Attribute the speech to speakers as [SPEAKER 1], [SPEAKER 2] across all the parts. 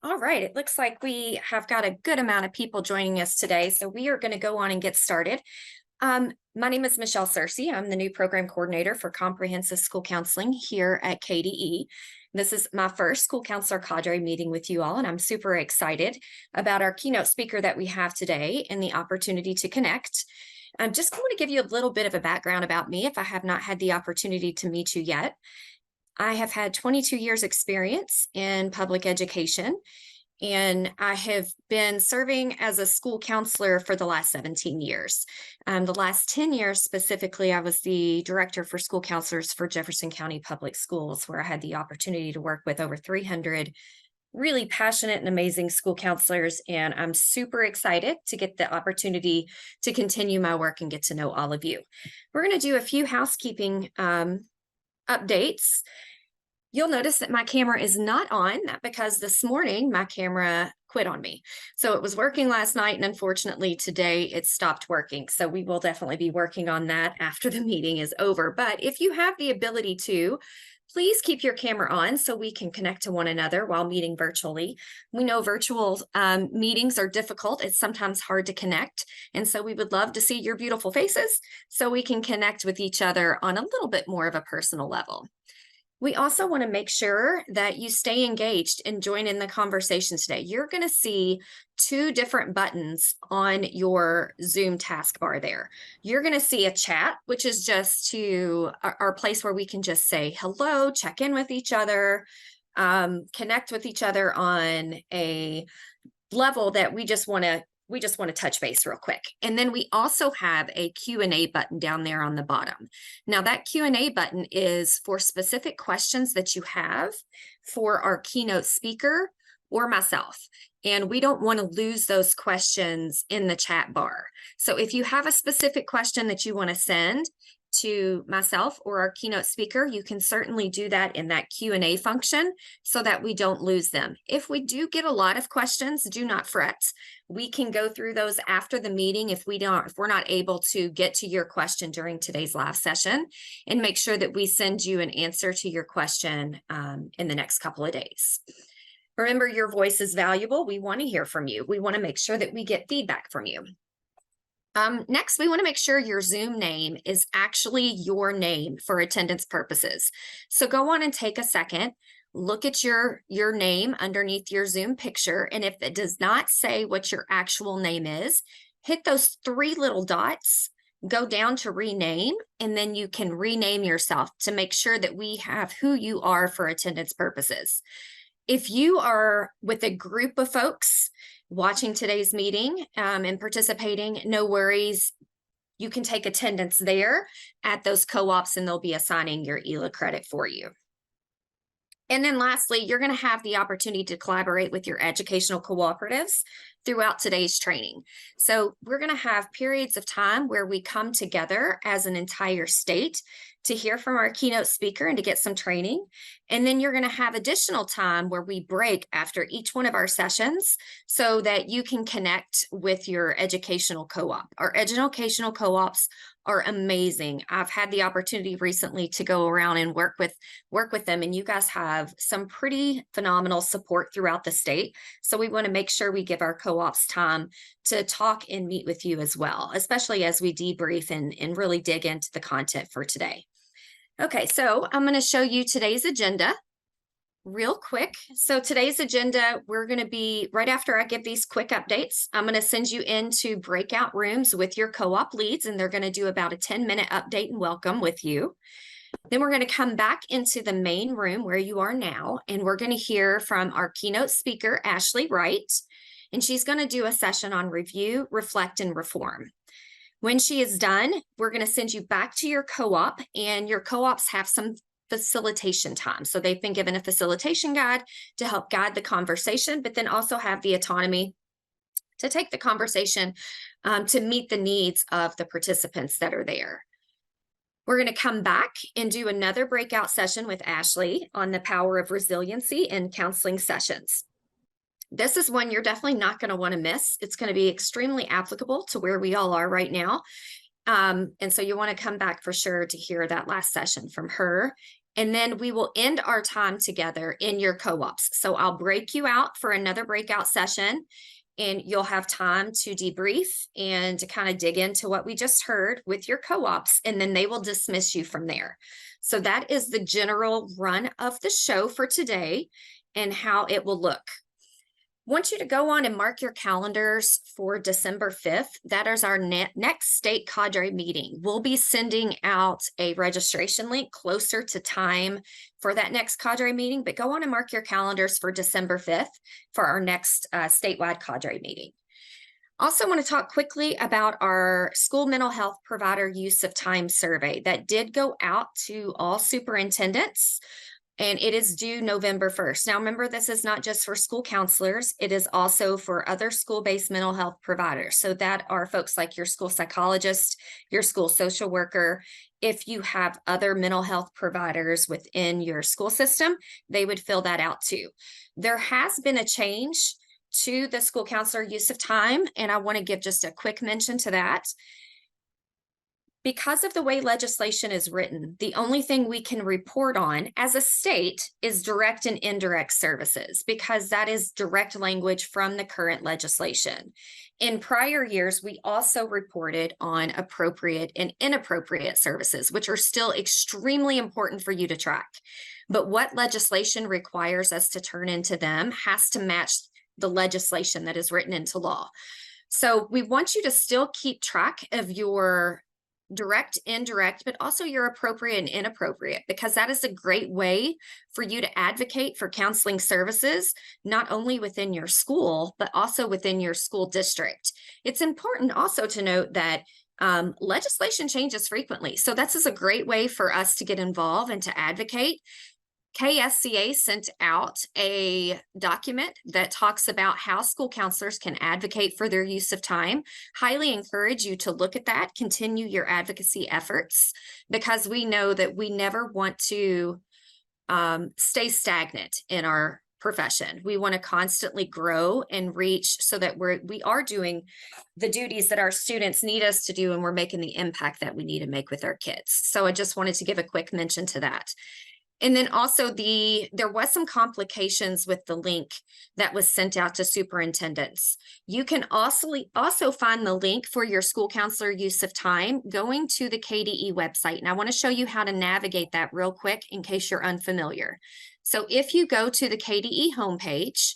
[SPEAKER 1] All right, it looks like we have got a good amount of people joining us today, so we are going to go on and get started. My name is Michelle Searcy. I'm the new program coordinator for comprehensive school counseling here at KDE. This is my first school counselor cadre meeting with you all, and I'm super excited about our keynote speaker that we have today and the opportunity to connect. I'm just going to give you a little bit of a background about me if I have not had the opportunity to meet you yet. I have had 22 years experience in public education, and I have been serving as a school counselor for the last 17 years. The last 10 years specifically, I was the director for school counselors for Jefferson County Public Schools, where I had the opportunity to work with over 300 really passionate and amazing school counselors. And I'm super excited to get the opportunity to continue my work and get to know all of you. We're going to do a few housekeeping updates. You'll notice that my camera is not on, because this morning my camera quit on me. So it was working last night, and unfortunately today it stopped working. So we will definitely be working on that after the meeting is over. But if you have the ability to, please keep your camera on so we can connect to one another while meeting virtually. We know virtual meetings are difficult. It's sometimes hard to connect. And so we would love to see your beautiful faces so we can connect with each other on a little bit more of a personal level. We also want to make sure that you stay engaged and join in the conversation today. You're going to see two different buttons on your Zoom taskbar there. You're going to see a chat, which is just to our place where we can just say hello, check in with each other, connect with each other on a level that we just want to touch base real quick. And then we also have a Q&A button down there on the bottom. Now that Q&A button is for specific questions that you have for our keynote speaker or myself. And we don't want to lose those questions in the chat bar. So if you have a specific question that you want to send to myself or our keynote speaker, you can certainly do that in that Q&A function so that we don't lose them. If we do get a lot of questions, do not fret. We can go through those after the meeting if we're not able to get to your question during today's live session, and make sure that we send you an answer to your question in the next couple of days. Remember, your voice is valuable. We want to hear from you. We want to make sure that we get feedback from you. Next, we want to make sure your Zoom name is actually your name for attendance purposes. So go on and take a second, look at your name underneath your Zoom picture. And if it does not say what your actual name is, hit those three little dots, go down to rename, and then you can rename yourself to make sure that we have who you are for attendance purposes. If you are with a group of folks watching today's meeting and participating, no worries. You can take attendance there at those co-ops, and they'll be assigning your ELA credit for you. And then lastly, you're going to have the opportunity to collaborate with your educational cooperatives throughout today's training. So we're going to have periods of time where we come together as an entire state to hear from our keynote speaker and to get some training. And then you're going to have additional time where we break after each one of our sessions so that you can connect with your educational co-op. Our educational co-ops are amazing. I've had the opportunity recently to go around and work with them, and you guys have some pretty phenomenal support throughout the state. So we want to make sure we give our co-ops time to talk and meet with you as well, especially as we debrief and really dig into the content for today. Okay, so I'm going to show you today's agenda real quick. So today's agenda, we're going to be, right after I give these quick updates, I'm going to send you into breakout rooms with your co-op leads, and they're going to do about a 10-minute update and welcome with you. Then we're going to come back into the main room where you are now, and we're going to hear from our keynote speaker, Ashley Wright, and she's going to do a session on review, reflect, and reform. When she is done, we're going to send you back to your co-op, and your co-ops have some facilitation time. So they've been given a facilitation guide to help guide the conversation, but then also have the autonomy to take the conversation to meet the needs of the participants that are there. We're going to come back and do another breakout session with Ashley on the power of resiliency in counseling sessions. This is one you're definitely not going to want to miss. It's going to be extremely applicable to where we all are right now. And so you want to come back for sure to hear that last session from her And then we will end our time together in your co-ops. So I'll break you out for another breakout session, and you'll have time to debrief and to kind of dig into what we just heard with your co-ops, and then they will dismiss you from there. So that is the general run of the show for today and how it will look. Want you to go on and mark your calendars for December 5th. That is our next state cadre meeting. We'll be sending out a registration link closer to time for that next cadre meeting, but go on and mark your calendars for December 5th for our next statewide cadre meeting. Also want to talk quickly about our school mental health provider use of time survey that did go out to all superintendents, and it is due November 1st. Now, remember, this is not just for school counselors. It is also for other school-based mental health providers. So that are folks like your school psychologist, your school social worker. If you have other mental health providers within your school system, they would fill that out too. There has been a change to the school counselor use of time, and I want to give just a quick mention to that. Because of the way legislation is written, the only thing we can report on as a state is direct and indirect services, because that is direct language from the current legislation. In prior years, we also reported on appropriate and inappropriate services, which are still extremely important for you to track. But what legislation requires us to turn into them has to match the legislation that is written into law. So we want you to still keep track of your direct, indirect, but also your appropriate and inappropriate, because that is a great way for you to advocate for counseling services, not only within your school, but also within your school district. It's important also to note that legislation changes frequently. So this is a great way for us to get involved and to advocate. KSCA sent out a document that talks about how school counselors can advocate for their use of time. Highly encourage you to look at that, continue your advocacy efforts, because we know that we never want to stay stagnant in our profession. We want to constantly grow and reach so that we are doing the duties that our students need us to do, and we're making the impact that we need to make with our kids. So I just wanted to give a quick mention to that. And then also there was some complications with the link that was sent out to superintendents. You can also find the link for your school counselor use of time going to the KDE website. And I want to show you how to navigate that real quick in case you're unfamiliar. So if you go to the KDE homepage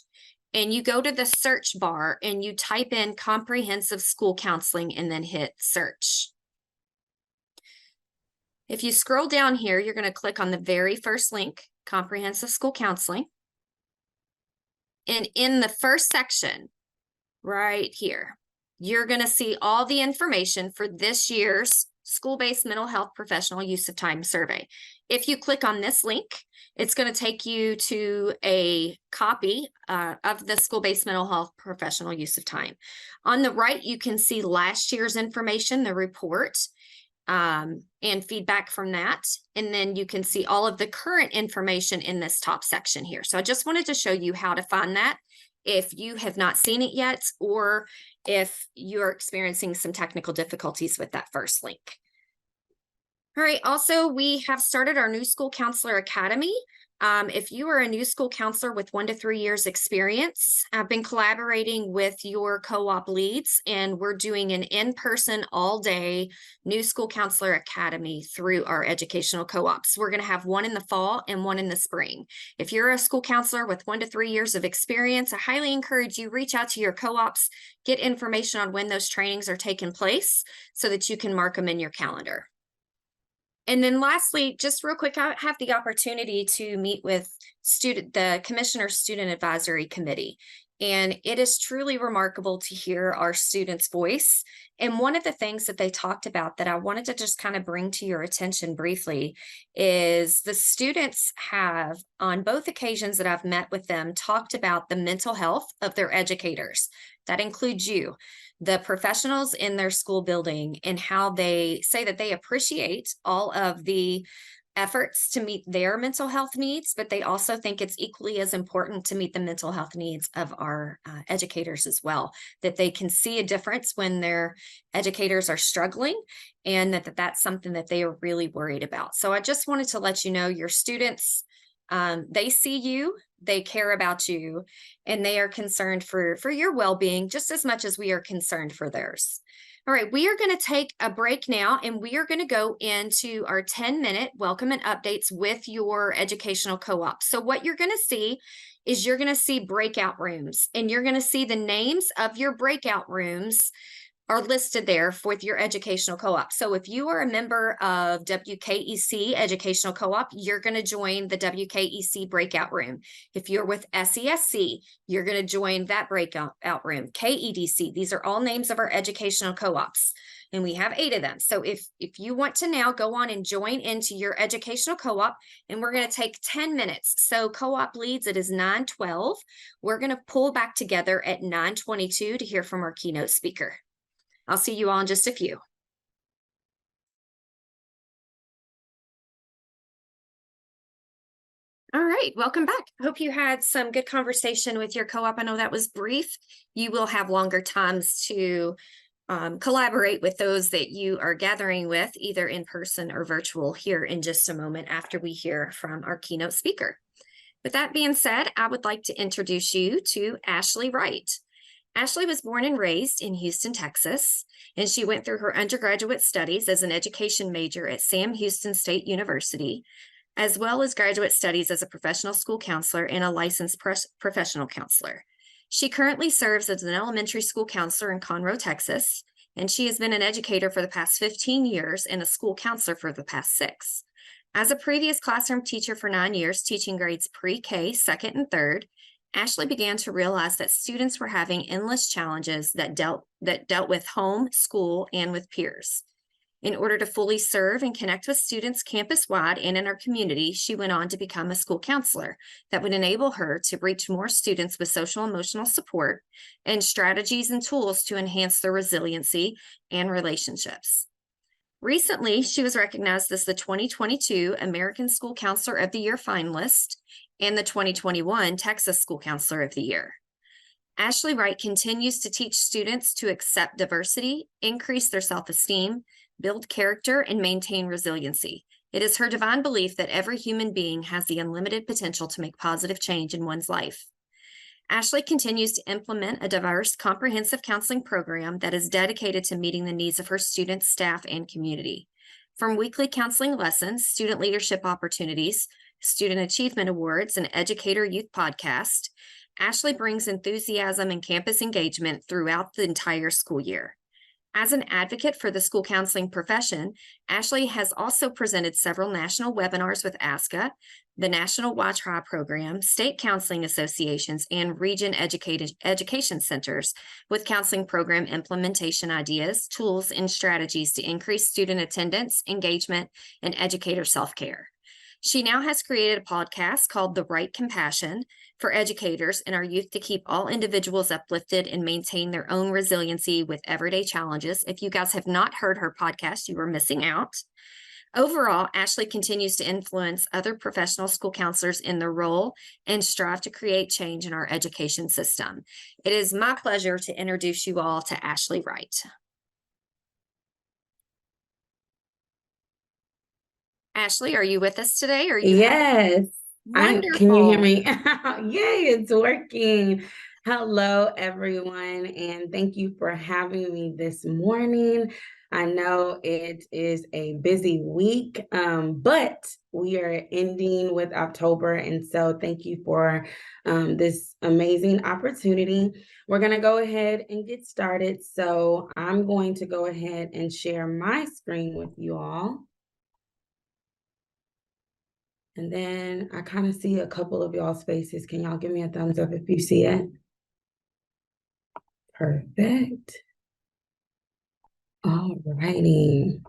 [SPEAKER 1] and you go to the search bar and you type in comprehensive school counseling and then hit search. If you scroll down here, you're going to click on the very first link, Comprehensive School Counseling. And in the first section, right here, you're going to see all the information for this year's School-Based Mental Health Professional Use of Time Survey. If you click on this link, it's going to take you to a copy of the School-Based Mental Health Professional Use of Time. On the right, you can see last year's information, the report, and feedback from that. And then you can see all of the current information in this top section here. So I just wanted to show you how to find that if you have not seen it yet, or if you're experiencing some technical difficulties with that first link. All right, also, we have started our new School Counselor Academy. If you are a new school counselor with 1 to 3 years experience, I've been collaborating with your co-op leads, and we're doing an in-person all-day new School Counselor Academy through our educational co-ops. We're going to have one in the fall and one in the spring. If you're a school counselor with 1 to 3 years of experience, I highly encourage you reach out to your co-ops, get information on when those trainings are taking place so that you can mark them in your calendar. And then lastly, just real quick, I have the opportunity to meet with the Commissioner Student Advisory Committee. And it is truly remarkable to hear our students' voice. And one of the things that they talked about that I wanted to just kind of bring to your attention briefly is the students have, on both occasions that I've met with them, talked about the mental health of their educators. That includes you, the professionals in their school building, and how they say that they appreciate all of the efforts to meet their mental health needs, but they also think it's equally as important to meet the mental health needs of our educators as well, that they can see a difference when their educators are struggling, and that's something that they are really worried about. So I just wanted to let you know, your students, they see you, they care about you, and they are concerned for your well-being just as much as we are concerned for theirs. All right, we are going to take a break now, and we are going to go into our 10-minute welcome and updates with your educational co-op. So what you're going to see is you're going to see breakout rooms, and you're going to see the names of your breakout rooms are listed there with your educational co-op. So if you are a member of WKEC Educational Co-op, you're going to join the WKEC breakout room. If you're with SESC, you're going to join that breakout room. KEDC, these are all names of our educational co-ops, and we have 8 of them. So if you want to now go on and join into your educational co-op, and we're going to take 10 minutes. So co-op leads, it is 9:12. We're going to pull back together at 9:22 to hear from our keynote speaker. I'll see you all in just a few. All right, welcome back. I hope you had some good conversation with your co-op. I know that was brief. You will have longer times to collaborate with those that you are gathering with, either in person or virtual, here in just a moment after we hear from our keynote speaker. With that being said, I would like to introduce you to Ashley Wright. Ashley was born and raised in Houston, Texas, and she went through her undergraduate studies as an education major at Sam Houston State University, as well as graduate studies as a professional school counselor and a licensed professional counselor. She currently serves as an elementary school counselor in Conroe, Texas, and she has been an educator for the past 15 years and a school counselor for the past 6. As a previous classroom teacher for 9 years, teaching grades pre-K, 2nd, and 3rd, Ashley began to realize that students were having endless challenges that dealt with home, school, and with peers. In order to fully serve and connect with students campus-wide and in our community, she went on to become a school counselor that would enable her to reach more students with social and emotional support and strategies and tools to enhance their resiliency and relationships. Recently, she was recognized as the 2022 American School Counselor of the Year finalist and the 2021 Texas School Counselor of the Year. Ashley Wright continues to teach students to accept diversity, increase their self-esteem, build character, and maintain resiliency. It is her divine belief that every human being has the unlimited potential to make positive change in one's life. Ashley continues to implement a diverse, comprehensive counseling program that is dedicated to meeting the needs of her students, staff, and community. From weekly counseling lessons, student leadership opportunities, student achievement awards, and educator youth podcast, Ashley brings enthusiasm and campus engagement throughout the entire school year. As an advocate for the school counseling profession, Ashley has also presented several national webinars with ASCA, the National Watch High Program, state counseling associations, and region education centers with counseling program implementation ideas, tools, and strategies to increase student attendance, engagement, and educator self-care. She now has created a podcast called The Right Compassion for educators and our youth to keep all individuals uplifted and maintain their own resiliency with everyday challenges. If you guys have not heard her podcast, you are missing out. Overall, Ashley continues to influence other professional school counselors in their role and strive to create change in our education system. It is my pleasure to introduce you all to Ashley Wright. Ashley, are you with us today?
[SPEAKER 2] Yes.
[SPEAKER 1] Wonderful.
[SPEAKER 2] Can you hear me? Yay, it's working. Hello, everyone, and thank you for having me this morning. I know it is a busy week, but we are ending with October, and so thank you for this amazing opportunity. We're going to go ahead and get started. So I'm going to go ahead and share my screen with you all. And then I kind of see a couple of y'all's faces. Can y'all give me a thumbs up if you see it? Perfect. All righty.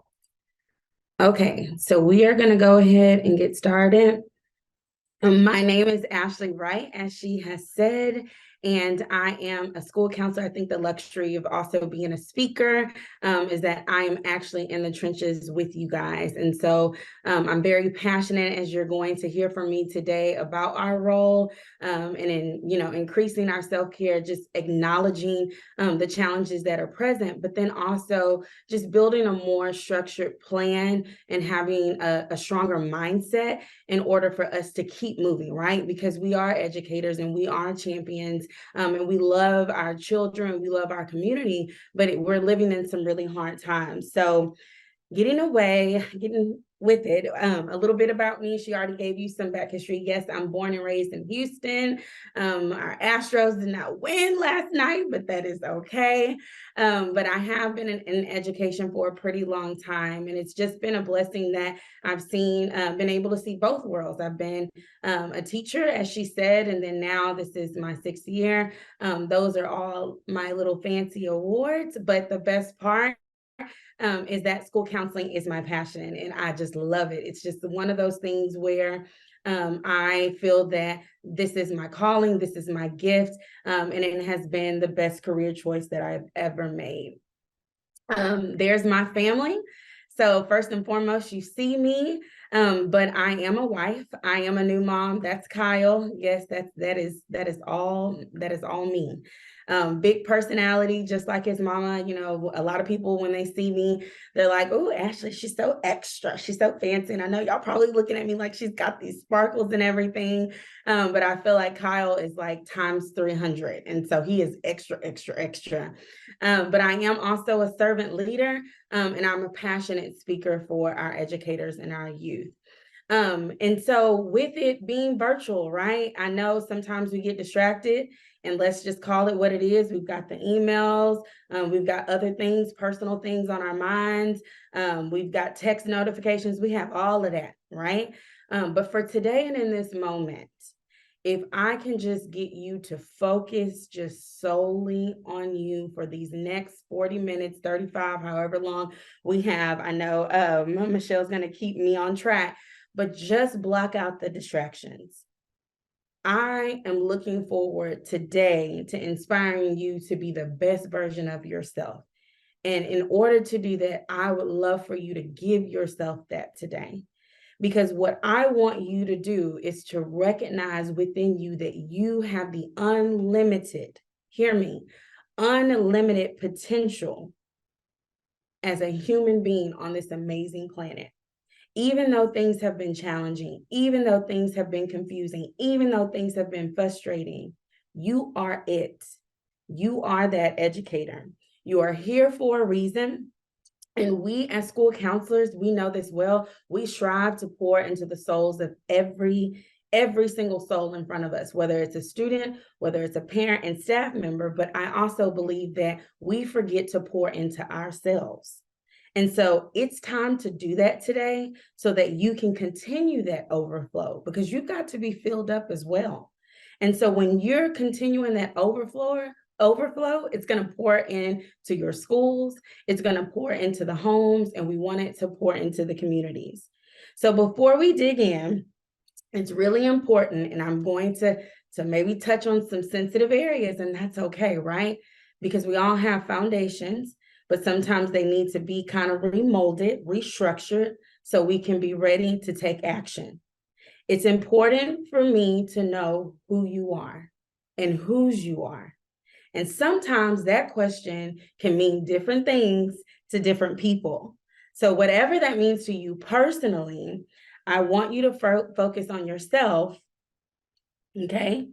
[SPEAKER 2] Okay, so we are going to go ahead and get started. My name is Ashley Wright, as she has said, and I am a school counselor. I think the luxury of also being a speaker is that I am actually in the trenches with you guys. And so I'm very passionate, as you're going to hear from me today, about our role and in, increasing our self-care, just acknowledging the challenges that are present, but then also just building a more structured plan and having a stronger mindset in order for us to keep moving, right? Because we are educators and we are champions, and we love our children, we love our community, but we're living in some really hard times. So getting with it. A little bit about me. She already gave you some back history. Yes, I'm born and raised in Houston. Our Astros did not win last night, but that is okay. But I have been in education for a pretty long time, and it's just been a blessing that I've been able to see both worlds. I've been a teacher, as she said, and then now this is my 6th year. Those are all my little fancy awards, but the best part is that school counseling is my passion and I just love it. It's just one of those things where I feel that this is my calling, this is my gift, and it has been the best career choice that I've ever made. There's my family. So first and foremost, you see me, but I am a wife. I am a new mom. That's Kyle. Yes, that is all me. Big personality, just like his mama. A lot of people when they see me, they're like, "Oh, Ashley, she's so extra. She's so fancy." And I know y'all probably looking at me like she's got these sparkles and everything, but I feel like Kyle is like times 300, and so he is extra, extra, extra. But I am also a servant leader, and I'm a passionate speaker for our educators and our youth. And so with it being virtual, right? I know sometimes we get distracted, and let's just call it what it is. We've got the emails, we've got other things, personal things on our minds, we've got text notifications, we have all of that, right? But for today and in this moment, if I can just get you to focus just solely on you for these next 40 minutes, 35, however long we have. I know Michelle's going to keep me on track, but just block out the distractions. I am looking forward today to inspiring you to be the best version of yourself. And in order to do that, I would love for you to give yourself that today. Because what I want you to do is to recognize within you that you have the unlimited, hear me, unlimited potential as a human being on this amazing planet. Even though things have been challenging, even though things have been confusing, even though things have been frustrating, you are it. You are that educator. You are here for a reason. And we as school counselors, we know this well. We strive to pour into the souls of every single soul in front of us, whether it's a student, whether it's a parent and staff member. But I also believe that we forget to pour into ourselves. And so it's time to do that today so that you can continue that overflow, because you've got to be filled up as well. And so when you're continuing that overflow, it's going to pour into your schools, it's going to pour into the homes, and we want it to pour into the communities. So before we dig in, it's really important, and I'm going to maybe touch on some sensitive areas, and that's okay, right? Because we all have foundations, but sometimes they need to be kind of remolded, restructured, so we can be ready to take action. It's important for me to know who you are and whose you are. And sometimes that question can mean different things to different people. So whatever that means to you personally, I want you to focus on yourself, okay?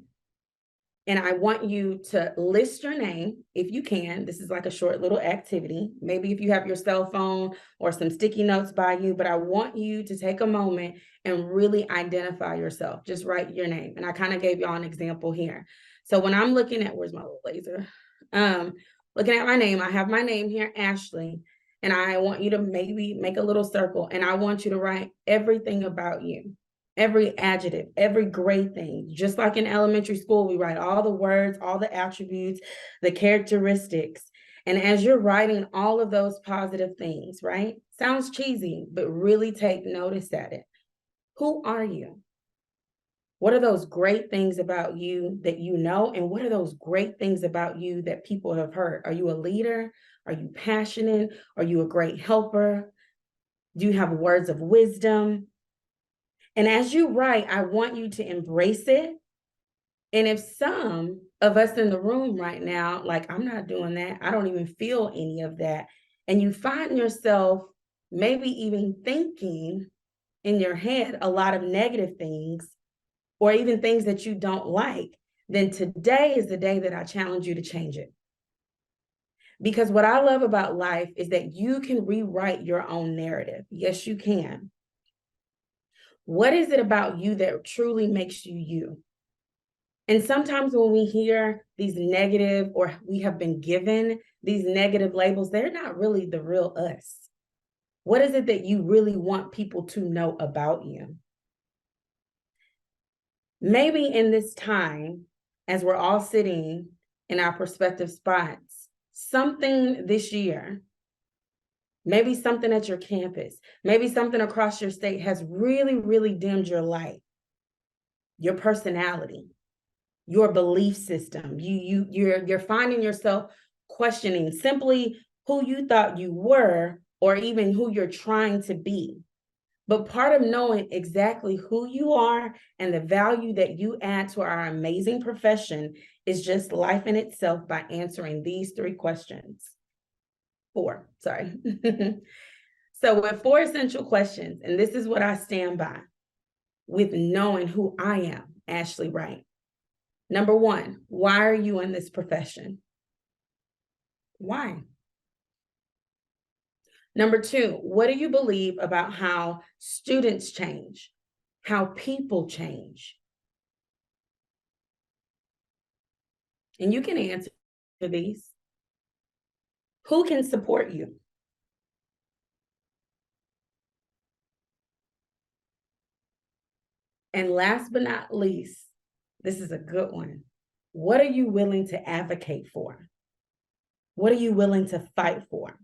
[SPEAKER 2] And I want you to list your name if you can. This is like a short little activity. Maybe if you have your cell phone or some sticky notes by you, but I want you to take a moment and really identify yourself. Just write your name. And I kind of gave y'all an example here. So when I'm looking at, where's my little laser? Looking at my name, I have my name here, Ashley, and I want you to maybe make a little circle, and I want you to write everything about you. Every adjective, every great thing. Just like in elementary school, we write all the words, all the attributes, the characteristics. And as you're writing all of those positive things, right? Sounds cheesy, but really take notice at it. Who are you? What are those great things about you that you know? And what are those great things about you that people have heard? Are you a leader? Are you passionate? Are you a great helper? Do you have words of wisdom? And as you write, I want you to embrace it. And if some of us in the room right now, like, I'm not doing that, I don't even feel any of that, and you find yourself maybe even thinking in your head a lot of negative things, or even things that you don't like, then today is the day that I challenge you to change it. Because what I love about life is that you can rewrite your own narrative. Yes, you can. What is it about you that truly makes you you? And sometimes when we hear these negative, or we have been given these negative labels, they're not really the real us. What is it that you really want people to know about you? Maybe in this time, as we're all sitting in our prospective spots, something this year, maybe something at your campus, maybe something across your state has really, really dimmed your light, your personality, your belief system. You're finding yourself questioning simply who you thought you were, or even who you're trying to be. But part of knowing exactly who you are and the value that you add to our amazing profession is just life in itself by answering these 3 questions. 4, sorry. So with 4 essential questions, and this is what I stand by with knowing who I am, Ashley Wright. Number 1, why are you in this profession? Why? Number 2, what do you believe about how students change, how people change? And you can answer these. Who can support you? And last but not least, this is a good one. What are you willing to advocate for? What are you willing to fight for?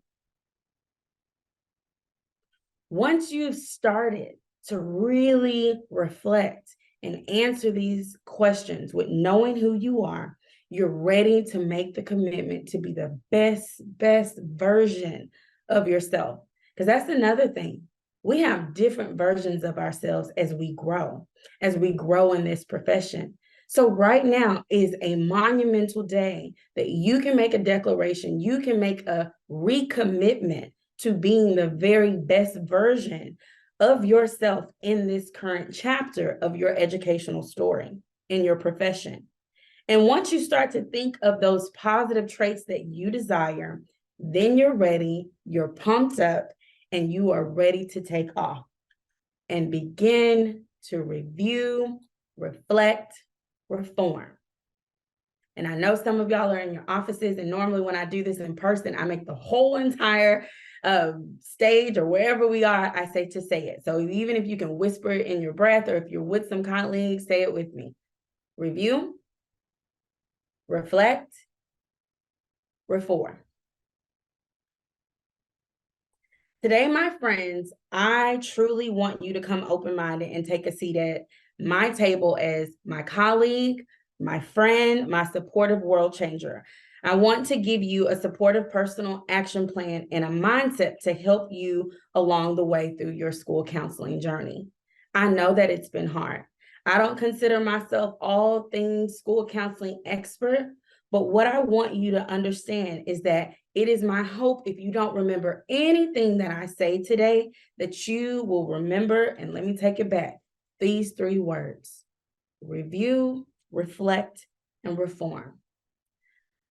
[SPEAKER 2] Once you've started to really reflect and answer these questions with knowing who you are, you're ready to make the commitment to be the best version of yourself. Because that's another thing. We have different versions of ourselves as we grow in this profession. So right now is a monumental day that you can make a declaration, you can make a recommitment to being the very best version of yourself in this current chapter of your educational story in your profession. And once you start to think of those positive traits that you desire, then you're ready, you're pumped up, and you are ready to take off and begin to review, reflect, reform. And I know some of y'all are in your offices, and normally when I do this in person, I make the whole entire stage, or wherever we are, I say to say it. So even if you can whisper it in your breath, or if you're with some colleagues, say it with me. Review, reflect, reform. Today, my friends, I truly want you to come open-minded and take a seat at my table as my colleague, my friend, my supportive world changer. I want to give you a supportive personal action plan and a mindset to help you along the way through your school counseling journey. I know that it's been hard. I don't consider myself all things school counseling expert, but what I want you to understand is that it is my hope, if you don't remember anything that I say today, that you will remember, and let me take it back, these 3 words: review, reflect, and reform.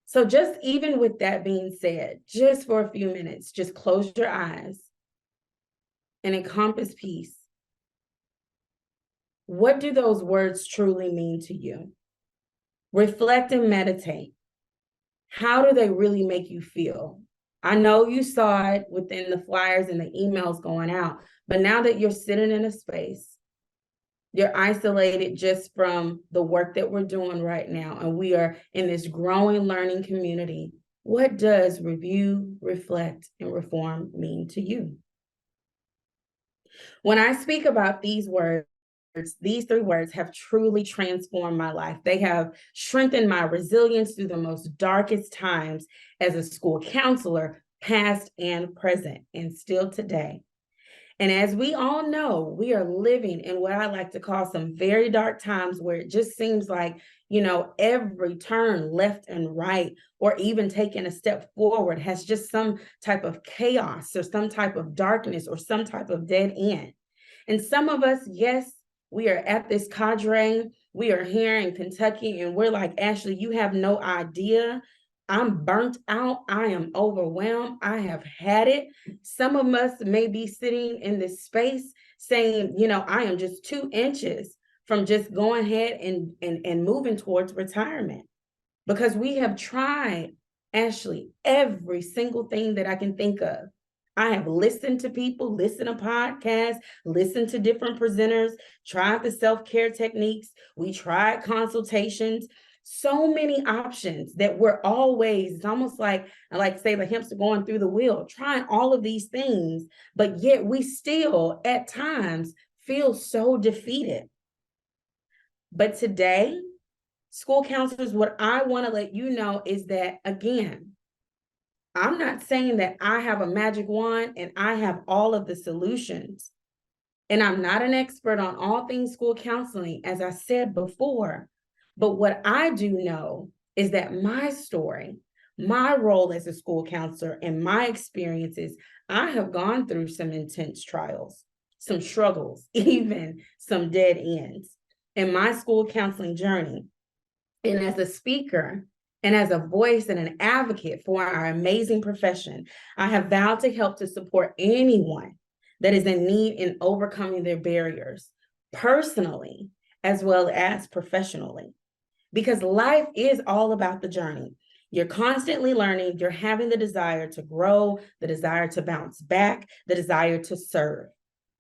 [SPEAKER 2] So just even with that being said, just for a few minutes, just close your eyes and encompass peace. What do those words truly mean to you? Reflect and meditate. How do they really make you feel? I know you saw it within the flyers and the emails going out, but now that you're sitting in a space, you're isolated just from the work that we're doing right now, and we are in this growing learning community. What does review, reflect, and reform mean to you? When I speak about these words, these three words have truly transformed my life. They have strengthened my resilience through the most darkest times as a school counselor, past and present, and still today. And as we all know, we are living in what I like to call some very dark times where it just seems like, every turn left and right, or even taking a step forward has just some type of chaos or some type of darkness or some type of dead end. And some of us, yes, we are at this Cadre. We are here in Kentucky, and we're like, Ashley, you have no idea. I'm burnt out. I am overwhelmed. I have had it. Some of us may be sitting in this space saying, I am just 2 inches from just going ahead and moving towards retirement, because we have tried, Ashley, every single thing that I can think of. I have listened to people, listened to podcasts, listened to different presenters, tried the self-care techniques. We tried consultations, so many options that we're always, it's almost like, I like to say, the hamster going through the wheel, trying all of these things, but yet we still at times feel so defeated. But today, school counselors, what I want to let you know is that, again, I'm not saying that I have a magic wand and I have all of the solutions. And I'm not an expert on all things school counseling, as I said before. But what I do know is that my story, my role as a school counselor, and my experiences, I have gone through some intense trials, some struggles, even some dead ends in my school counseling journey. And as a speaker and as a voice and an advocate for our amazing profession, I have vowed to help to support anyone that is in need in overcoming their barriers, personally as well as professionally. Because life is all about the journey. You're constantly learning, you're having the desire to grow, the desire to bounce back, the desire to serve.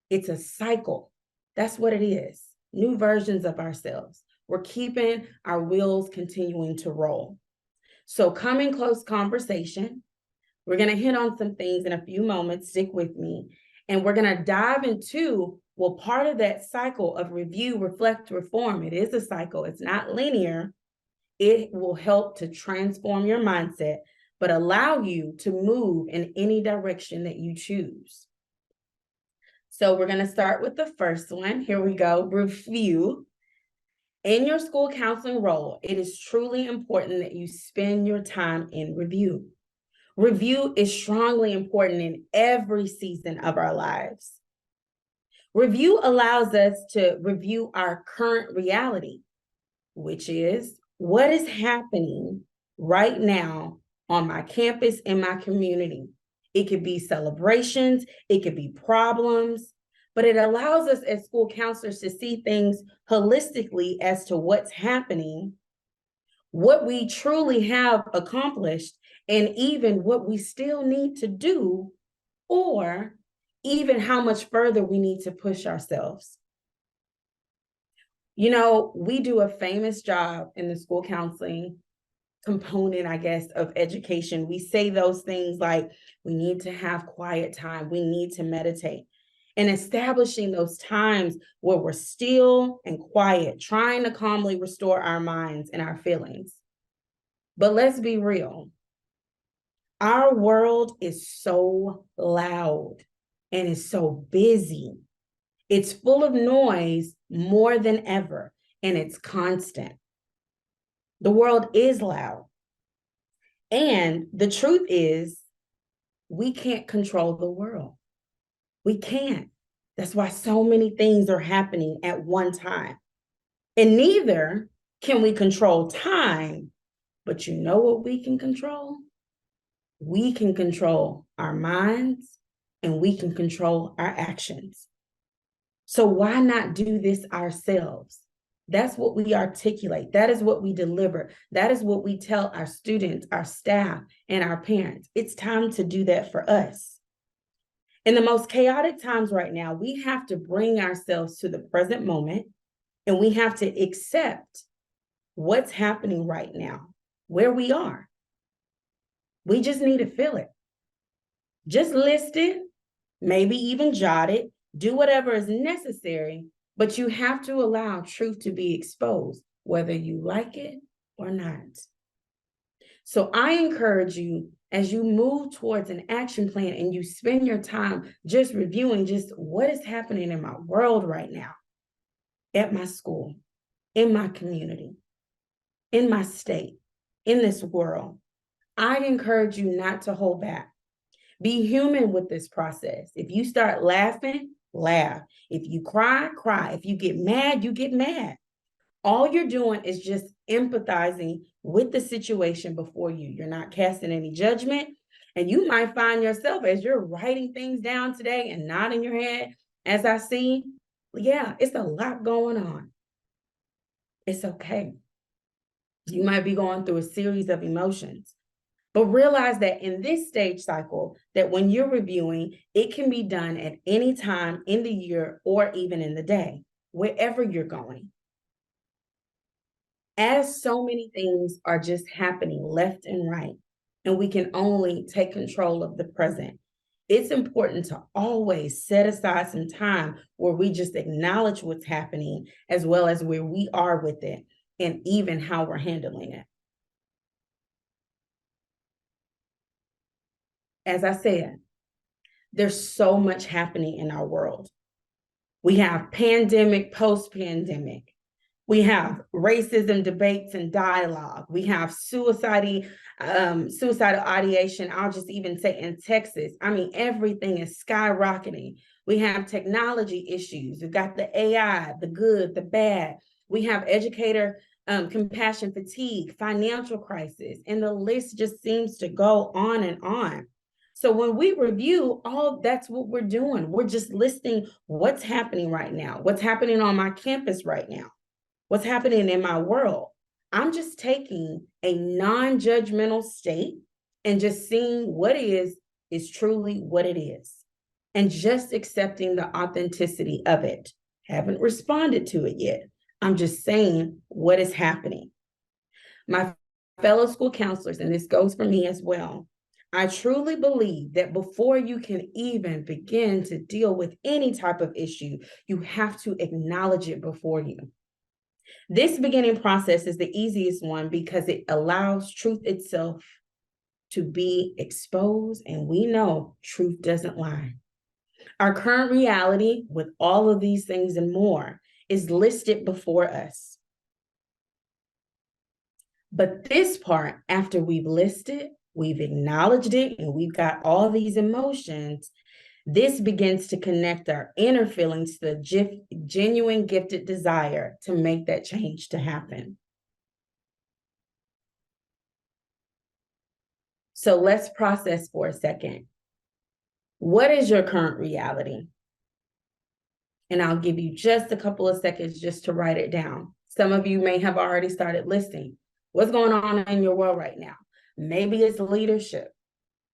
[SPEAKER 2] It's a cycle. That's what it is. New versions of ourselves. We're keeping our wheels continuing to roll. So come in close conversation. We're going to hit on some things in a few moments. Stick with me. And we're going to dive into, well, part of that cycle of review, reflect, reform. It is a cycle. It's not linear. It will help to transform your mindset, but allow you to move in any direction that you choose. So we're going to start with the first one. Here we go. Review. In your school counseling role, it is truly important that you spend your time in review. Review is strongly important in every season of our lives. Review allows us to review our current reality, which is what is happening right now on my campus, in my community. It could be celebrations, it could be problems, but it allows us as school counselors to see things holistically as to what's happening, what we truly have accomplished, and even what we still need to do, or even how much further we need to push ourselves. We do a famous job in the school counseling component, I guess, of education. We say those things like, we need to have quiet time, we need to meditate. And establishing those times where we're still and quiet, trying to calmly restore our minds and our feelings. But let's be real. Our world is so loud and is so busy. It's full of noise more than ever, and it's constant. The world is loud. And the truth is, we can't control the world. We can't. That's why so many things are happening at one time. And neither can we control time. But you know what we can control? We can control our minds and we can control our actions. So why not do this ourselves? That's what we articulate. That is what we deliver. That is what we tell our students, our staff, and our parents. It's time to do that for us. In the most chaotic times right now, we have to bring ourselves to the present moment, and we have to accept what's happening right now, where we are. We just need to feel it. Just list it, maybe even jot it, do whatever is necessary But you have to allow truth to be exposed, whether you like it or not. So I encourage you, as you move towards an action plan and you spend your time just reviewing just what is happening in my world right now, at my school, in my community, in my state, in this world, I encourage you not to hold back. Be human with this process. If you start laughing, laugh. If you cry, cry. If you get mad, you get mad. All you're doing is just empathizing with the situation before you. You're not casting any judgment. And you might find yourself as you're writing things down today and nodding your head, as I see, yeah, it's a lot going on. It's okay. You might be going through a series of emotions. But realize that in this stage cycle, that when you're reviewing, it can be done at any time in the year or even in the day, wherever you're going. As so many things are just happening left and right, and we can only take control of the present, it's important to always set aside some time where we just acknowledge what's happening, as well as where we are with it, and even how we're handling it. As I said, there's so much happening in our world. We have pandemic, post-pandemic. We have racism debates and dialogue. We have suicidal ideation. I'll just even say in Texas. I mean, everything is skyrocketing. We have technology issues. We've got the AI, the good, the bad. We have educator compassion fatigue, financial crisis, and the list just seems to go on and on. So when we review, all that's what we're doing. We're just listing what's happening right now, what's happening on my campus right now, what's happening in my world. I'm just taking a non-judgmental state and just seeing what is truly what it is, and just accepting the authenticity of it. Haven't responded to it yet. I'm just saying what is happening. My fellow school counselors, and this goes for me as well, I truly believe that before you can even begin to deal with any type of issue, you have to acknowledge it before you. This beginning process is the easiest one because it allows truth itself to be exposed, and we know truth doesn't lie. Our current reality, with all of these things and more, is listed before us. But this part, after we've listed, we've acknowledged it, and we've got all these emotions, this begins to connect our inner feelings to the genuine gifted desire to make that change to happen. So let's process for a second. What is your current reality? And I'll give you just a couple of seconds just to write it down. Some of you may have already started listing. What's going on in your world right now? Maybe it's leadership.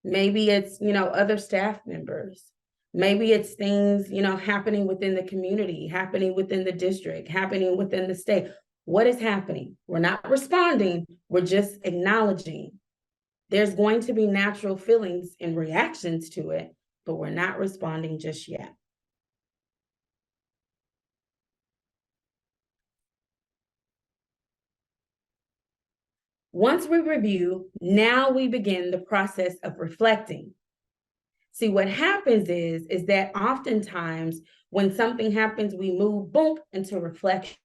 [SPEAKER 2] Maybe it's, other staff members. Maybe it's things, happening within the community, happening within the district, happening within the state. What is happening? We're not responding. We're just acknowledging. There's going to be natural feelings and reactions to it, but we're not responding just yet. Once we review, now we begin the process of reflecting. See, what happens is that oftentimes when something happens, we move boom into reflection.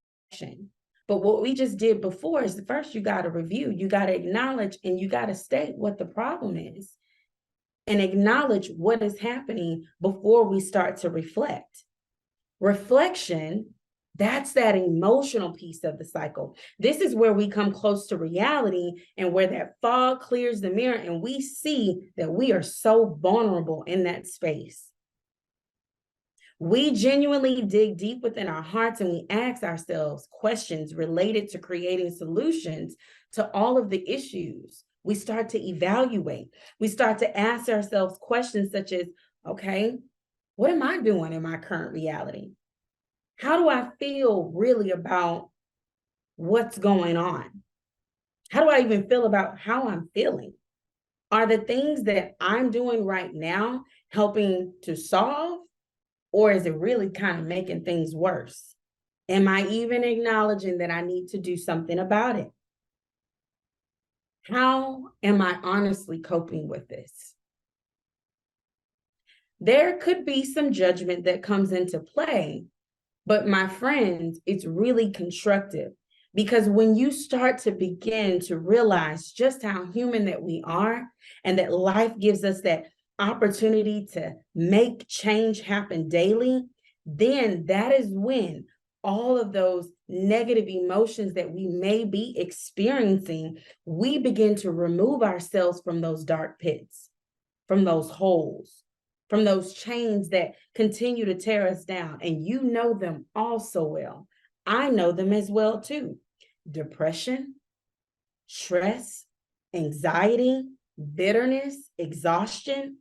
[SPEAKER 2] But what we just did before is first you got to review, you got to acknowledge, and you got to state what the problem is and acknowledge what is happening before we start to reflect. Reflection, that's that emotional piece of the cycle. This is where we come close to reality and where that fog clears the mirror and we see that we are so vulnerable in that space. We genuinely dig deep within our hearts and we ask ourselves questions related to creating solutions to all of the issues. We start to evaluate. We start to ask ourselves questions such as, okay, what am I doing in my current reality? How do I feel really about what's going on? How do I even feel about how I'm feeling? Are the things that I'm doing right now helping to solve, or is it really kind of making things worse? Am I even acknowledging that I need to do something about it? How am I honestly coping with this? There could be some judgment that comes into play, but my friends, it's really constructive because when you start to begin to realize just how human that we are and that life gives us that opportunity to make change happen daily, then that is when all of those negative emotions that we may be experiencing, we begin to remove ourselves from those dark pits, from those holes, from those chains that continue to tear us down. And you know them all so well. I know them as well too. Depression, stress, anxiety, bitterness, exhaustion,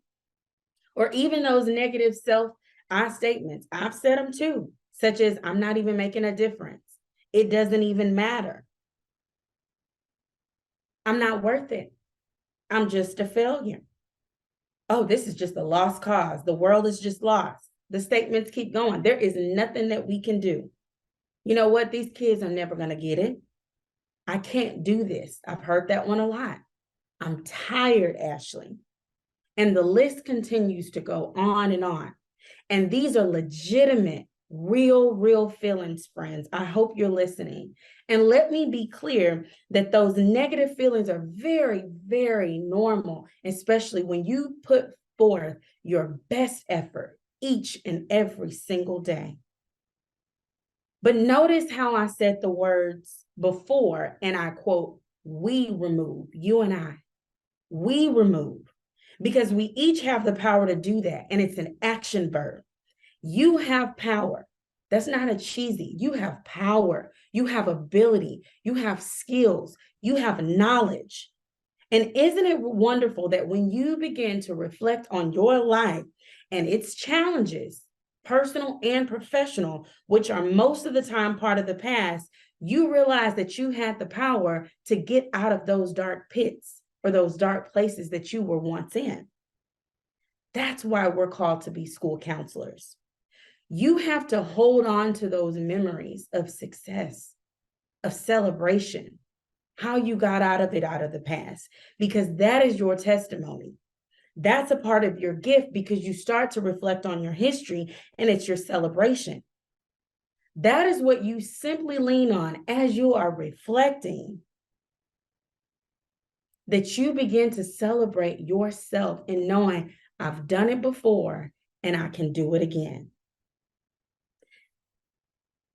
[SPEAKER 2] or even those negative self-I statements. I've said them too, such as I'm not even making a difference. It doesn't even matter. I'm not worth it. I'm just a failure. Oh, this is just a lost cause. The world is just lost. The statements keep going. There is nothing that we can do. You know what? These kids are never going to get it. I can't do this. I've heard that one a lot. I'm tired, Ashley. And the list continues to go on and on. And these are legitimate, real feelings, friends. I hope you're listening. And let me be clear that those negative feelings are very normal, especially when you put forth your best effort each and every single day. But notice how I said the words before, and I quote, we remove, you and I, we remove, because we each have the power to do that. And it's an action verb. You have power. That's not a cheesy. You have power. You have ability. You have skills. You have knowledge. And isn't it wonderful that when you begin to reflect on your life and its challenges, personal and professional, which are most of the time part of the past, you realize that you had the power to get out of those dark pits or those dark places that you were once in. That's why we're called to be school counselors. You have to hold on to those memories of success, of celebration, how you got out of it, out of the past, because that is your testimony. That's a part of your gift because you start to reflect on your history and it's your celebration. That is what you simply lean on as you are reflecting, that you begin to celebrate yourself and knowing I've done it before and I can do it again.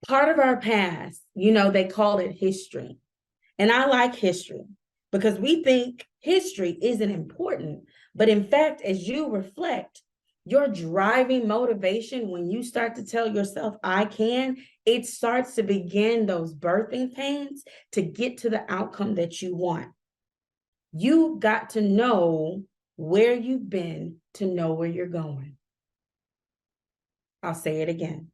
[SPEAKER 2] Part of our past, they call it history. And I like history because we think history isn't important. But in fact, as you reflect, your driving motivation, when you start to tell yourself, I can, it starts to begin those birthing pains to get to the outcome that you want. You got to know where you've been to know where you're going. I'll say it again.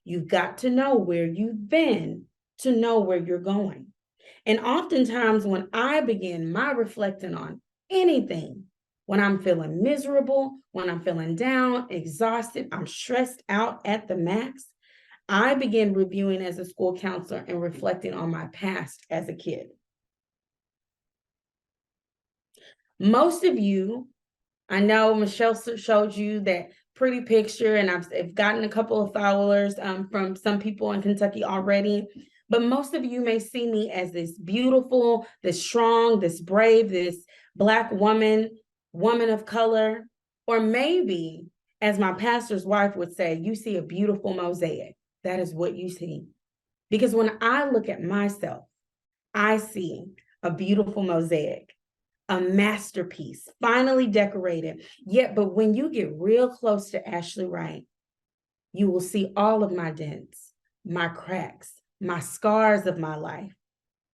[SPEAKER 2] You've got to know where you've been to know where you're going. And oftentimes when I begin my reflecting on anything, when I'm feeling miserable, when I'm feeling down, exhausted, I'm stressed out at the max, I begin reviewing as a school counselor and reflecting on my past as a kid. Most of you, I know Michelle showed you that pretty picture, and I've gotten a couple of followers from some people in Kentucky already. But most of you may see me as this beautiful, this strong, this brave, this Black woman of color, or maybe, as my pastor's wife would say, you see a beautiful mosaic. That is what you see. Because when I look at myself, I see a beautiful mosaic, a masterpiece, finally decorated. But when you get real close to Ashley Wright, you will see all of my dents, my cracks, my scars of my life.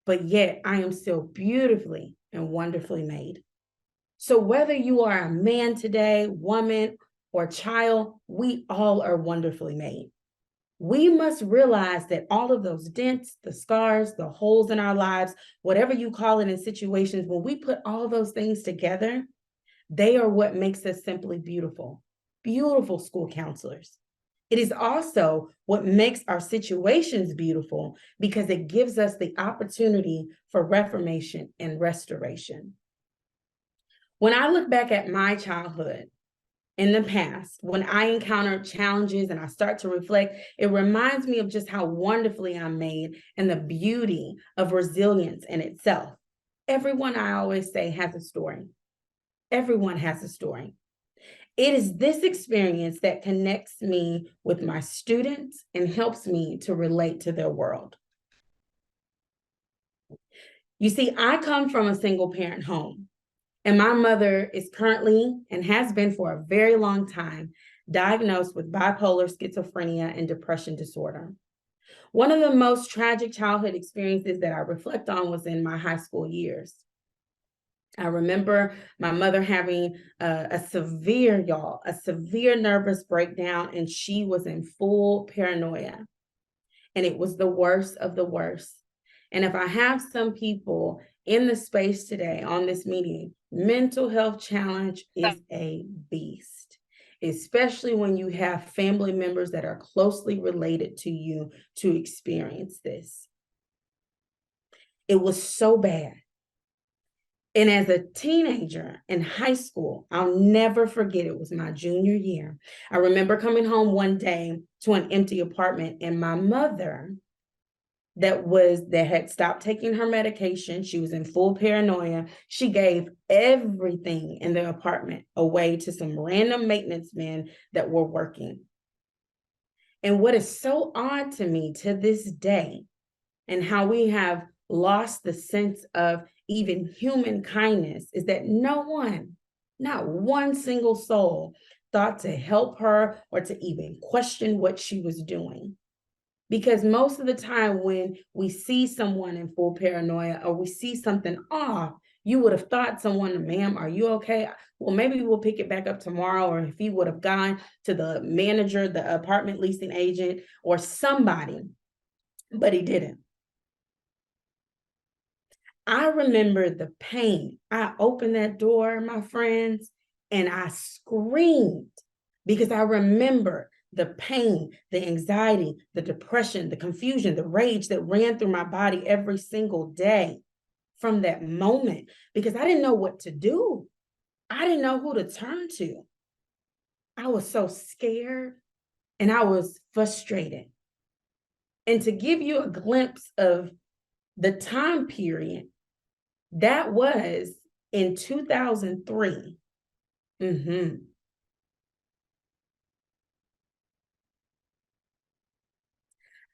[SPEAKER 2] But yet I am still beautifully and wonderfully made. So whether you are a man today, woman, or child, we all are wonderfully made. We must realize that all of those dents, the scars, the holes in our lives, whatever you call it in situations, when we put all those things together, they are what makes us simply beautiful, beautiful school counselors. It is also what makes our situations beautiful because it gives us the opportunity for reformation and restoration. When I look back at my childhood in the past, when I encountered challenges and I start to reflect, it reminds me of just how wonderfully I'm made and the beauty of resilience in itself. Everyone, I always say, has a story. Everyone has a story. It is this experience that connects me with my students and helps me to relate to their world. You see, I come from a single parent home, and my mother is currently and has been for a very long time diagnosed with bipolar schizophrenia and depression disorder. One of the most tragic childhood experiences that I reflect on was in my high school years. I remember my mother having a severe, y'all, a severe nervous breakdown, and she was in full paranoia. And it was the worst of the worst. And if I have some people in the space today on this meeting, mental health challenge is a beast, especially when you have family members that are closely related to you to experience this. It was so bad. And as a teenager in high school, I'll never forget, it was my junior year. I remember coming home one day to an empty apartment, and my mother that had stopped taking her medication. She was in full paranoia. She gave everything in the apartment away to some random maintenance men that were working. And what is so odd to me to this day, and how we have lost the sense of even human kindness, is that no one, not one single soul, thought to help her or to even question what she was doing. Because most of the time when we see someone in full paranoia or we see something off, you would have thought someone, ma'am, are you okay? Well, maybe we'll pick it back up tomorrow. Or if he would have gone to the manager, the apartment leasing agent, or somebody, but he didn't. I remember the pain. I opened that door, my friends, and I screamed because I remember the pain, the anxiety, the depression, the confusion, the rage that ran through my body every single day from that moment, because I didn't know what to do. I didn't know who to turn to. I was so scared and I was frustrated. And to give you a glimpse of the time period, that was in 2003.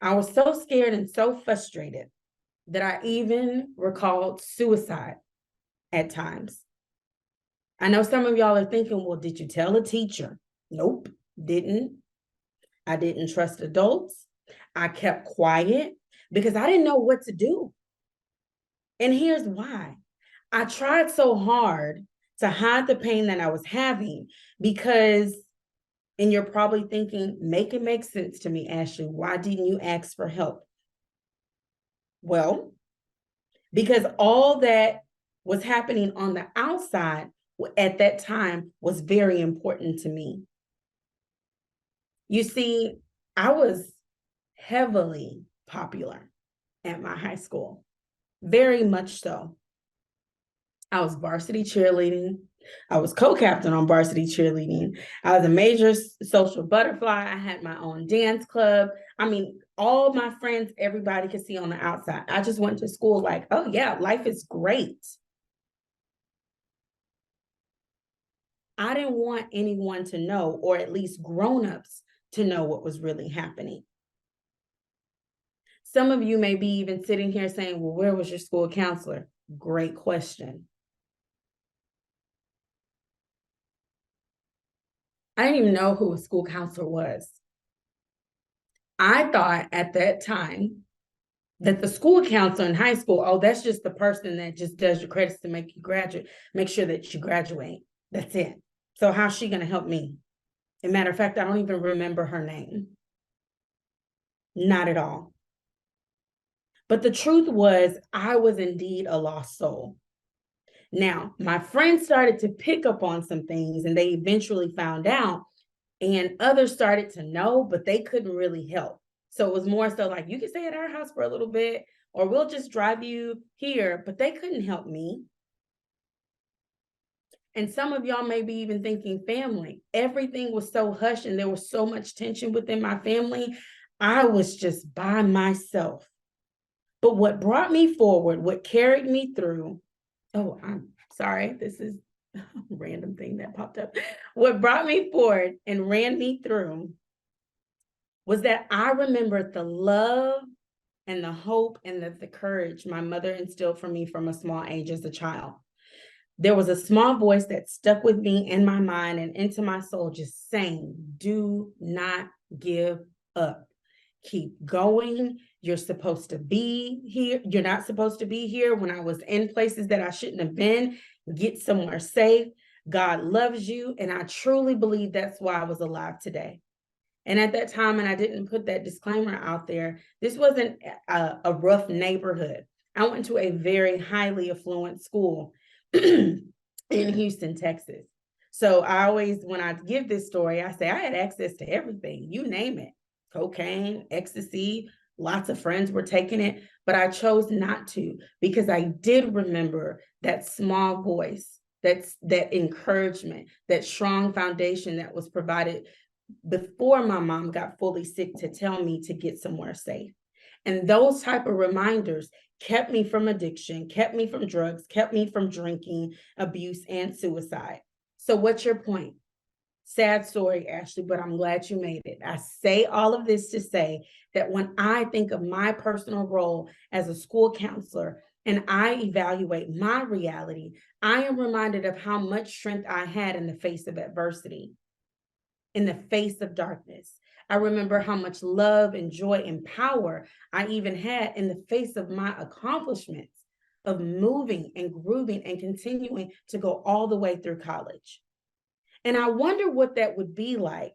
[SPEAKER 2] I was so scared and so frustrated that I even recalled suicide at times. I know some of y'all are thinking, well, did you tell a teacher? Nope, didn't. I didn't trust adults. I kept quiet because I didn't know what to do. And here's why. I tried so hard to hide the pain that I was having because, and you're probably thinking, make it make sense to me, Ashley. Why didn't you ask for help? Well, because all that was happening on the outside at that time was very important to me. You see, I was heavily popular at my high school, very much so. I was varsity cheerleading. I was co-captain on varsity cheerleading. I was a major social butterfly. I had my own dance club. I mean, all my friends, everybody could see on the outside. I just went to school like, oh yeah, life is great. I didn't want anyone to know, or at least grown-ups to know what was really happening. Some of you may be even sitting here saying, well, where was your school counselor? Great question. I didn't even know who a school counselor was. I thought at that time that the school counselor in high school, oh, that's just the person that just does your credits to make you graduate, make sure that you graduate. That's it. So how's she going to help me? As a matter of fact, I don't even remember her name. Not at all. But the truth was, I was indeed a lost soul. Now, my friends started to pick up on some things, and they eventually found out. And others started to know, but they couldn't really help. So it was more so like, you can stay at our house for a little bit, or we'll just drive you here, but they couldn't help me. And some of y'all may be even thinking family. Everything was so hushed and there was so much tension within my family. I was just by myself. But what brought me forward, what carried me through, oh, I'm sorry, this is a random thing that popped up. What brought me forward and ran me through was that I remembered the love and the hope and the courage my mother instilled for me from a small age as a child. There was a small voice that stuck with me in my mind and into my soul, just saying, do not give up. Keep going. You're supposed to be here. You're not supposed to be here. When I was in places that I shouldn't have been, get somewhere safe. God loves you. And I truly believe that's why I was alive today. And at that time, and I didn't put that disclaimer out there, this wasn't a rough neighborhood. I went to a very highly affluent school in Houston, Texas. So I always, when I give this story, I say I had access to everything, you name it, cocaine, ecstasy, lots of friends were taking it, but I chose not to because I did remember that small voice, that encouragement, that strong foundation that was provided before my mom got fully sick to tell me to get somewhere safe. And those type of reminders kept me from addiction, kept me from drugs, kept me from drinking, abuse, and suicide. So what's your point? Sad story, Ashley, but I'm glad you made it. I say all of this to say that when I think of my personal role as a school counselor and I evaluate my reality, I am reminded of how much strength I had in the face of adversity, in the face of darkness. I remember how much love and joy and power I even had in the face of my accomplishments of moving and grooving and continuing to go all the way through college. And I wonder what that would be like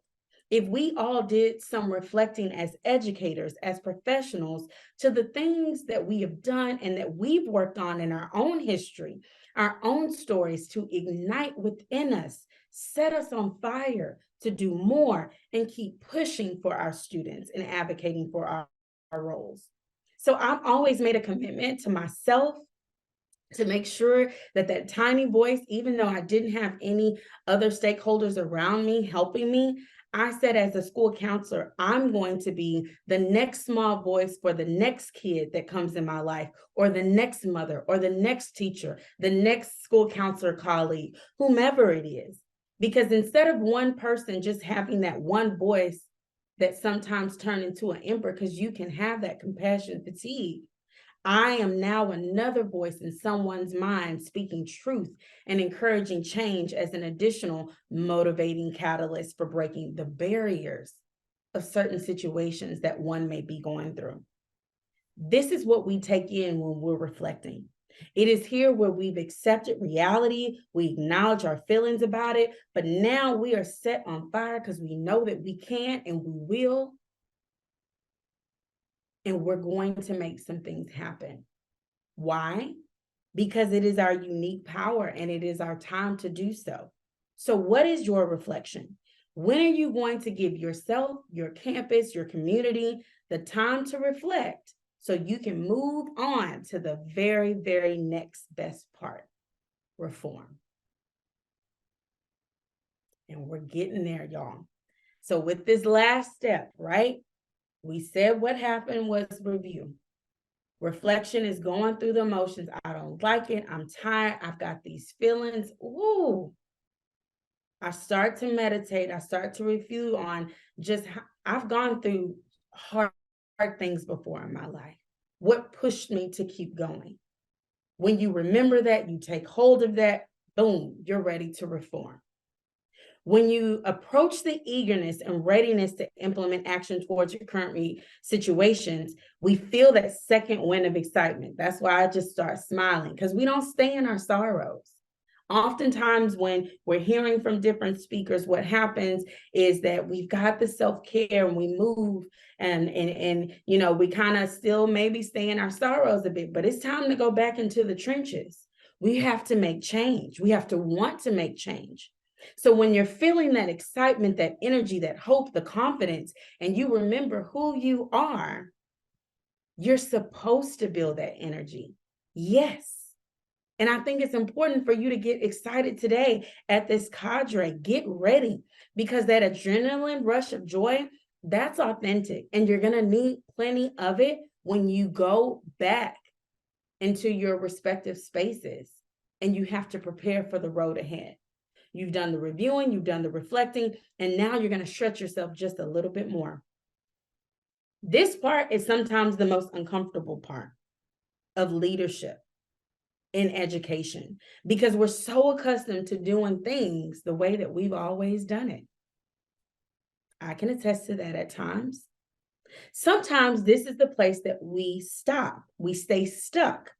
[SPEAKER 2] if we all did some reflecting as educators, as professionals, to the things that we have done and that we've worked on in our own history, our own stories to ignite within us, set us on fire to do more and keep pushing for our students and advocating for our roles. So I've always made a commitment to myself to make sure that that tiny voice, even though I didn't have any other stakeholders around me helping me, I said as a school counselor, I'm going to be the next small voice for the next kid that comes in my life, or the next mother, or the next teacher, the next school counselor colleague, whomever it is. Because instead of one person just having that one voice that sometimes turn into an ember, because you can have that compassion fatigue, I am now another voice in someone's mind, speaking truth and encouraging change as an additional motivating catalyst for breaking the barriers of certain situations that one may be going through. This is what we take in when we're reflecting. It is here where we've accepted reality, we acknowledge our feelings about it, but now we are set on fire because we know that we can and we will. And we're going to make some things happen. Why? Because it is our unique power and it is our time to do so. So what is your reflection? When are you going to give yourself, your campus, your community, the time to reflect so you can move on to the very, very next best part? Reform. And we're getting there, y'all. So with this last step, right? We said what happened was review. Reflection is going through the emotions. I don't like it. I'm tired. I've got these feelings. Ooh. I start to meditate. I start to review on just how I've gone through hard things before in my life. What pushed me to keep going? When you remember that, you take hold of that, boom, you're ready to reform. When you approach the eagerness and readiness to implement action towards your current situations, we feel that second wind of excitement. That's why I just start smiling, because we don't stay in our sorrows. Oftentimes when we're hearing from different speakers, what happens is that we've got the self-care and we move and you know, we kind of still maybe stay in our sorrows a bit, but it's time to go back into the trenches. We have to make change. We have to want to make change. So when you're feeling that excitement, that energy, that hope, the confidence, and you remember who you are, you're supposed to build that energy. Yes. And I think it's important for you to get excited today at this cadre. Get ready because that adrenaline rush of joy, that's authentic. And you're going to need plenty of it when you go back into your respective spaces and you have to prepare for the road ahead. You've done the reviewing, you've done the reflecting, and now you're going to stretch yourself just a little bit more. This part is sometimes the most uncomfortable part of leadership in education because we're so accustomed to doing things the way that we've always done it. I can attest to that at times. Sometimes this is the place that we stop. We stay stuck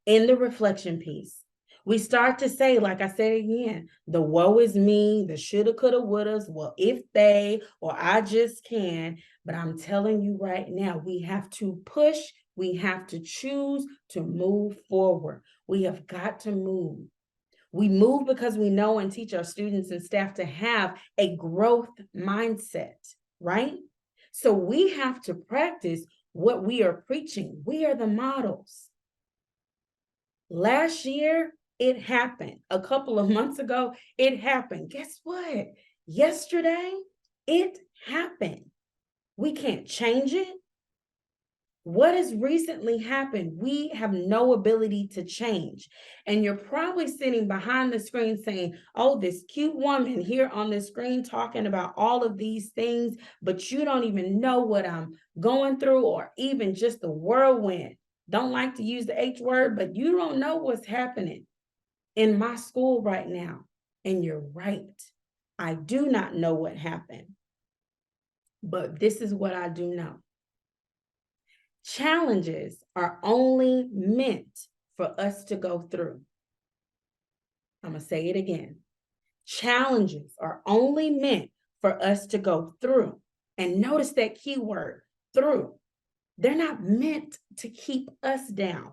[SPEAKER 2] in the reflection piece. We start to say, like I said again, the woe is me, the shoulda, coulda, wouldas, well, if they, or I just can. But I'm telling you right now, we have to push, we have to choose to move forward. We have got to move. We move because we know and teach our students and staff to have a growth mindset, right? So we have to practice what we are preaching. We are the models. Last year, it happened. A couple of months ago, it happened. Guess what? Yesterday, it happened. We can't change it. What has recently happened? We have no ability to change. And you're probably sitting behind the screen saying, oh, this cute woman here on the screen talking about all of these things, but you don't even know what I'm going through or even just the whirlwind. Don't like to use the H word, but you don't know what's happening in my school right now. And you're right. I do not know what happened, but this is what I do know. Challenges are only meant for us to go through. I'm going to say it again. Challenges are only meant for us to go through. And notice that key word, through. They're not meant to keep us down.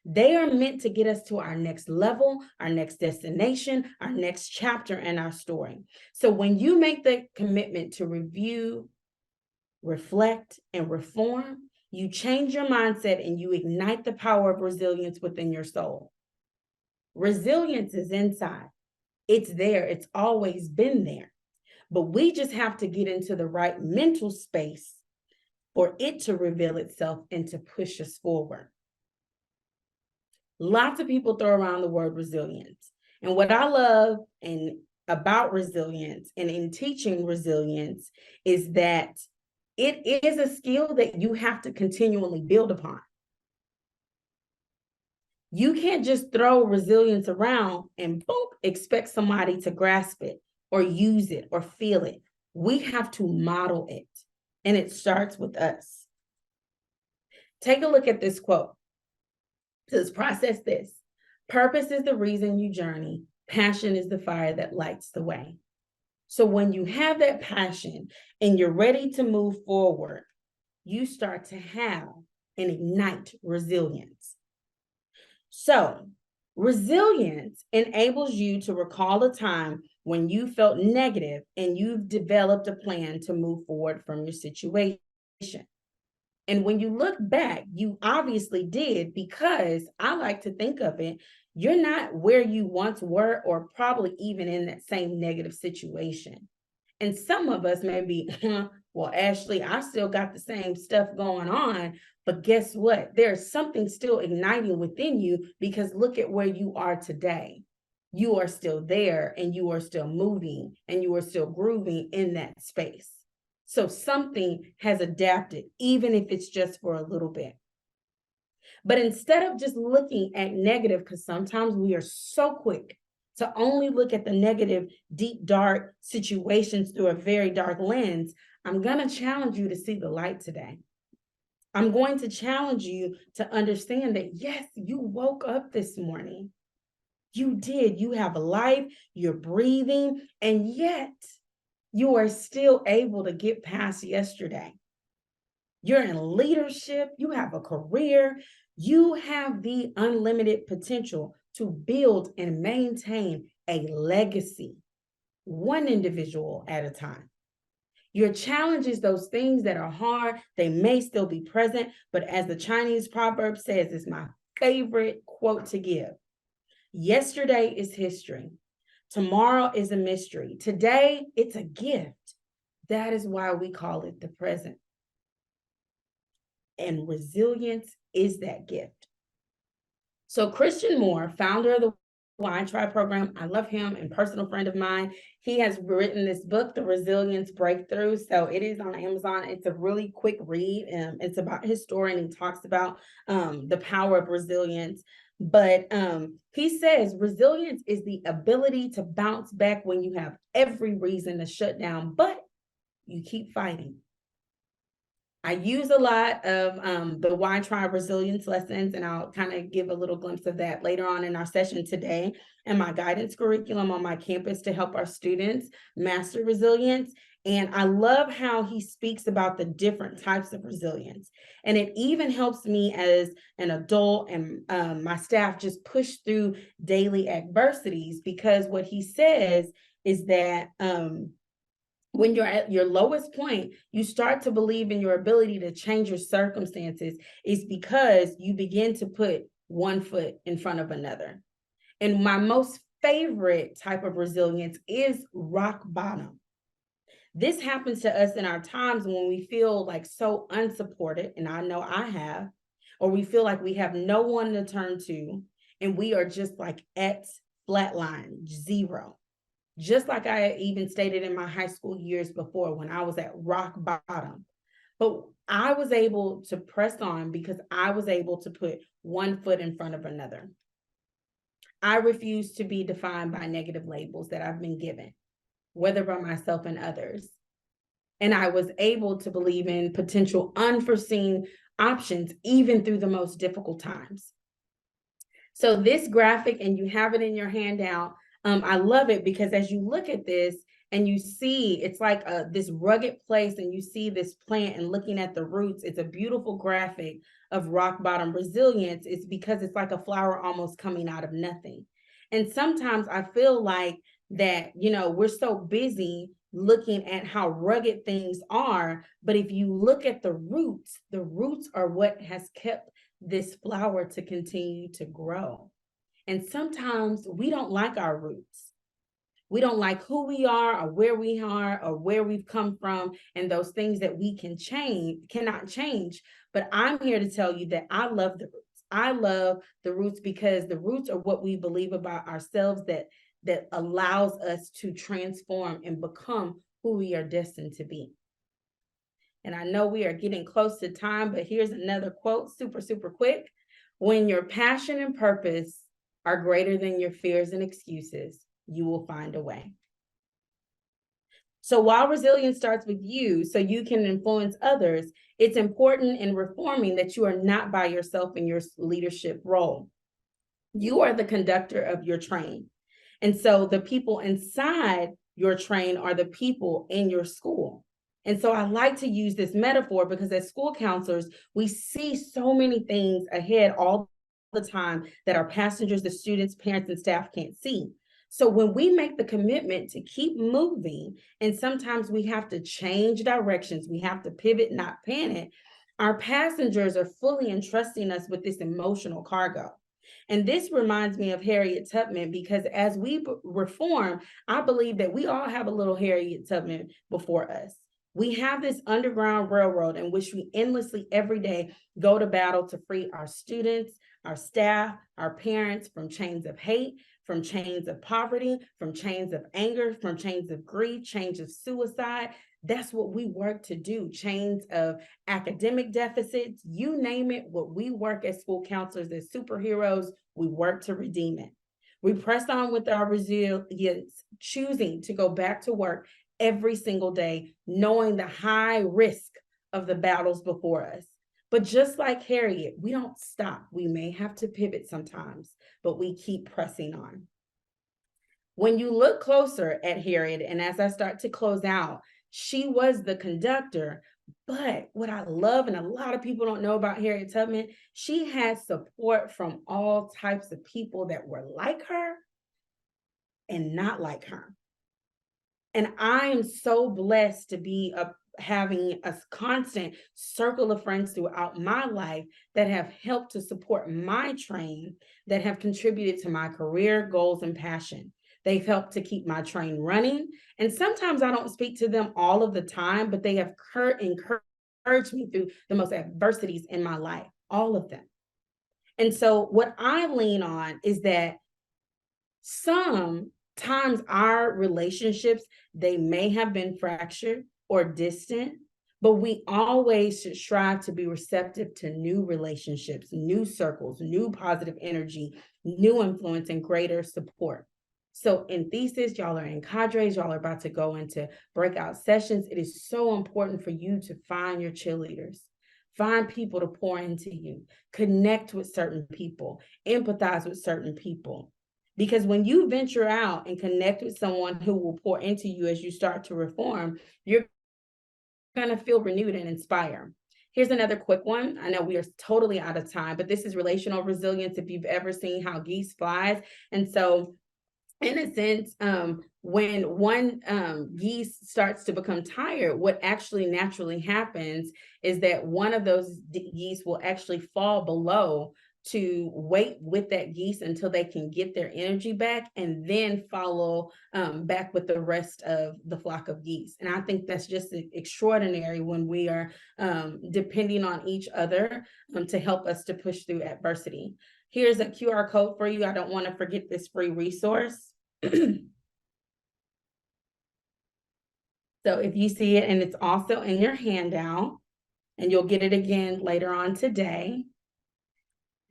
[SPEAKER 2] They are meant to get us to our next level, our next destination, our next chapter in our story. So when you make the commitment to review, reflect, and reform, you change your mindset and you ignite the power of resilience within your soul. Resilience is inside. It's there. It's always been there. But we just have to get into the right mental space for it to reveal itself and to push us forward. Lots of people throw around the word resilience. And what I love about resilience and in teaching resilience is that it is a skill that you have to continually build upon. You can't just throw resilience around and boom, expect somebody to grasp it or use it or feel it. We have to model it, and it starts with us. Take a look at this quote. It says, process this. Purpose is the reason you journey. Passion is the fire that lights the way. So when you have that passion and you're ready to move forward, you start to have and ignite resilience. So resilience enables you to recall a time when you felt negative and you've developed a plan to move forward from your situation. And when you look back, you obviously did, because I like to think of it, you're not where you once were or probably even in that same negative situation. And some of us may be, well, Ashley, I still got the same stuff going on, but guess what? There's something still igniting within you, because look at where you are today. You are still there and you are still moving and you are still grooving in that space. So something has adapted, even if it's just for a little bit. But instead of just looking at negative, because sometimes we are so quick to only look at the negative, deep, dark situations through a very dark lens, I'm going to challenge you to see the light today. I'm going to challenge you to understand that, yes, you woke up this morning. You did. You have a life, you're breathing, and yet you are still able to get past yesterday. You're in leadership, you have a career, you have the unlimited potential to build and maintain a legacy, one individual at a time. Your challenge is those things that are hard. They may still be present, but as the Chinese proverb says, it's my favorite quote to give. Yesterday is history. Tomorrow is a mystery. Today, it's a gift. That is why we call it the present. And resilience is that gift. So Christian Moore, founder of the Y Tribe program, I love him and personal friend of mine. He has written this book, The Resilience Breakthrough. So it is on Amazon. It's a really quick read. It's about his story, and he talks about the power of resilience. But he says resilience is the ability to bounce back when you have every reason to shut down, but you keep fighting. I use a lot of the Y Tribe resilience lessons, and I'll kind of give a little glimpse of that later on in our session today, and my guidance curriculum on my campus to help our students master resilience. And I love how he speaks about the different types of resilience. And it even helps me as an adult and my staff just push through daily adversities, because what he says is that when you're at your lowest point, you start to believe in your ability to change your circumstances, is because you begin to put one foot in front of another. And my most favorite type of resilience is rock bottom. This happens to us in our times when we feel like so unsupported, and I know I have, or we feel like we have no one to turn to, and we are just like at flatline, zero. Just like I even stated in my high school years before, when I was at rock bottom. But I was able to press on because I was able to put one foot in front of another. I refuse to be defined by negative labels that I've been given, whether by myself and others. And I was able to believe in potential unforeseen options, even through the most difficult times. So this graphic, and you have it in your handout, I love it because as you look at this and you see it's like this rugged place, and you see this plant and looking at the roots, it's a beautiful graphic of rock bottom resilience. It's because it's like a flower almost coming out of nothing. And sometimes I feel like that, we're so busy looking at how rugged things are, but if you look at the roots are what has kept this flower to continue to grow. And sometimes we don't like our roots. We don't like who we are or where we've come from, and those things that we cannot change. But I'm here to tell you that I love the roots. I love the roots because the roots are what we believe about ourselves that allows us to transform and become who we are destined to be. And I know we are getting close to time, but here's another quote, super, super quick. When your passion and purpose are greater than your fears and excuses, you will find a way. So while resilience starts with you, so you can influence others, it's important in reforming that you are not by yourself in your leadership role. You are the conductor of your train. And so the people inside your train are the people in your school. And so I like to use this metaphor because as school counselors, we see so many things ahead all the time that our passengers, the students, parents, and staff can't see. So when we make the commitment to keep moving, and sometimes we have to change directions, we have to pivot, not panic, our passengers are fully entrusting us with this emotional cargo. And this reminds me of Harriet Tubman, because as we reform, I believe that we all have a little Harriet Tubman before us. We have this underground railroad in which we endlessly every day go to battle to free our students, our staff, our parents from chains of hate, from chains of poverty, from chains of anger, from chains of grief, chains of suicide. That's what we work to do. Chains of academic deficits, you name it, what we work as school counselors, as superheroes, we work to redeem it. We press on with our resilience, choosing to go back to work every single day, knowing the high risk of the battles before us. But just like Harriet, we don't stop. We may have to pivot sometimes, but we keep pressing on. When you look closer at Harriet, and as I start to close out, she was the conductor. But what I love, and a lot of people don't know about Harriet Tubman, she had support from all types of people that were like her and not like her. And I am so blessed to be having a constant circle of friends throughout my life that have helped to support my train, that have contributed to my career goals and passion. They've helped to keep my train running. And sometimes I don't speak to them all of the time, but they have encouraged me through the most adversities in my life, all of them. And so what I lean on is that sometimes our relationships, they may have been fractured or distant, but we always should strive to be receptive to new relationships, new circles, new positive energy, new influence, and greater support. So in thesis, y'all are in cadres, y'all are about to go into breakout sessions. It is so important for you to find your cheerleaders. Find people to pour into you, connect with certain people, empathize with certain people. Because when you venture out and connect with someone who will pour into you as you start to reform, you're going to feel renewed and inspired. Here's another quick one. I know we are totally out of time, but this is relational resilience. If you've ever seen How Geese Flies. And so in a sense, when one geese starts to become tired, what actually naturally happens is that one of those geese will actually fall below to wait with that geese until they can get their energy back and then follow back with the rest of the flock of geese. And I think that's just extraordinary when we are depending on each other to help us to push through adversity. Here's a QR code for you. I don't want to forget this free resource. So if you see it, and it's also in your handout, and you'll get it again later on today.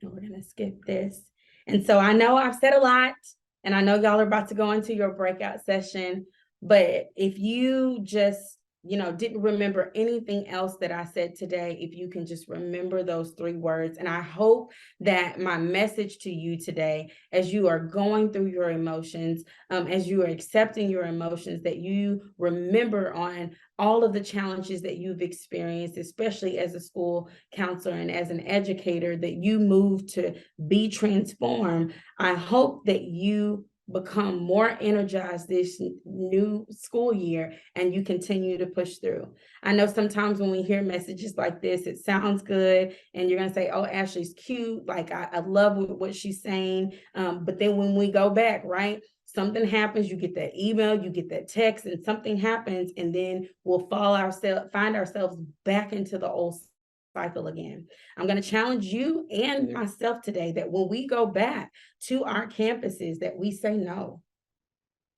[SPEAKER 2] And we're going to skip this. And so I know I've said a lot, and I know y'all are about to go into your breakout session, but if you just didn't remember anything else that I said today, if you can just remember those 3 words. And I hope that my message to you today, as you are going through your emotions, as you are accepting your emotions, that you remember on all of the challenges that you've experienced, especially as a school counselor and as an educator, that you move to be transformed. I hope that you become more energized this new school year and you continue to push through. I know sometimes when we hear messages like this, it sounds good and you're going to say, oh, Ashley's cute. Like I love what she's saying. But then when we go back, right, something happens, you get that email, you get that text, and something happens, and then we'll find ourselves back into the old cycle again. I'm going to challenge you and myself today that when we go back to our campuses, that we say, no,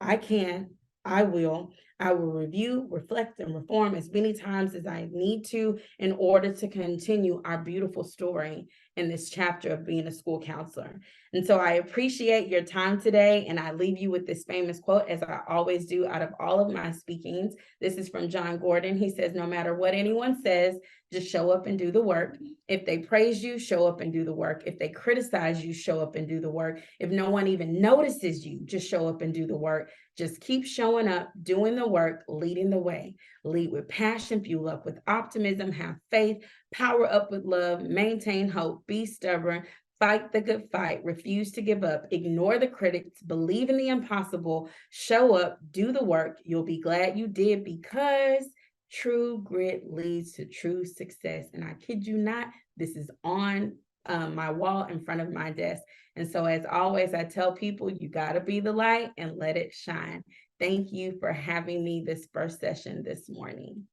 [SPEAKER 2] I can, I will review, reflect, and reform as many times as I need to in order to continue our beautiful story in this chapter of being a school counselor. And so I appreciate your time today, and I leave you with this famous quote, as I always do out of all of my speakings. This is from John Gordon. He says, no matter what anyone says, just show up and do the work. If they praise you, show up and do the work. If they criticize you, show up and do the work. If no one even notices you, just show up and do the work. Just keep showing up, doing the work, leading the way. Lead with passion, fuel up with optimism, have faith, power up with love, maintain hope, be stubborn, fight the good fight, refuse to give up, ignore the critics, believe in the impossible, show up, do the work. You'll be glad you did, because true grit leads to true success. And I kid you not, this is on my wall in front of my desk. And so as always, I tell people, you got to be the light and let it shine. Thank you for having me this first session this morning.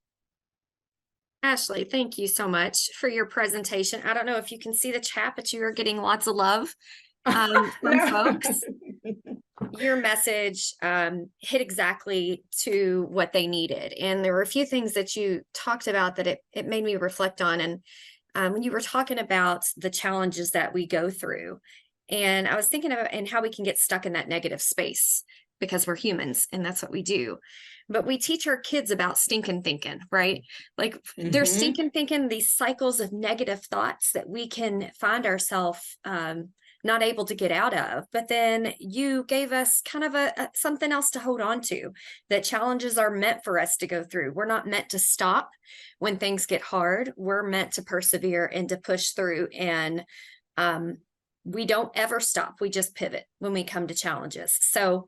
[SPEAKER 1] Ashley, thank you so much for your presentation. I don't know if you can see the chat, but you are getting lots of love from folks. Your message hit exactly to what they needed. And there were a few things that you talked about that it made me reflect on. And when you were talking about the challenges that we go through, and I was thinking about and how we can get stuck in that negative space because we're humans and that's what we do. But we teach our kids about stinking thinking, right? Like they're stinking thinking, these cycles of negative thoughts that we can find ourselves not able to get out of. But then you gave us kind of something else to hold on to, that challenges are meant for us to go through. We're not meant to stop when things get hard. We're meant to persevere and to push through. And we don't ever stop. We just pivot when we come to challenges. So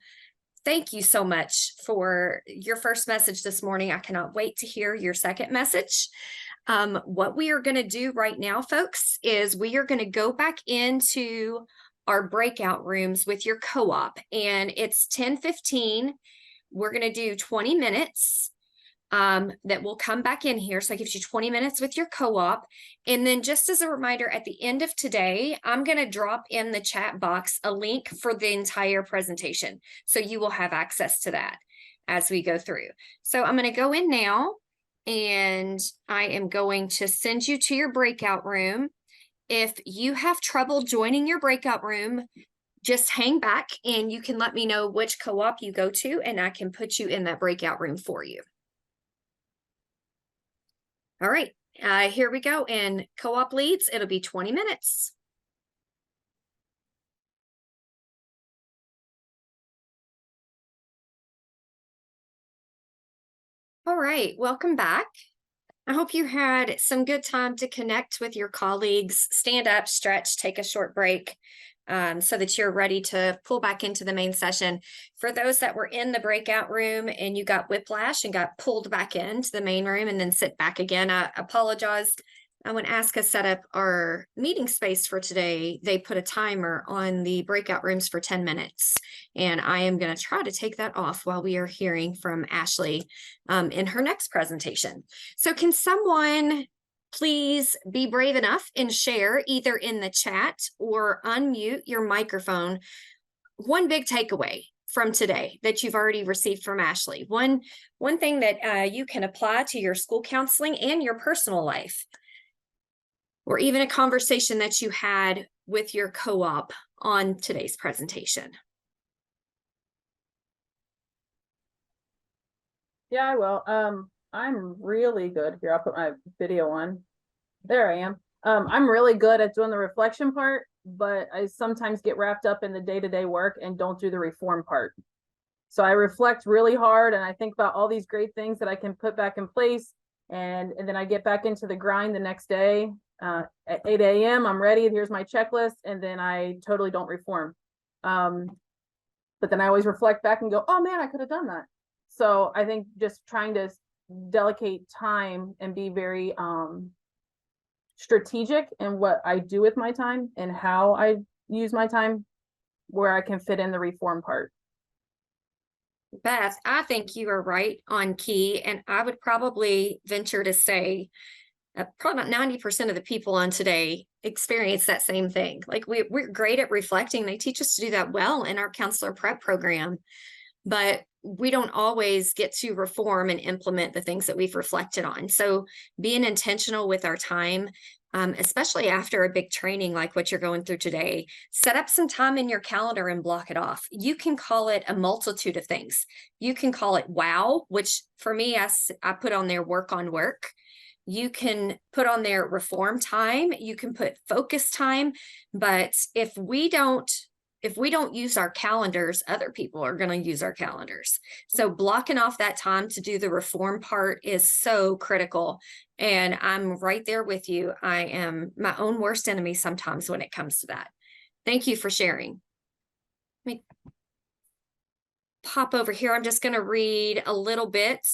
[SPEAKER 1] Thank you so much for your first message this morning. I cannot wait to hear your second message. What we are going to do right now, folks, is we are going to go back into our breakout rooms with your co-op, and it's 10:15. We're going to do 20 minutes that will come back in here. So it gives you 20 minutes with your co-op. And then just as a reminder, at the end of today, I'm going to drop in the chat box a link for the entire presentation. So you will have access to that as we go through. So I'm going to go in now and I am going to send you to your breakout room. If you have trouble joining your breakout room, just hang back and you can let me know which co-op you go to, and I can put you in that breakout room for you. All right, here we go. And co-op leads, it'll be 20 minutes. All right, welcome back. I hope you had some good time to connect with your colleagues, stand up, stretch, take a short break, so that you're ready to pull back into the main session. For those that were in the breakout room and you got whiplash and got pulled back into the main room and then sit back again, I apologize. When ASCA set up our meeting space for today, they put a timer on the breakout rooms for 10 minutes. And I am going to try to take that off while we are hearing from Ashley in her next presentation. So can someone please be brave enough and share either in the chat or unmute your microphone one big takeaway from today that you've already received from Ashley? One thing that you can apply to your school counseling and your personal life, or even a conversation that you had with your co-op on today's presentation.
[SPEAKER 3] Yeah, I will. I'm really good here. I'll put my video on. There I am. I'm really good at doing the reflection part, but I sometimes get wrapped up in the day-to-day work and don't do the reform part. So I reflect really hard and I think about all these great things that I can put back in place. And then I get back into the grind the next day. At 8 a.m. I'm ready. Here's my checklist. And then I totally don't reform. But then I always reflect back and go, oh man, I could have done that. So I think just trying to delegate time and be very strategic in what I do with my time and how I use my time, where I can fit in the reform part.
[SPEAKER 1] Beth, I think you are right on key. And I would probably venture to say probably about 90% of the people on today experience that same thing. Like we're great at reflecting. They teach us to do that well in our counselor prep program, but we don't always get to reform and implement the things that we've reflected on. So being intentional with our time, especially after a big training like what you're going through today, set up some time in your calendar and block it off. You can call it a multitude of things. You can call it WOW, which for me, I put on there work on work. You can put on there reform time. You can put focus time. But if we don't use our calendars, other people are going to use our calendars. So blocking off that time to do the reform part is so critical. And I'm right there with you. I am my own worst enemy sometimes when it comes to that. Thank you for sharing. Let me pop over here. I'm just going to read a little bit.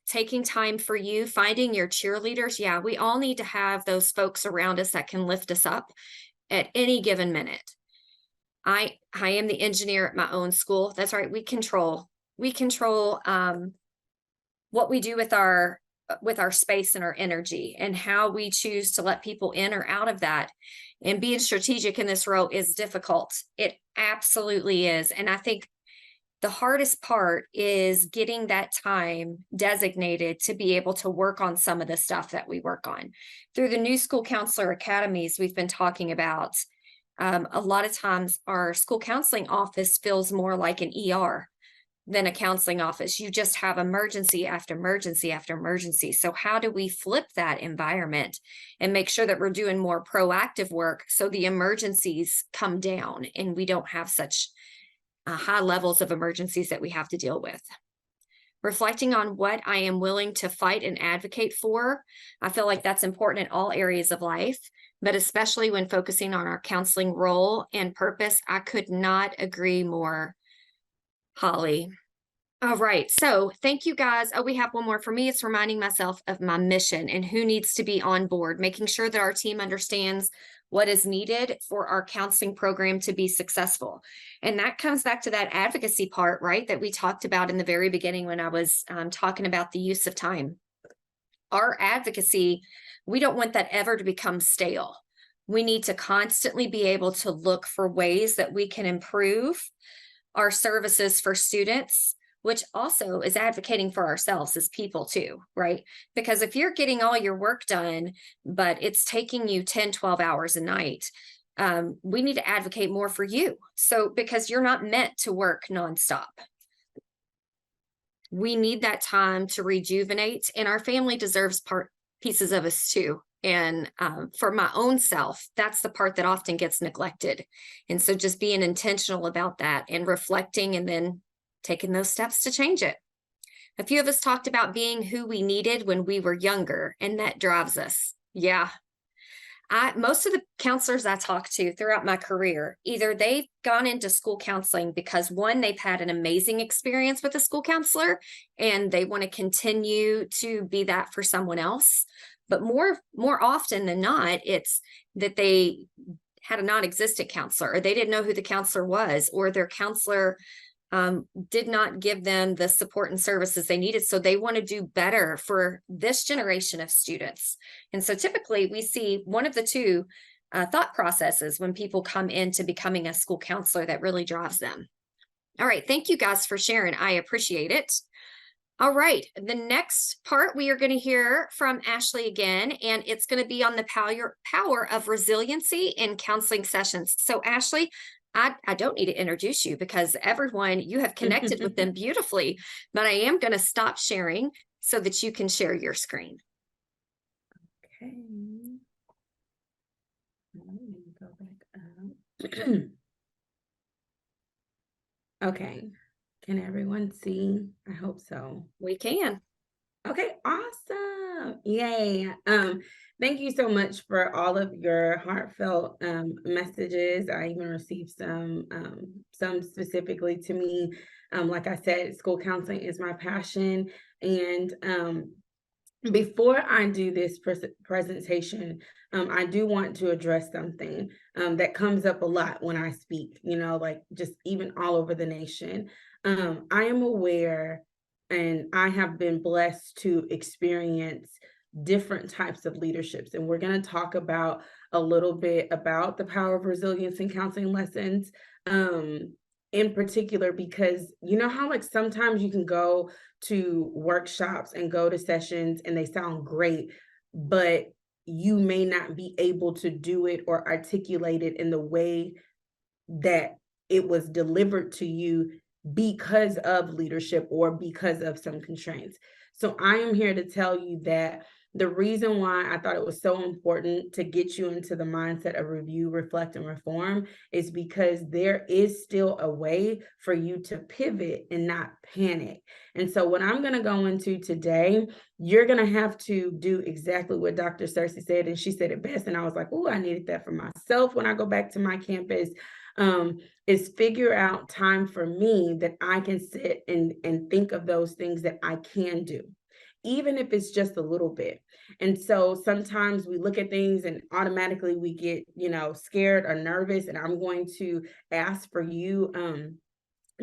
[SPEAKER 1] Taking time for you, finding your cheerleaders. Yeah, we all need to have those folks around us that can lift us up at any given minute. I am the engineer at my own school. That's right. We control what we do with our space and our energy and how we choose to let people in or out of that. And being strategic in this role is difficult. It absolutely is. And I think the hardest part is getting that time designated to be able to work on some of the stuff that we work on. Through the new school counselor academies we've been talking about, a lot of times our school counseling office feels more like an ER than a counseling office. You just have emergency after emergency after emergency. So how do we flip that environment and make sure that we're doing more proactive work so the emergencies come down and we don't have such high levels of emergencies that we have to deal with? Reflecting on what I am willing to fight and advocate for. I feel like that's important in all areas of life, but especially when focusing on our counseling role and purpose. I could not agree more Holly. All right. So thank you guys. Oh, we have one more for me. It's reminding myself of my mission and who needs to be on board, making sure that our team understands what is needed for our counseling program to be successful. And that comes back to that advocacy part, right? That we talked about in the very beginning when I was talking about the use of time. Our advocacy, we don't want that ever to become stale. We need to constantly be able to look for ways that we can improve our services for students, which also is advocating for ourselves as people too, right? Because if you're getting all your work done, but it's taking you 10, 12 hours a night, we need to advocate more for you. So, because you're not meant to work nonstop. We need that time to rejuvenate, and our family deserves pieces of us too. And for my own self, that's the part that often gets neglected. And so just being intentional about that and reflecting and then taking those steps to change it. A few of us talked about being who we needed when we were younger, and that drives us. Yeah. Most of the counselors I talked to throughout my career, either they've gone into school counseling because one, they've had an amazing experience with a school counselor and they want to continue to be that for someone else. But more often than not, it's that they had a non-existent counselor, or they didn't know who the counselor was, or their counselor did not give them the support and services they needed. So they want to do better for this generation of students. And so typically we see one of the two thought processes when people come into becoming a school counselor that really drives them. All right. Thank you guys for sharing. I appreciate it. All right. The next part, we are going to hear from Ashley again, and it's going to be on the power of resiliency in counseling sessions. So Ashley, I don't need to introduce you because everyone, you have connected with them beautifully, but I am going to stop sharing so that you can share your screen.
[SPEAKER 2] Okay. Let me go back up. Okay. Can everyone see? I hope so.
[SPEAKER 1] We can.
[SPEAKER 2] Okay, awesome. Yay. Thank you so much for all of your heartfelt messages. I even received some specifically to me. Like I said, school counseling is my passion. And before I do this presentation, I do want to address something that comes up a lot when I speak, like just even all over the nation. I am aware and I have been blessed to experience different types of leaderships. And we're going to talk about a little bit about the power of resilience in counseling lessons. In particular, because you know how like sometimes you can go to workshops and go to sessions and they sound great, but you may not be able to do it or articulate it in the way that it was delivered to you because of leadership or because of some constraints. So I am here to tell you that the reason why I thought it was so important to get you into the mindset of review, reflect, and reform is because there is still a way for you to pivot and not panic. And so what I'm going to go into today, you're going to have to do exactly what Dr. Cersei said, and she said it best. And I was like, oh, I needed that for myself when I go back to my campus. Is figure out time for me that I can sit and think of those things that I can do, even if it's just a little bit. And so sometimes we look at things and automatically we get, scared or nervous. And I'm going to ask for you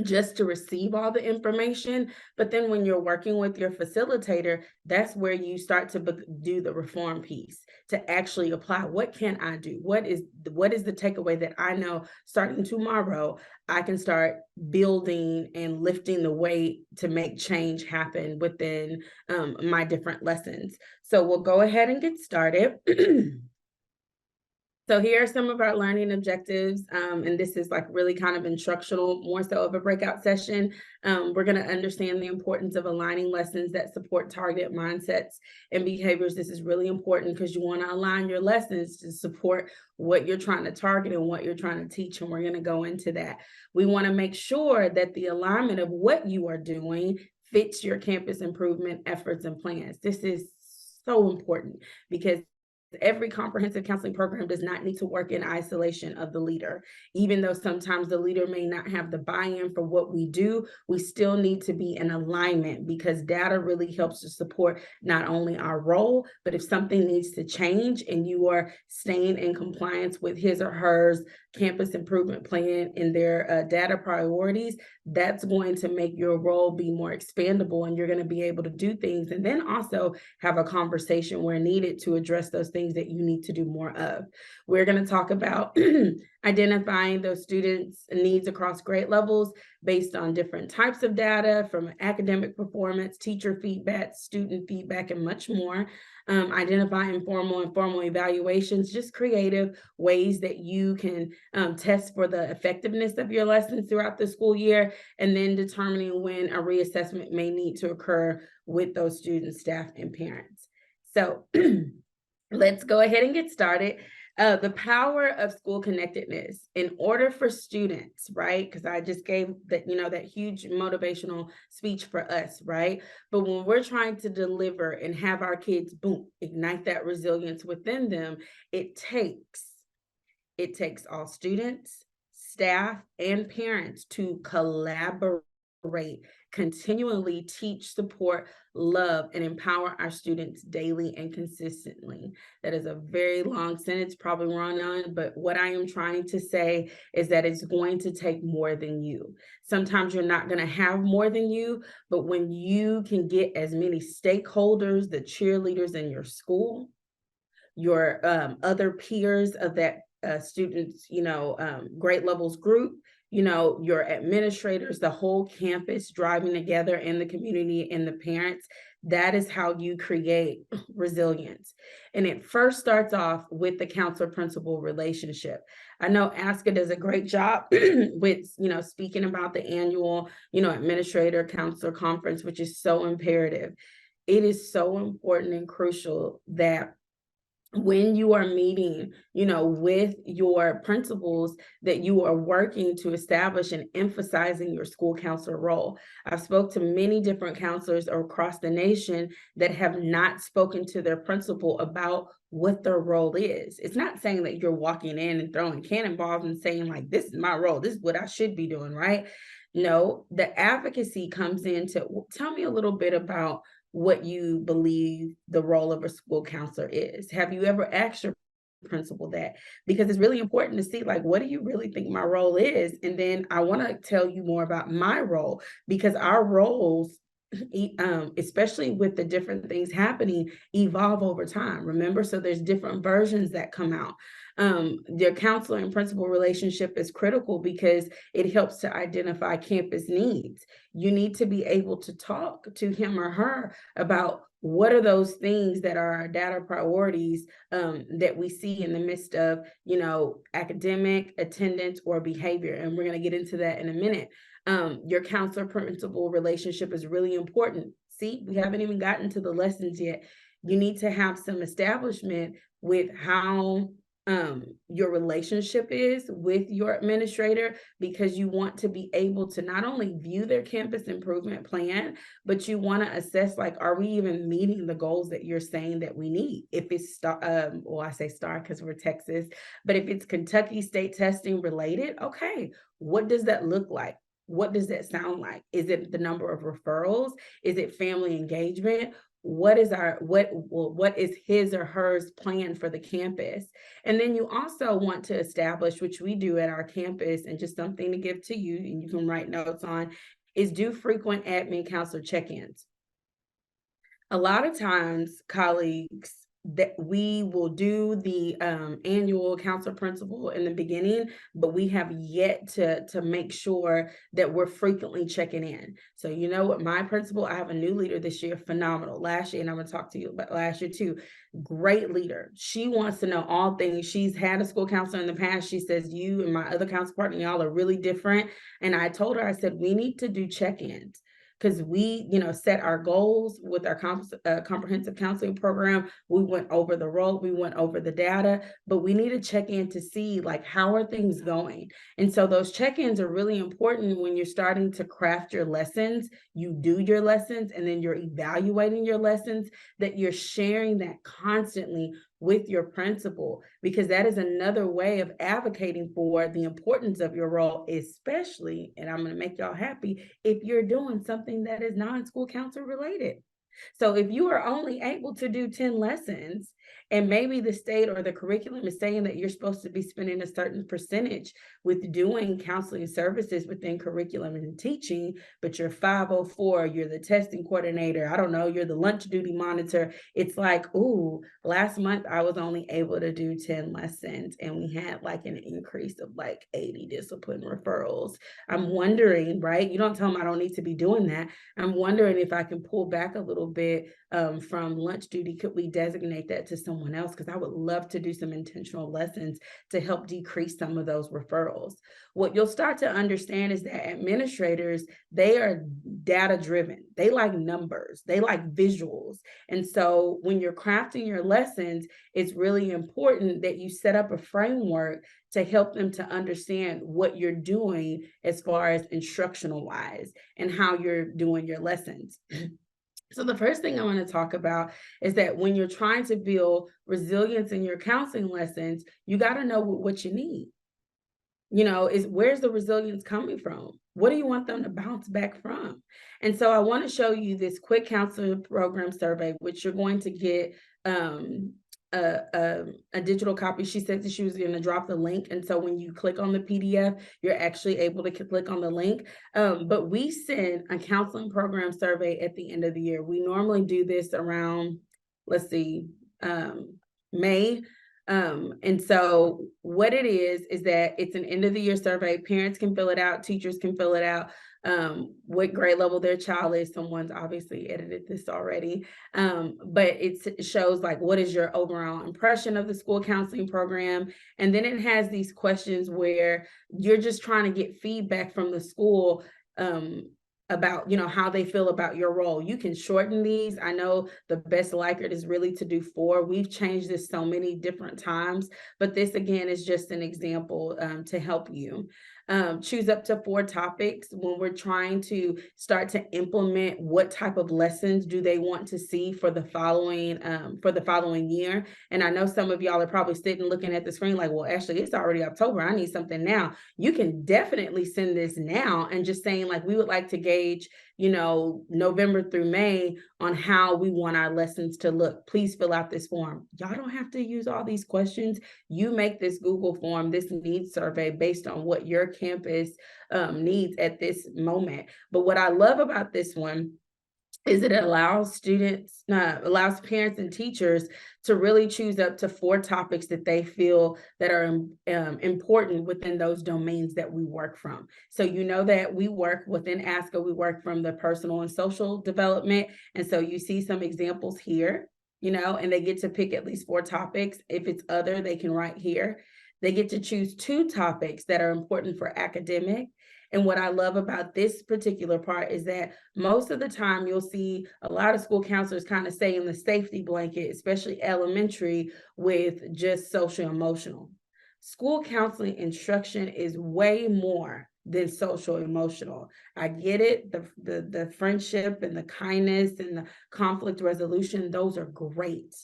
[SPEAKER 2] just to receive all the information. But then when you're working with your facilitator, that's where you start to do the reform piece, to actually apply. What can I do? What is the takeaway that I know starting tomorrow, I can start building and lifting the weight to make change happen within my different lessons. So we'll go ahead and get started. So here are some of our learning objectives, and this is like really kind of instructional, more so of a breakout session. We're going to understand the importance of aligning lessons that support target mindsets and behaviors. This is really important because you want to align your lessons to support what you're trying to target and what you're trying to teach, and we're going to go into that. We want to make sure that the alignment of what you are doing fits your campus improvement efforts and plans. This is so important because every comprehensive counseling program does not need to work in isolation of the leader. Even though sometimes the leader may not have the buy-in for what we do, we still need to be in alignment, because data really helps to support not only our role, but if something needs to change and you are staying in compliance with his or hers campus improvement plan and their data priorities, that's going to make your role be more expandable, and you're going to be able to do things, and then also have a conversation where needed to address those things that you need to do more of. We're going to talk about identifying those students' needs across grade levels based on different types of data, from academic performance, teacher feedback, student feedback, and much more. Identifying formal and informal evaluations, just creative ways that you can test for the effectiveness of your lessons throughout the school year, and then determining when a reassessment may need to occur with those students, staff, and parents. So let's go ahead and get started. The power of school connectedness in order for students, right? Because I just gave that, that huge motivational speech for us, right? But when we're trying to deliver and have our kids, boom, ignite that resilience within them, it takes all students, staff, and parents to collaborate, continually teach, support, love, and empower our students daily and consistently. That is a very long sentence, probably run on, but what I am trying to say is that it's going to take more than you. Sometimes you're not going to have more than you, but when you can get as many stakeholders, the cheerleaders in your school, your other peers of that students, grade levels group, your administrators, the whole campus driving together, in the community and the parents, that is how you create resilience. And it first starts off with the counselor principal relationship. I know ASCA does a great job with, speaking about the annual, administrator counselor conference, which is so imperative. It is so important and crucial that when you are meeting, with your principals, that you are working to establish and emphasizing your school counselor role. I've spoke to many different counselors across the nation that have not spoken to their principal about what their role is. It's not saying that you're walking in and throwing cannonballs and saying, like, this is my role, this is what I should be doing, right? No, the advocacy comes into, tell me a little bit about what you believe the role of a school counselor is. Have you ever asked your principal that? Because it's really important to see, like, what do you really think my role is? And then I want to tell you more about my role, because our roles, especially with the different things happening, evolve over time. Remember, so there's different versions that come out. Your counselor and principal relationship is critical because it helps to identify campus needs. You need to be able to talk to him or her about what are those things that are our data priorities that we see in the midst of, academic, attendance, or behavior. And we're going to get into that in a minute. Your counselor principal relationship is really important. See, we haven't even gotten to the lessons yet. You need to have some establishment with how your relationship is with your administrator, because you want to be able to not only view their campus improvement plan, but you want to assess, like, are we even meeting the goals that you're saying that we need? If it's I say STAR because we're Texas, but if it's Kentucky state testing related, okay, what does that look like? What does that sound like? Is it the number of referrals? Is it family engagement? What is his or hers plan for the campus? And then you also want to establish, which we do at our campus, and just something to give to you, and you can write notes on, is do frequent admin counselor check-ins. A lot of times, colleagues, that we will do the annual counselor principal in the beginning, but we have yet to make sure that we're frequently checking in. So what, my principal, I have a new leader this year, phenomenal. Last year, and I'm going to talk to you about last year too, great leader. She wants to know all things. She's had a school counselor in the past. She says, you and my other counsel partner, y'all are really different. And I told her, I said, we need to do check-ins. Because we, set our goals with our comprehensive counseling program. We went over the role, we went over the data, but we need to check in to see, like, how are things going? And so those check-ins are really important when you're starting to craft your lessons. You do your lessons, and then you're evaluating your lessons, that you're sharing that constantly with your principal, because that is another way of advocating for the importance of your role, especially, and I'm going to make y'all happy, if you're doing something that is non-school council related. So if you are only able to do 10 lessons, and maybe the state or the curriculum is saying that you're supposed to be spending a certain percentage with doing counseling services within curriculum and teaching, but you're 504, you're the testing coordinator, I don't know, you're the lunch duty monitor. It's like, ooh, last month I was only able to do 10 lessons and we had like an increase of like 80 discipline referrals. I'm wondering, right? You don't tell them I don't need to be doing that. I'm wondering if I can pull back a little bit from lunch duty. Could we designate that to someone else? Because I would love to do some intentional lessons to help decrease some of those referrals. What you'll start to understand is that administrators, they are data driven. They like numbers, they like visuals. And so when you're crafting your lessons, it's really important that you set up a framework to help them to understand what you're doing as far as instructional wise and how you're doing your lessons. So the first thing I want to talk about is that when you're trying to build resilience in your counseling lessons, you got to know what you need. You know, is where's the resilience coming from? What do you want them to bounce back from? And so I want to show you this quick counseling program survey, which you're going to get a digital copy. She said that she was going to drop the link. And so when you click on the PDF, you're actually able to click on the link. But we send a counseling program survey at the end of the year. We normally do this around, let's see, May. And so what it is that it's an end of the year survey. Parents can fill it out, teachers can fill it out, what grade level their child is. Someone's obviously edited this already. But it shows like, what is your overall impression of the school counseling program? And then it has these questions where you're just trying to get feedback from the school, about, you know, how they feel about your role. You can shorten these. I know the best Likert is really to do 4. We've changed this so many different times, but this again is just an example to help you. Choose up to 4 topics when we're trying to start to implement what type of lessons do they want to see for the following year. And I know some of y'all are probably sitting looking at the screen like, well, Ashley, it's already October. I need something now. You can definitely send this now and just saying like, we would like to gauge, you know, November through May on how we want our lessons to look. Please fill out this form. Y'all don't have to use all these questions. You make this Google form, this needs survey based on what your campus needs at this moment. But what I love about this one is it allows allows parents and teachers to really choose up to 4 topics that they feel that are important within those domains that we work from. So you know that we work within ASCA, we work from the personal and social development. And so you see some examples here, you know, and they get to pick at least 4 topics. If it's other, they can write here. They get to choose 2 topics that are important for academic. And what I love about this particular part is that most of the time you'll see a lot of school counselors kind of stay in the safety blanket, especially elementary, with just social emotional. School counseling instruction is way more than social emotional. I get it, the friendship and the kindness and the conflict resolution, those are great.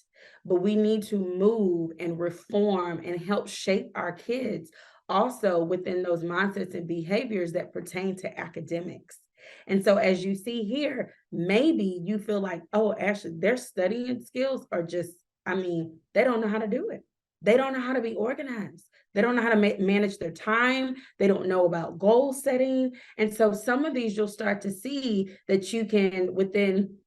[SPEAKER 2] But we need to move and reform and help shape our kids also within those mindsets and behaviors that pertain to academics. And so as you see here, maybe you feel like, oh, Ashley, their studying skills are just, I mean, they don't know how to do it. They don't know how to be organized. They don't know how to manage their time. They don't know about goal setting. And so some of these you'll start to see that you can, within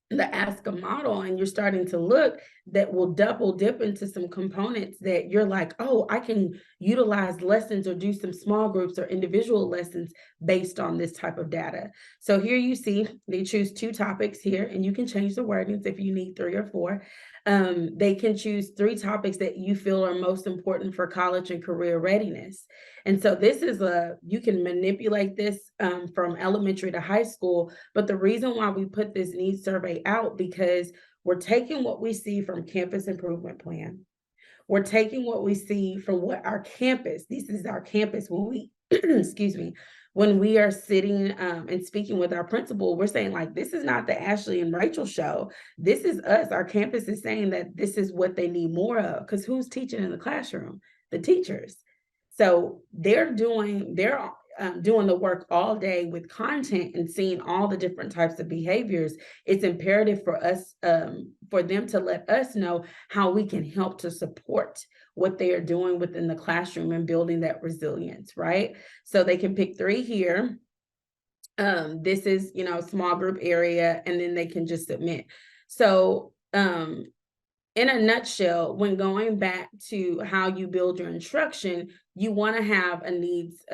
[SPEAKER 2] the ASCA model, and you're starting to look that will double dip into some components that you're like, oh, I can utilize lessons or do some small groups or individual lessons based on this type of data. So here you see they choose 2 topics here, and you can change the wordings if you need 3 or 4. They can choose 3 topics that you feel are most important for college and career readiness. And so this is you can manipulate this from elementary to high school. But the reason why we put this needs survey out, because we're taking what we see from campus improvement plan. We're taking what we see from what our campus, this is our campus when we, excuse me, when we are sitting and speaking with our principal, we're saying like, this is not the Ashley and Rachel show. This is us. Our campus is saying that this is what they need more of, because who's teaching in the classroom? The teachers. So they're doing the work all day with content and seeing all the different types of behaviors. It's imperative for us, for them to let us know how we can help to support what they are doing within the classroom and building that resilience, right? So they can pick 3 here. This is, small group area, and then they can just submit. So, in a nutshell, when going back to how you build your instruction, you want to have a needs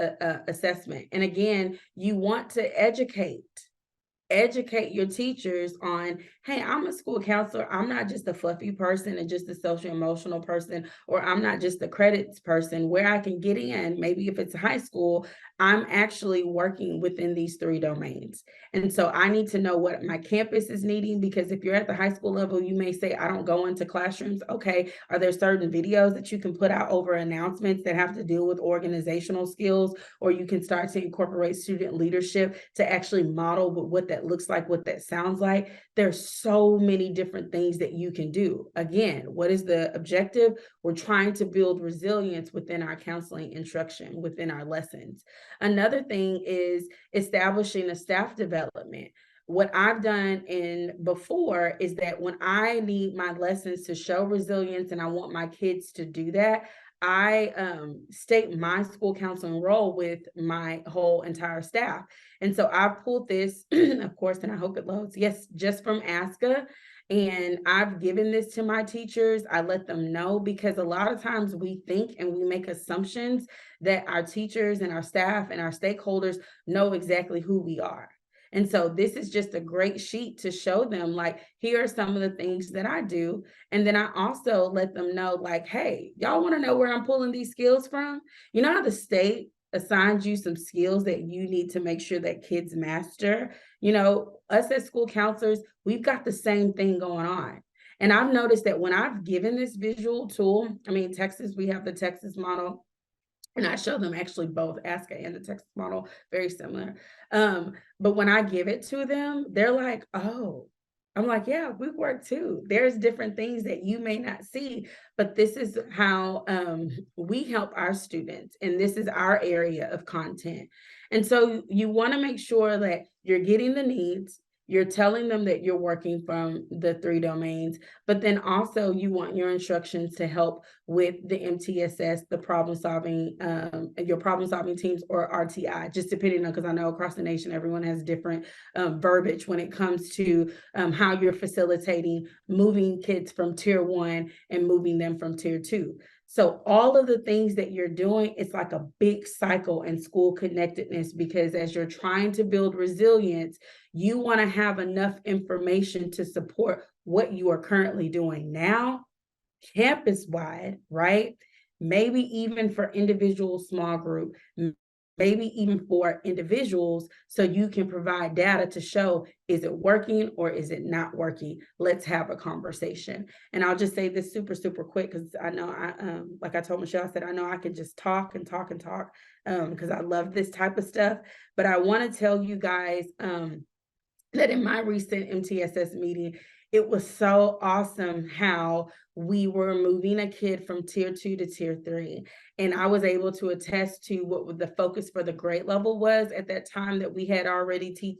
[SPEAKER 2] assessment. And again, you want to educate your teachers on, hey, I'm a school counselor. I'm not just a fluffy person and just a social emotional person, or I'm not just a credits person. Where I can get in, maybe if it's high school, I'm actually working within these 3 domains. And so I need to know what my campus is needing, because if you're at the high school level, you may say, I don't go into classrooms. Okay, are there certain videos that you can put out over announcements that have to deal with organizational skills, or you can start to incorporate student leadership to actually model what that looks like, what that sounds like? There's so many different things that you can do. Again, what is the objective? We're trying to build resilience within our counseling instruction, within our lessons. Another thing is establishing a staff development. What I've done before is that when I need my lessons to show resilience and I want my kids to do that, I state my school counseling role with my whole entire staff. And so I pulled this, of course, and I hope it loads. Yes, just from ASCA. And I've given this to my teachers. I let them know, because a lot of times we think and we make assumptions that our teachers and our staff and our stakeholders know exactly who we are. And so this is just a great sheet to show them, like, here are some of the things that I do. And then I also let them know, like, hey, y'all want to know where I'm pulling these skills from? You know how the state assigns you some skills that you need to make sure that kids master? Us as school counselors, we've got the same thing going on. And I've noticed that when I've given this visual tool, Texas, we have the Texas model, and I show them actually both ASCA and the Texas model, very similar. But when I give it to them, they're like, oh, I'm like, yeah, we work too. There's different things that you may not see, but this is how we help our students. And this is our area of content. And so you want to make sure that you're getting the needs, you're telling them that you're working from the 3 domains, but then also you want your instructions to help with the MTSS, the your problem solving teams, or RTI, just depending on, because I know across the nation, everyone has different verbiage when it comes to how you're facilitating moving kids from tier 1 and moving them from tier 2. So all of the things that you're doing, it's like a big cycle in school connectedness, because as you're trying to build resilience, you want to have enough information to support what you are currently doing now, campus-wide, right? Maybe even for individual small group, maybe even for individuals, so you can provide data to show, is it working or is it not working? Let's have a conversation. And I'll just say this super, super quick, because I know like I told Michelle, I said, I know I can just talk and talk and talk, because I love this type of stuff. But I want to tell you guys that in my recent MTSS meeting, it was so awesome how we were moving a kid from tier 2 to tier 3. And I was able to attest to what the focus for the grade level was at that time that we had already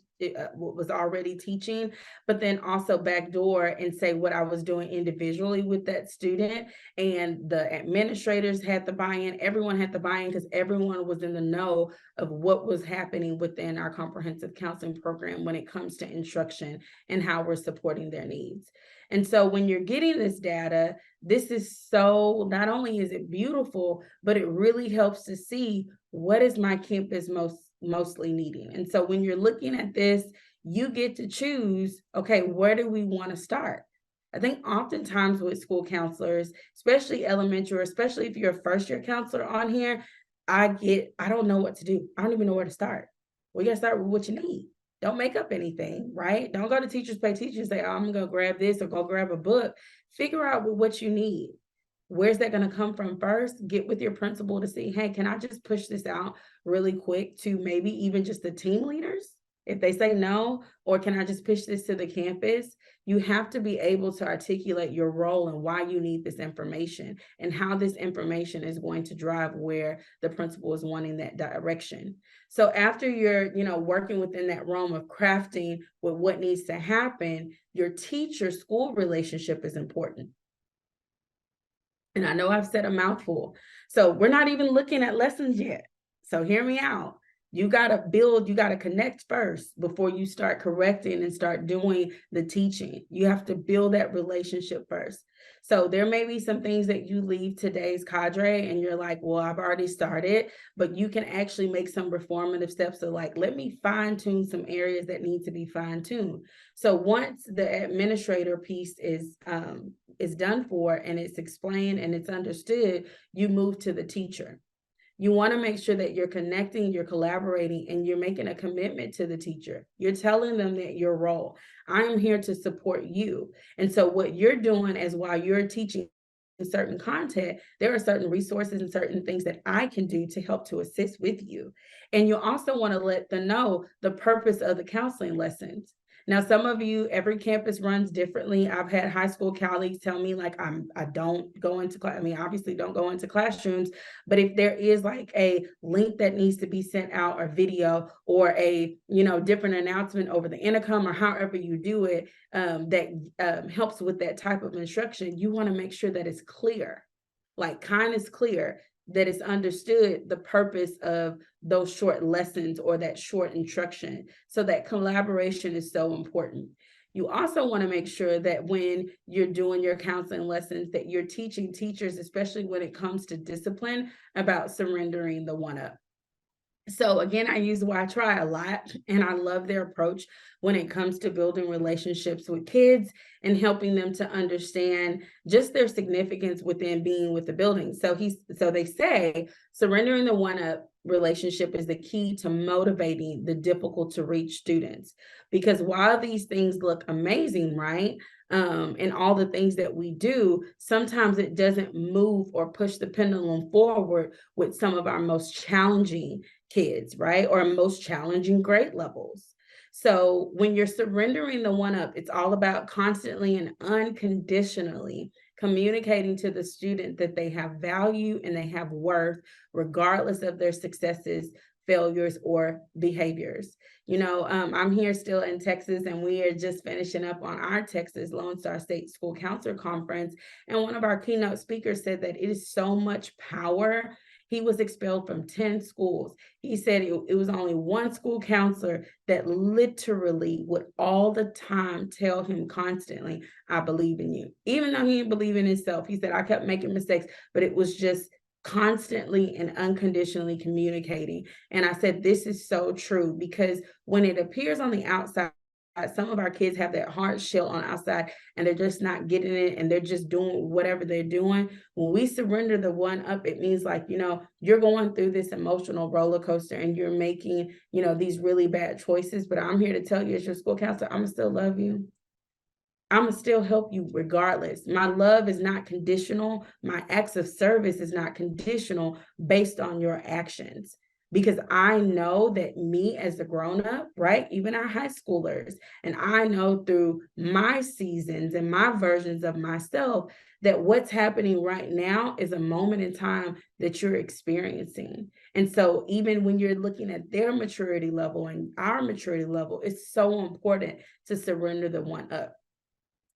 [SPEAKER 2] was already teaching, but then also backdoor and say what I was doing individually with that student. And the administrators had the buy-in, everyone had the buy-in, because everyone was in the know of what was happening within our comprehensive counseling program when it comes to instruction and how we're supporting their needs. And so when you're getting this data, this is so, not only is it beautiful, but it really helps to see what is my campus mostly needing. And so when you're looking at this, you get to choose, okay, where do we want to start? I think oftentimes with school counselors, especially elementary, especially if you're a first year counselor on here, I don't know what to do. I don't even know where to start. We got to start with what you need. Don't make up anything, right? Don't go to Teachers Pay Teachers and say, oh, I'm going to grab this or go grab a book. Figure out what you need. Where's that going to come from first? Get with your principal to see, hey, can I just push this out really quick to maybe even just the team leaders? If they say no, or can I just push this to the campus? You have to be able to articulate your role and why you need this information and how this information is going to drive where the principal is wanting that direction. So after you're, working within that realm of crafting with what needs to happen, your teacher-school relationship is important. And I know I've said a mouthful. So we're not even looking at lessons yet. So hear me out. You got to connect first before you start correcting and start doing the teaching. You have to build that relationship first. So there may be some things that you leave today's cadre and you're like, well, I've already started, but you can actually make some reformative steps. So like, let me fine tune some areas that need to be fine tuned. So once the administrator piece is done for and it's explained and it's understood, you move to the teacher. You want to make sure that you're connecting, you're collaborating, and you're making a commitment to the teacher. You're telling them that your role, I'm here to support you. And so what you're doing is while you're teaching certain content, there are certain resources and certain things that I can do to help to assist with you. And you also want to let them know the purpose of the counseling lessons. Now, some of you, every campus runs differently. I've had high school colleagues tell me like, I don't go into class. I mean, obviously don't go into classrooms, but if there is like a link that needs to be sent out or video or a, different announcement over the intercom or however you do it, that helps with that type of instruction, you want to make sure that it's clear, like kind is clear, that it's understood the purpose of those short lessons or that short instruction. So that collaboration is so important. You also want to make sure that when you're doing your counseling lessons, that you're teaching teachers, especially when it comes to discipline, about surrendering the one-up. So again, I use Why Try a lot, and I love their approach when it comes to building relationships with kids and helping them to understand just their significance within being with the building. So they say surrendering the one-up relationship is the key to motivating the difficult to reach students. Because while these things look amazing, right? And all the things that we do, sometimes it doesn't move or push the pendulum forward with some of our most challenging kids, right? Or most challenging grade levels. So when you're surrendering the one-up, it's all about constantly and unconditionally communicating to the student that they have value and they have worth, regardless of their successes, failures, or behaviors. I'm here still in Texas, and we are just finishing up on our Texas Lone Star State School Counselor Conference. And one of our keynote speakers said that it is so much power. He was expelled from 10 schools. He said it was only one school counselor that literally would all the time tell him constantly, I believe in you. Even though he didn't believe in himself, he said, I kept making mistakes, but it was just constantly and unconditionally communicating. And I said, this is so true, because when it appears on the outside, some of our kids have that hard shell on the outside and they're just not getting it and they're just doing whatever they're doing. When we surrender the one-up, it means like, you're going through this emotional roller coaster and you're making, these really bad choices. But I'm here to tell you as your school counselor, I'm gonna still love you. I'm gonna still help you regardless. My love is not conditional. My acts of service is not conditional based on your actions. Because I know that me as a grown-up, right, even our high schoolers, and I know through my seasons and my versions of myself that what's happening right now is a moment in time that you're experiencing. And so even when you're looking at their maturity level and our maturity level, it's so important to surrender the one-up.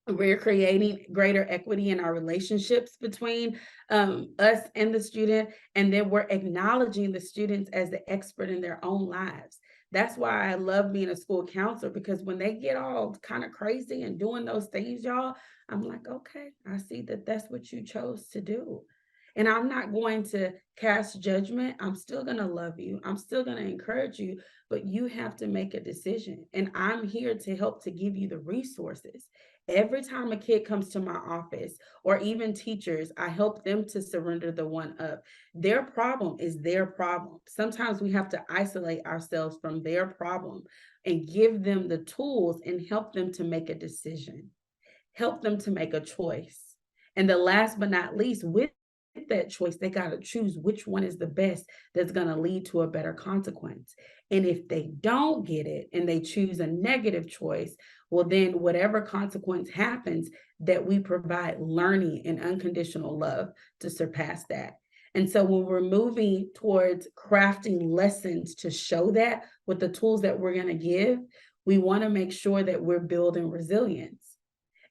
[SPEAKER 2] We're creating greater equity in our relationships between us and the student, and then we're acknowledging the students as the expert in their own lives. That's why I love being a school counselor, because when they get all kind of crazy and doing those things, y'all, I'm like, okay, I see that that's what you chose to do. And I'm not going to cast judgment. I'm still going to love you. I'm still going to encourage you, but you have to make a decision. And I'm here to help to give you the resources. Every time a kid comes to my office, or even teachers, I help them to surrender the one-up. Their problem is their problem. Sometimes we have to isolate ourselves from their problem and give them the tools and help them to make a decision, help them to make a choice. And the last but not least, with that choice, they got to choose which one is the best that's going to lead to a better consequence. And if they don't get it and they choose a negative choice, well, then whatever consequence happens, that we provide learning and unconditional love to surpass that. And so when we're moving towards crafting lessons to show that with the tools that we're going to give, we want to make sure that we're building resilience.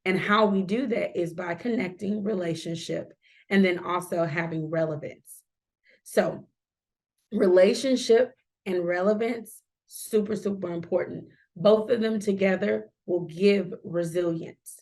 [SPEAKER 2] And how we do that is by connecting relationship and then also having relevance. So relationship and relevance, super, super important. Both of them together will give resilience.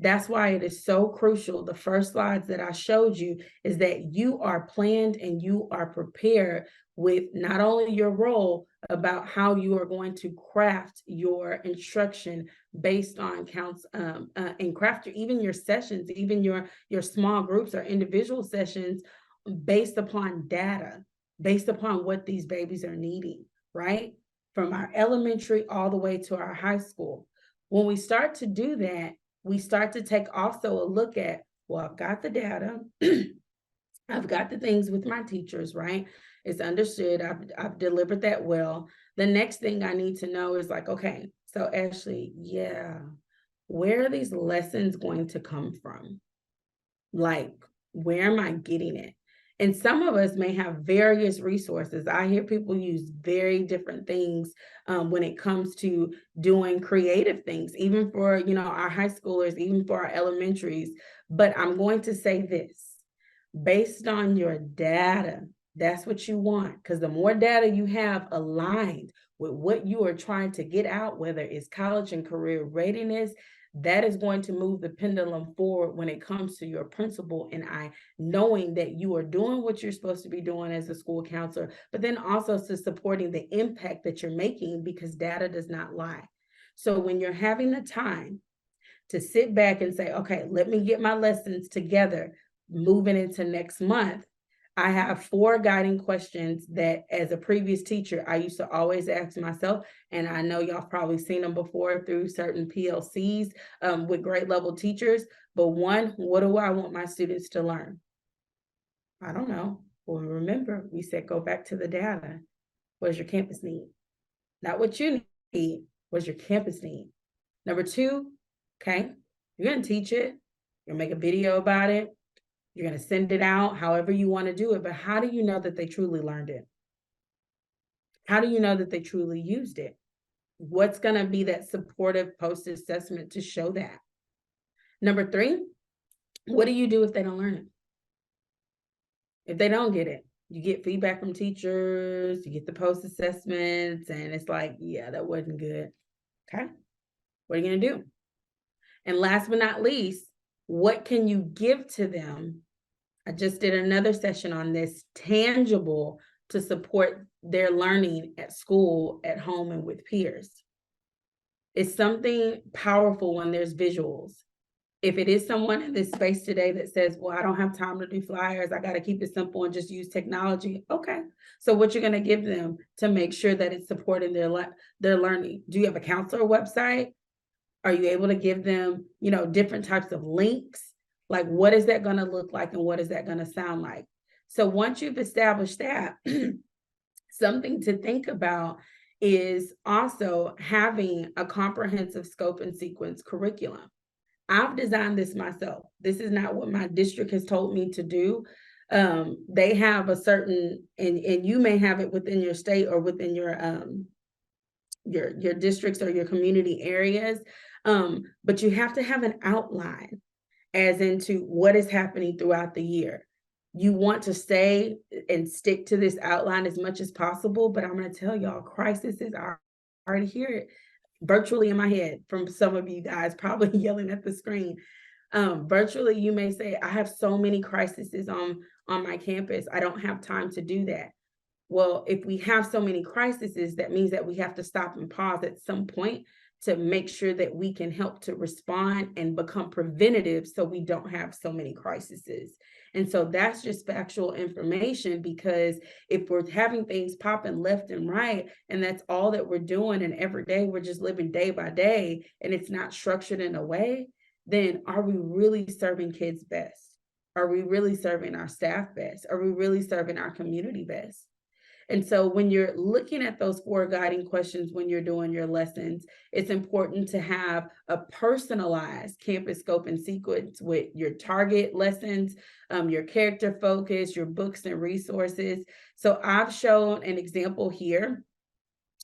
[SPEAKER 2] That's why it is so crucial. The first slides that I showed you is that you are planned and you are prepared with not only your role about how you are going to craft your instruction based on counts and craft even your sessions, even your small groups or individual sessions based upon data, based upon what these babies are needing, right? From our elementary all the way to our high school. When we start to do that, we start to take also a look at, well, I've got the data, I've got the things with my teachers, right? It's understood, I've delivered that well. The next thing I need to know is like, okay, so Ashley, yeah, where are these lessons going to come from? Like, where am I getting it? And some of us may have various resources. I hear people use very different things when it comes to doing creative things, even for, our high schoolers, even for our elementaries. But I'm going to say this, based on your data, that's what you want, because the more data you have aligned with what you are trying to get out, whether it's college and career readiness, that is going to move the pendulum forward when it comes to your principal and I knowing that you are doing what you're supposed to be doing as a school counselor, but then also to supporting the impact that you're making, because data does not lie. So when you're having the time to sit back and say, okay, let me get my lessons together, moving into next month, I have 4 guiding questions that as a previous teacher, I used to always ask myself, and I know y'all probably seen them before through certain PLCs with grade level teachers, but one, what do I want my students to learn? I don't know. Well, remember, we said go back to the data. What does your campus need? Not what you need, what does your campus need? Number 2, okay, you're gonna teach it, you're gonna make a video about it, you're going to send it out however you want to do it, but how do you know that they truly learned it? How do you know that they truly used it? What's going to be that supportive post-assessment to show that? Number 3, what do you do if they don't learn it? If they don't get it, you get feedback from teachers, you get the post-assessments, and it's like, yeah, that wasn't good. Okay, what are you going to do? And last but not least, what can you give to them? I just did another session on this, tangible, to support their learning at school, at home, and with peers. It's something powerful when there's visuals. If it is someone in this space today that says, well, I don't have time to do flyers, I got to keep it simple and just use technology. Okay, so what you're going to give them to make sure that it's supporting their learning? Do you have a counselor website? Are you able to give them, different types of links? Like, what is that going to look like and what is that going to sound like? So once you've established that, something to think about is also having a comprehensive scope and sequence curriculum. I've designed this myself. This is not what my district has told me to do. They have a certain, and you may have it within your state or within your districts or your community areas, but you have to have an outline as into what is happening throughout the year. You want to stay and stick to this outline as much as possible, but I'm going to tell y'all, crises are already here virtually in my head from some of you guys probably yelling at the screen. Virtually, you may say, I have so many crises on my campus. I don't have time to do that. Well, if we have so many crises, that means that we have to stop and pause at some point to make sure that we can help to respond and become preventative so we don't have so many crises. And so that's just factual information, because if we're having things popping left and right, and that's all that we're doing, and every day we're just living day by day, and it's not structured in a way, then are we really serving kids best? Are we really serving our staff best? Are we really serving our community best? And so when you're looking at those 4 guiding questions when you're doing your lessons, it's important to have a personalized campus scope and sequence with your target lessons, your character focus, your books and resources. So I've shown an example here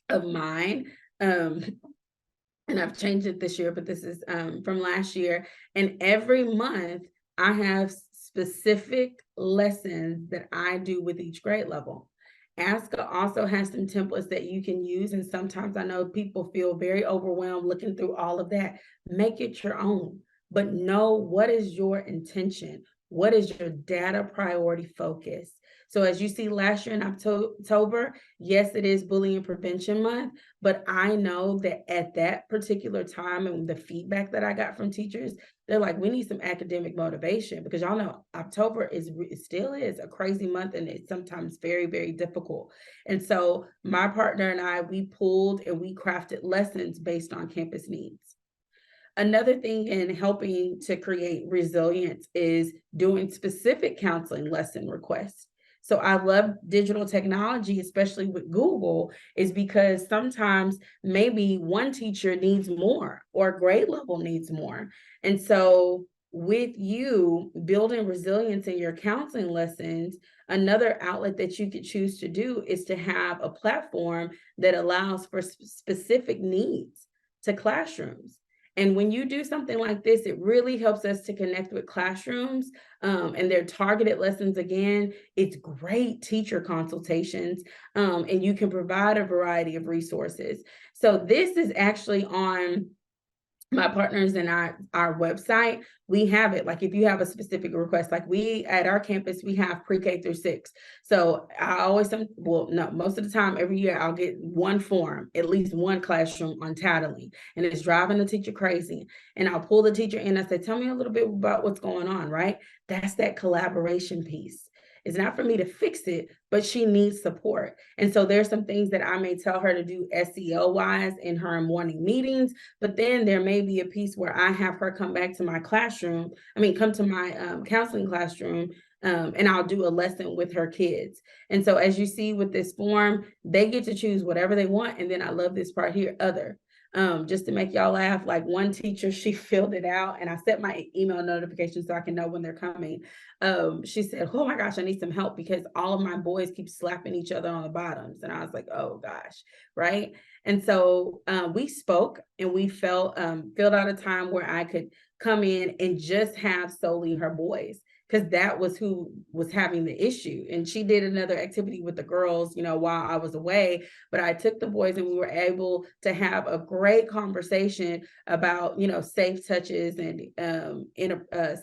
[SPEAKER 2] of mine. And I've changed it this year, but this is from last year. And every month I have specific lessons that I do with each grade level. ASCA also has some templates that you can use. And sometimes I know people feel very overwhelmed looking through all of that. Make it your own, but know what is your intention? What is your data priority focus? So as you see last year in October, yes, it is Bullying Prevention Month, but I know that at that particular time and the feedback that I got from teachers, they're like, we need some academic motivation, because y'all know October still is a crazy month, and it's sometimes very, very difficult. And so my partner and I, we pulled and we crafted lessons based on campus needs. Another thing in helping to create resilience is doing specific counseling lesson requests. So I love digital technology, especially with Google, is because sometimes maybe one teacher needs more or a grade level needs more. And so with you building resilience in your counseling lessons, another outlet that you could choose to do is to have a platform that allows for specific needs to classrooms. And when you do something like this, it really helps us to connect with classrooms and their targeted lessons. Again, it's great teacher consultations, and you can provide a variety of resources. So this is actually on my partners and our website. We have it. Like if you have a specific request, like we at our campus, we have pre-K through 6. So I always, most of the time, every year I'll get one form, at least one classroom on tattling, and it's driving the teacher crazy. And I'll pull the teacher in. I say, tell me a little bit about what's going on, right? That's that collaboration piece. It's not for me to fix it, but she needs support. And so there's some things that I may tell her to do SEO wise in her morning meetings, but then there may be a piece where I have her come back to my classroom, come to my counseling classroom, and I'll do a lesson with her kids. And so as you see with this form, they get to choose whatever they want. And then I love this part here, other. Just to make y'all laugh, like one teacher, she filled it out, and I set my email notifications so I can know when they're coming. She said, oh my gosh, I need some help because all of my boys keep slapping each other on the bottoms. And I was like, oh gosh, right? And so we spoke and we filled out a time where I could come in and just have solely her boys, because that was who was having the issue. And she did another activity with the girls, while I was away, but I took the boys and we were able to have a great conversation about, safe touches and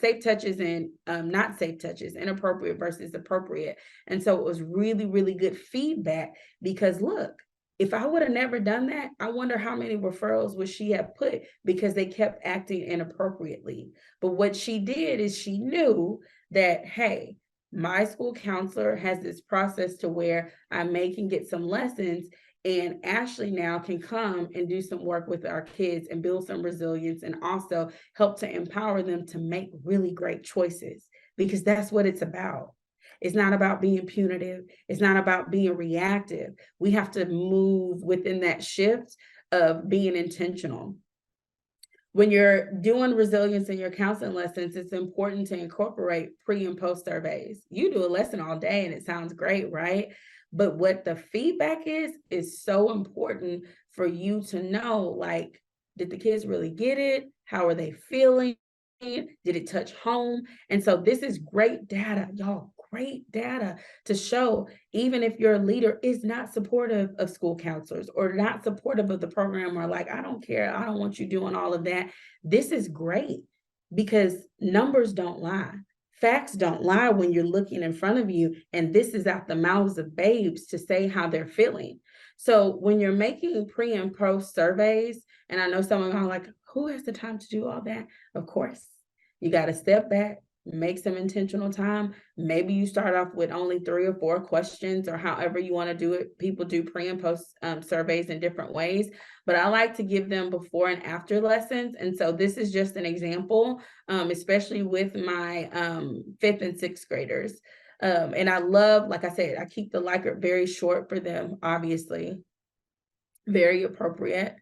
[SPEAKER 2] safe touches and not safe touches, inappropriate versus appropriate. And so it was really, really good feedback, because look, if I would have never done that, I wonder how many referrals would she have put, because they kept acting inappropriately. But what she did is she knew that, hey, my school counselor has this process to where I can get some lessons, and Ashley now can come and do some work with our kids and build some resilience, and also help to empower them to make really great choices, because that's what it's about. It's not about being punitive. It's not about being reactive. We have to move within that shift of being intentional. When you're doing resilience in your counseling lessons, it's important to incorporate pre and post surveys. You do a lesson all day and it sounds great, right? But what the feedback is so important for you to know, like, did the kids really get it? How are they feeling? Did it touch home? And so this is great data, y'all. Great data to show, even if your leader is not supportive of school counselors or not supportive of the program, or like, I don't care, I don't want you doing all of that. This is great, because numbers don't lie. Facts don't lie when you're looking in front of you, and this is out the mouths of babes to say how they're feeling. So when you're making pre and post surveys, and I know some of them are like, who has the time to do all that? Of course, you got to step back, make some intentional time. Maybe you start off with only 3 or 4 questions, or however you want to do it. People do pre and post surveys in different ways, but I like to give them before and after lessons. And so this is just an example, especially with my 5th and 6th graders. And I love, like I said, I keep the Likert very short for them, obviously, very appropriate.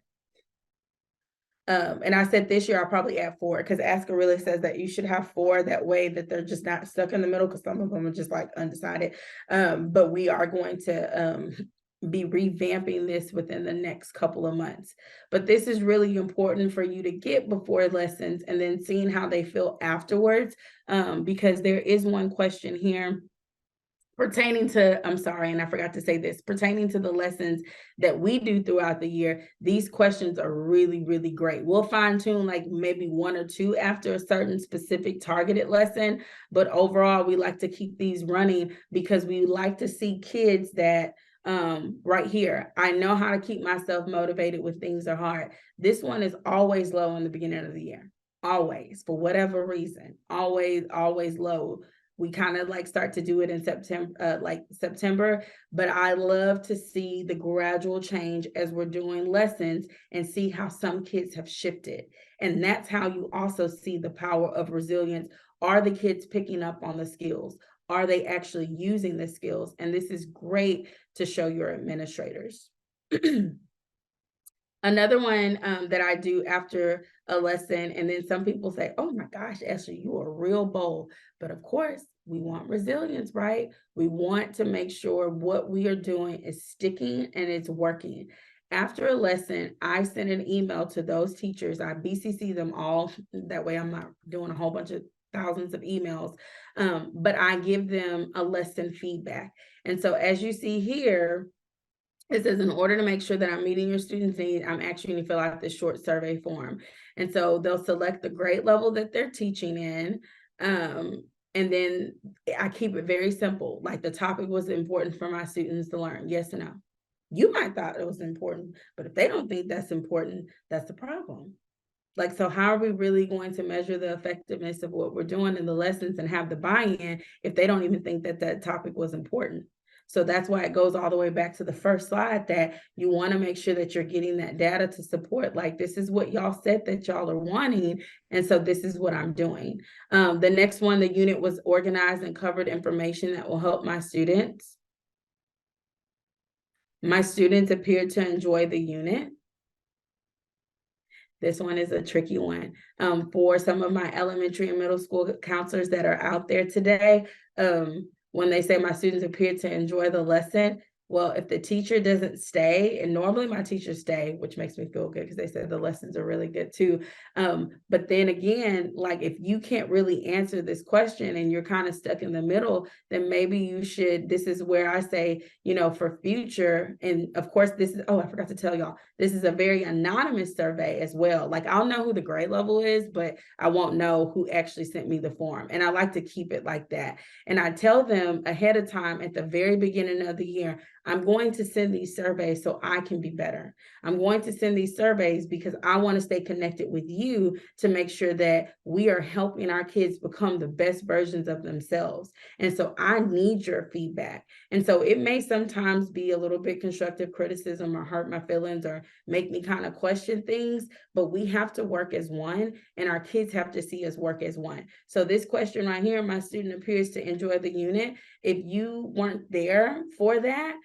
[SPEAKER 2] And I said this year I'll probably add 4, because ASCA really says that you should have 4, that way that they're just not stuck in the middle, because some of them are just like undecided. But we are going to be revamping this within the next couple of months. But this is really important for you to get before lessons and then seeing how they feel afterwards, because there is one question here pertaining to, I'm sorry, and I forgot to say this, pertaining to the lessons that we do throughout the year. These questions are really, really great. We'll fine tune like maybe 1 or 2 after a certain specific targeted lesson, but overall we like to keep these running because we like to see kids that right here, I know how to keep myself motivated when things are hard. This one is always low in the beginning of the year, always, for whatever reason, always low. We kind of like start to do it in September, but I love to see the gradual change as we're doing lessons and see how some kids have shifted. And that's how you also see the power of resilience. Are the kids picking up on the skills? Are they actually using the skills? And this is great to show your administrators. Another one that I do after a lesson, and then some people say, oh my gosh, Esther, you are real bold. But of course, we want resilience, right? We want to make sure what we are doing is sticking and it's working. After a lesson, I send an email to those teachers. I BCC them all. That way I'm not doing a whole bunch of thousands of emails, but I give them a lesson feedback. And so as you see here, it says, in order to make sure that I'm meeting your students' needs, I'm asking you to fill out this short survey form. And so they'll select the grade level that they're teaching in. And then I keep it very simple. Like, the topic was important for my students to learn, yes or no. You might thought it was important, but if they don't think that's important, that's the problem. Like, so how are we really going to measure the effectiveness of what we're doing in the lessons and have the buy-in if they don't even think that that topic was important? So that's why it goes all the way back to the first slide, that you want to make sure that you're getting that data to support, like, this is what y'all said that y'all are wanting, and so this is what I'm doing. The next one, the unit was organized and covered information that will help my students. My students appeared to enjoy the unit. This one is a tricky one. For some of my elementary and middle school counselors that are out there today, when they say my students appear to enjoy the lesson, well, if the teacher doesn't stay, and normally my teachers stay, which makes me feel good because they said the lessons are really good too. But then again, like, if you can't really answer this question and you're kind of stuck in the middle, then maybe you should, this is where I say, you know, for future, and of course this is, oh, I forgot to tell y'all, this is a very anonymous survey as well. Like, I'll know who the grade level is, but I won't know who actually sent me the form. And I like to keep it like that. And I tell them ahead of time at the very beginning of the year, I'm going to send these surveys so I can be better. I'm going to send these surveys because I want to stay connected with you to make sure that we are helping our kids become the best versions of themselves. And so I need your feedback. And so it may sometimes be a little bit constructive criticism or hurt my feelings or make me kind of question things, but we have to work as one, and our kids have to see us work as one. So this question right here, my student appears to enjoy the unit. If you weren't there for that,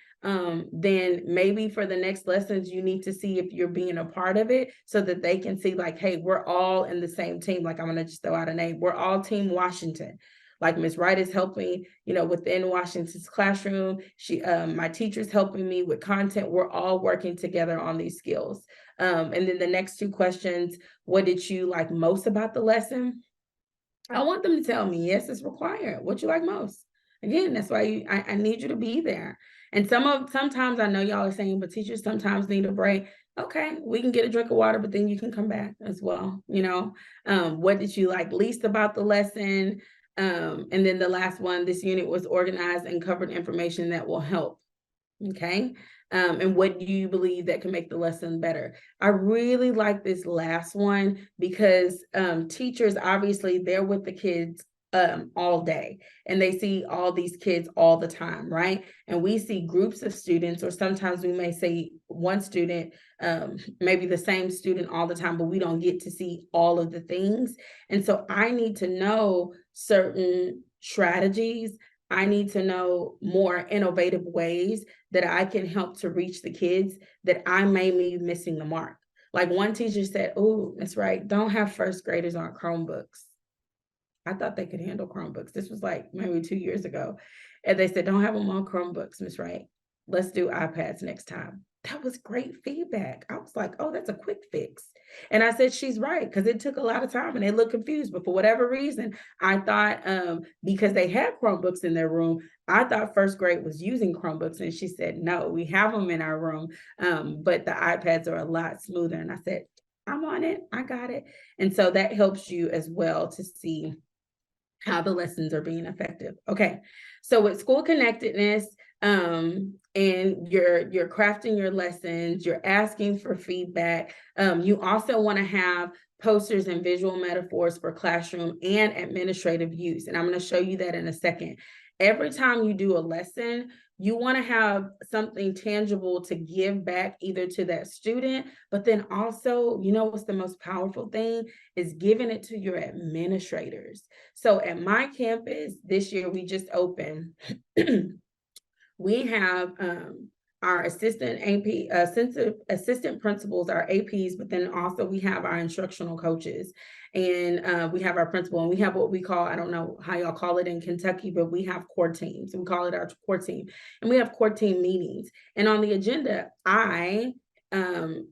[SPEAKER 2] then maybe for the next lessons, you need to see if you're being a part of it so that they can see, like, hey, we're all in the same team. Like, I'm going to just throw out a name. We're all Team Washington. Like, Ms. Wright is helping, you know, within Washington's classroom. My teacher's helping me with content. We're all working together on these skills. And then the next 2 questions, what did you like most about the lesson? I want them to tell me, yes, it's required. What you like most? Again, that's why I need you to be there. And sometimes I know y'all are saying, but teachers sometimes need a break. Okay, we can get a drink of water, but then you can come back as well. You know, what did you like least about the lesson? And then the last one, this unit was organized and covered information that will help. Okay. And what do you believe that can make the lesson better? I really like this last one because teachers, obviously, they're with the kids all day, and they see all these kids all the time, right? And we see groups of students, or sometimes we may say one student, maybe the same student all the time, but we don't get to see all of the things. And so I need to know certain strategies. I need to know more innovative ways that I can help to reach the kids that I may be missing the mark. Like one teacher said, "Oh, that's right, don't have first graders on Chromebooks." I thought they could handle Chromebooks. This was like maybe 2 years ago. And they said, "Don't have them on Chromebooks, Miss Wright. Let's do iPads next time." That was great feedback. I was like, "Oh, that's a quick fix." And I said, she's right, because it took a lot of time and they looked confused. But for whatever reason, I thought because they had Chromebooks in their room, I thought first grade was using Chromebooks. And she said, "No, we have them in our room, but the iPads are a lot smoother." And I said, "I'm on it. I got it." And so that helps you as well to see how the lessons are being effective. Okay, so with school connectedness, and you're crafting your lessons, you're asking for feedback. You also want to have posters and visual metaphors for classroom and administrative use. And I'm going to show you that in a second. Every time you do a lesson, you want to have something tangible to give back either to that student, but then also, you know what's the most powerful thing is giving it to your administrators. So at my campus this year, we just opened, we have our assistant AP, assistant principals, our APs, but then also we have our instructional coaches, and we have our principal, and we have what we call, I don't know how y'all call it in Kentucky, but we have core teams. We call it our core team, and we have core team meetings. And on the agenda, I am,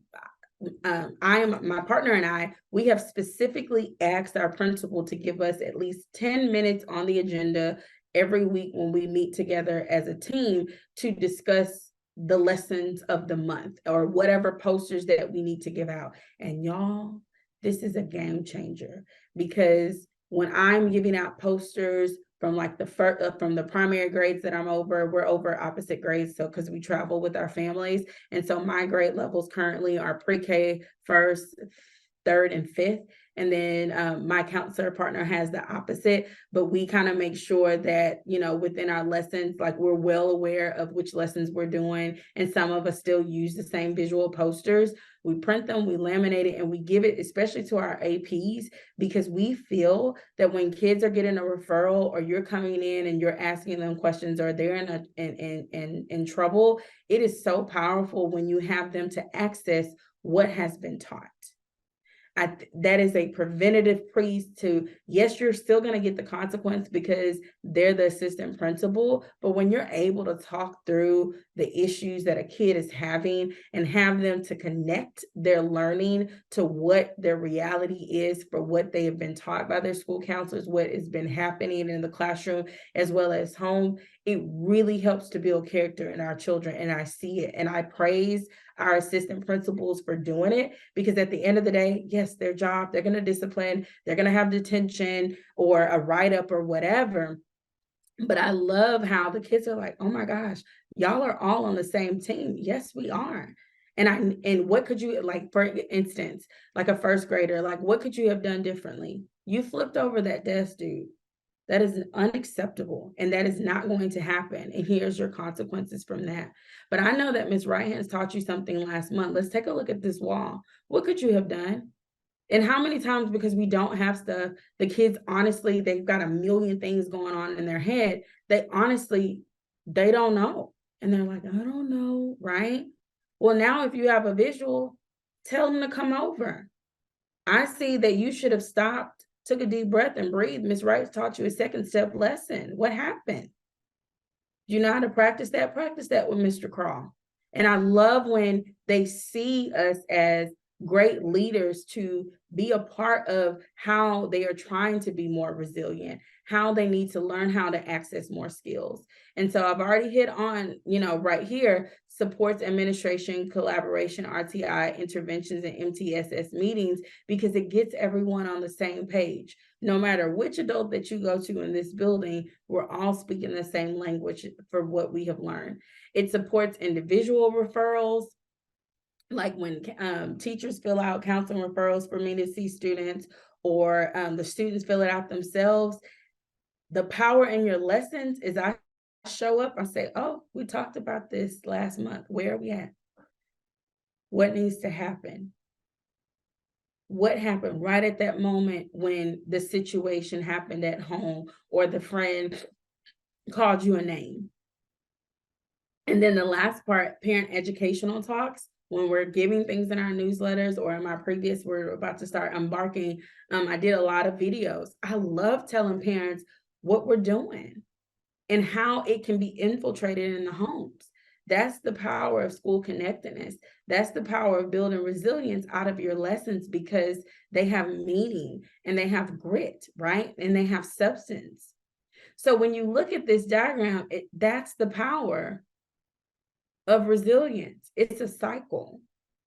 [SPEAKER 2] my partner and I, we have specifically asked our principal to give us at least 10 minutes on the agenda every week when we meet together as a team to discuss the lessons of the month or whatever posters that we need to give out. And y'all, this is a game changer, because when I'm giving out posters from like the from the primary grades that I'm over, we're over opposite grades. So because we travel with our families. And so my grade levels currently are pre-K, first, third, and fifth. And then my counselor partner has the opposite, but we kind of make sure that, you know, within our lessons, like we're well aware of which lessons we're doing. And some of us still use the same visual posters. We print them, we laminate it, and we give it, especially to our APs, because we feel that when kids are getting a referral, or you're coming in and you're asking them questions, or they're in trouble, it is so powerful when you have them to access what has been taught. That is a preventative piece to, yes, you're still going to get the consequence because they're the assistant principal, but when you're able to talk through the issues that a kid is having and have them to connect their learning to what their reality is for what they have been taught by their school counselors, what has been happening in the classroom as well as home, it really helps to build character in our children. And I see it, and I praise our assistant principals for doing it, because at the end of the day, yes, their job, they're going to discipline, they're going to have detention or a write-up or whatever. But I love how the kids are like, "Oh my gosh, y'all are all on the same team." Yes, we are. And what could you, like, for instance, like a first grader, like what could you have done differently? You flipped over that desk, dude. That is unacceptable, and that is not going to happen. And here's your consequences from that. But I know that Ms. Right Hands taught you something last month. Let's take a look at this wall. What could you have done? And how many times, because we don't have stuff, the kids, honestly, they've got a million things going on in their head. They don't know. And they're like, "I don't know," right? Well, now if you have a visual, tell them to come over. I see that you should have stopped, took a deep breath, and breathed. Ms. Wright taught you a second step lesson. What happened? Do you know how to practice that? Practice that with Mr. Crawl. And I love when they see us as great leaders to be a part of how they are trying to be more resilient, how they need to learn how to access more skills. And so I've already hit on, right here, supports administration, collaboration, RTI, interventions, and MTSS meetings, because it gets everyone on the same page. No matter which adult that you go to in this building, we're all speaking the same language for what we have learned. It supports individual referrals, like when teachers fill out counseling referrals for me to see students, or the students fill it out themselves. The power in your lessons is I show up, I say, oh, we talked about this last month. Where are we at? What needs to happen? What happened right at that moment when the situation happened at home or the friend called you a name? And then the last part, parent educational talks, when we're giving things in our newsletters, or in my previous, we're about to start embarking, I did a lot of videos. I love telling parents what we're doing and how it can be infiltrated in the homes. That's the power of school connectedness. That's the power of building resilience out of your lessons, because they have meaning and they have grit, right? And they have substance. So when you look at this diagram, that's the power of resilience. It's a cycle.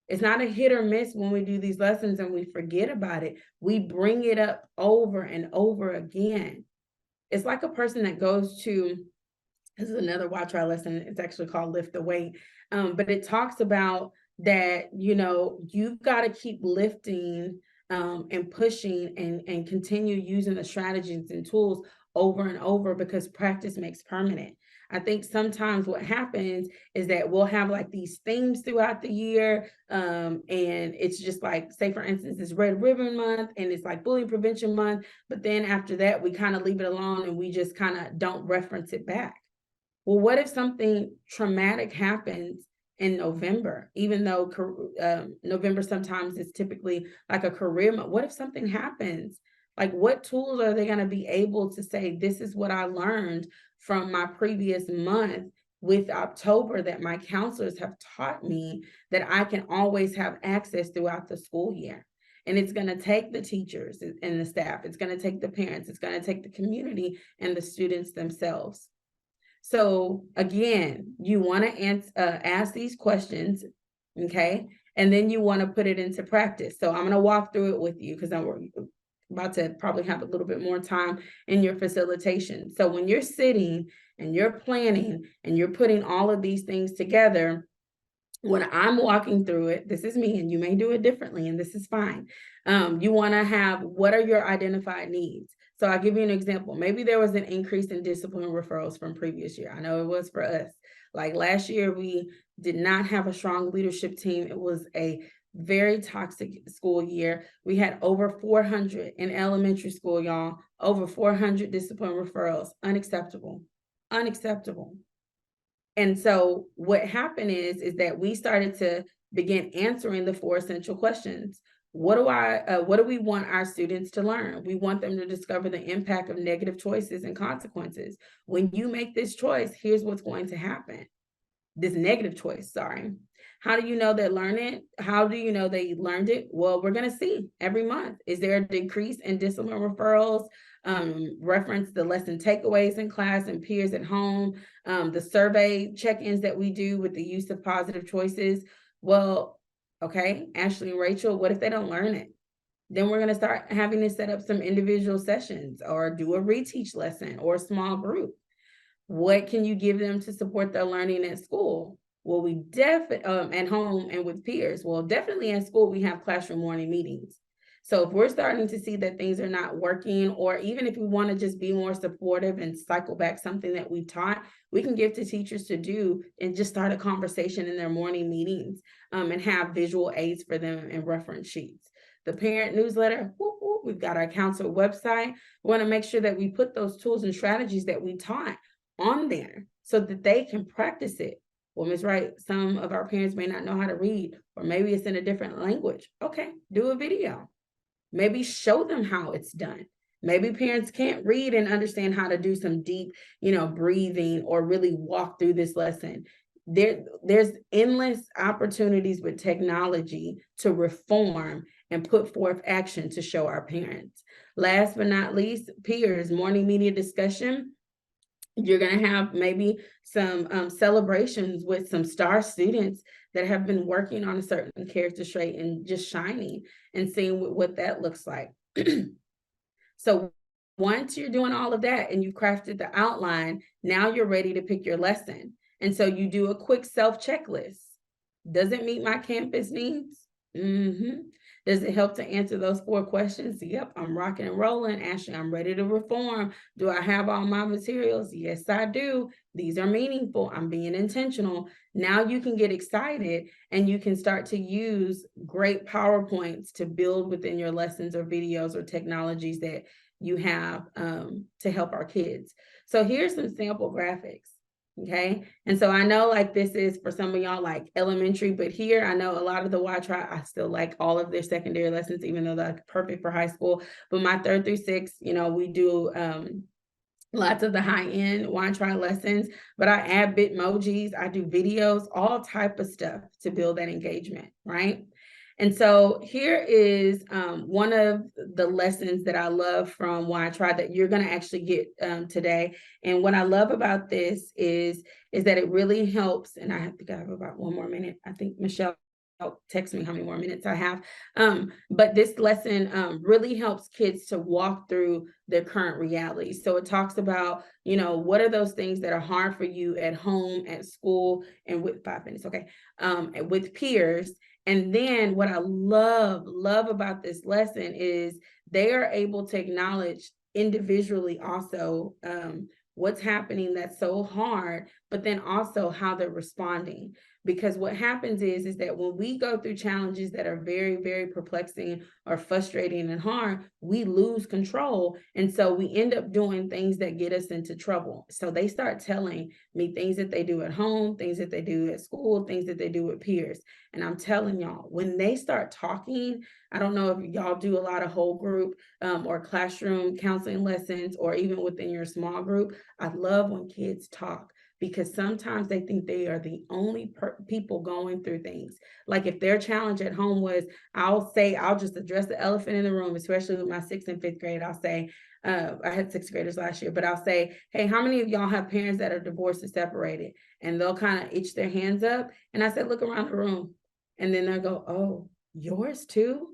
[SPEAKER 2] It's not a hit or miss when we do these lessons and we forget about it. We bring it up over and over again. It's like a person that goes to, this is another watch our lesson, it's actually called Lift the Weight, but it talks about that, you've got to keep lifting and pushing and continue using the strategies and tools over and over, because practice makes permanent. I think sometimes what happens is that we'll have like these themes throughout the year, and it's just like, say for instance, it's Red Ribbon Month and it's like Bullying Prevention Month, but then after that we kind of leave it alone and we just kind of don't reference it back. Well, what if something traumatic happens in November, even though November sometimes is typically like a career month? What if something happens? Like, what tools are they going to be able to say, this is what I learned from my previous month with October that my counselors have taught me that I can always have access throughout the school year? And it's going to take the teachers and the staff. It's going to take the parents. It's going to take the community and the students themselves. So again, you want to ask these questions, okay? And then you want to put it into practice. So I'm going to walk through it with you, because I'm about to probably have a little bit more time in your facilitation. So when you're sitting and you're planning and you're putting all of these things together, when I'm walking through it, this is me, and you may do it differently, and this is fine. You want to have, what are your identified needs? So I'll give you an example. Maybe there was an increase in discipline referrals from previous year. I know it was for us. Like last year, we did not have a strong leadership team. It was a very toxic school year. We had over 400 in elementary school, y'all, over 400 discipline referrals. Unacceptable, unacceptable. And so what happened is that we started to begin answering the 4 essential questions. What do we want our students to learn? We want them to discover the impact of negative choices and consequences. When you make this choice, here's what's going to happen. This negative choice, sorry. How do you know they learn it? How do you know they learned it? Well, we're going to see every month. Is there a decrease in discipline referrals? Reference the lesson takeaways in class and peers at home, the survey check-ins that we do with the use of positive choices. Well, okay, Ashley and Rachel, what if they don't learn it? Then we're going to start having to set up some individual sessions or do a reteach lesson or a small group. What can you give them to support their learning at school? Well, we at home and with peers. Well, definitely at school, we have classroom morning meetings. So if we're starting to see that things are not working, or even if we want to just be more supportive and cycle back something that we taught, we can give to teachers to do and just start a conversation in their morning meetings, and have visual aids for them and reference sheets. The parent newsletter, we've got our counselor website. We want to make sure that we put those tools and strategies that we taught on there so that they can practice it. Well, Ms. Wright, some of our parents may not know how to read, or maybe it's in a different language. Okay, do a video. Maybe show them how it's done. Maybe parents can't read and understand how to do some deep, breathing or really walk through this lesson. There's endless opportunities with technology to reform and put forth action to show our parents. Last but not least, peers, morning media discussion. You're going to have maybe some celebrations with some star students that have been working on a certain character trait and just shining, and seeing what that looks like. So once you're doing all of that and you've crafted the outline, now you're ready to pick your lesson. And so you do a quick self checklist. Does it meet my campus needs? Does it help to answer those 4 questions? Yep, I'm rocking and rolling. Ashley, I'm ready to reform. Do I have all my materials? Yes, I do. These are meaningful. I'm being intentional. Now you can get excited and you can start to use great PowerPoints to build within your lessons or videos or technologies that you have to help our kids. So here's some sample graphics. Okay. And so I know like this is for some of y'all like elementary, but here I know a lot of the I still like all of their secondary lessons, even though they're perfect for high school. But my 3rd through 6th, we do lots of the high-end lessons, but I add Bitmojis, I do videos, all type of stuff to build that engagement, right? And so here is one of the lessons that I love from that you're going to actually get today. And what I love about this is that it really helps. And I think I have about 1 more minute. I think Michelle text me how many more minutes I have. But this lesson really helps kids to walk through their current reality. So it talks about, what are those things that are hard for you at home, at school, and with 5 minutes, okay, with peers. And then what I love about this lesson is they are able to acknowledge individually also what's happening that's so hard, but then also how they're responding. Because what happens is that when we go through challenges that are very, very perplexing or frustrating and hard, we lose control. And so we end up doing things that get us into trouble. So they start telling me things that they do at home, things that they do at school, things that they do with peers. And I'm telling y'all, when they start talking, I don't know if y'all do a lot of whole group or classroom counseling lessons, or even within your small group. I love when kids talk, because sometimes they think they are the only people going through things. Like if their challenge at home was, I'll just address the elephant in the room, especially with my 6th and 5th grade. I'll say, I had 6th graders last year, but I'll say, hey, how many of y'all have parents that are divorced or separated? And they'll kind of itch their hands up. And I said, look around the room. And then they'll go, oh, yours too?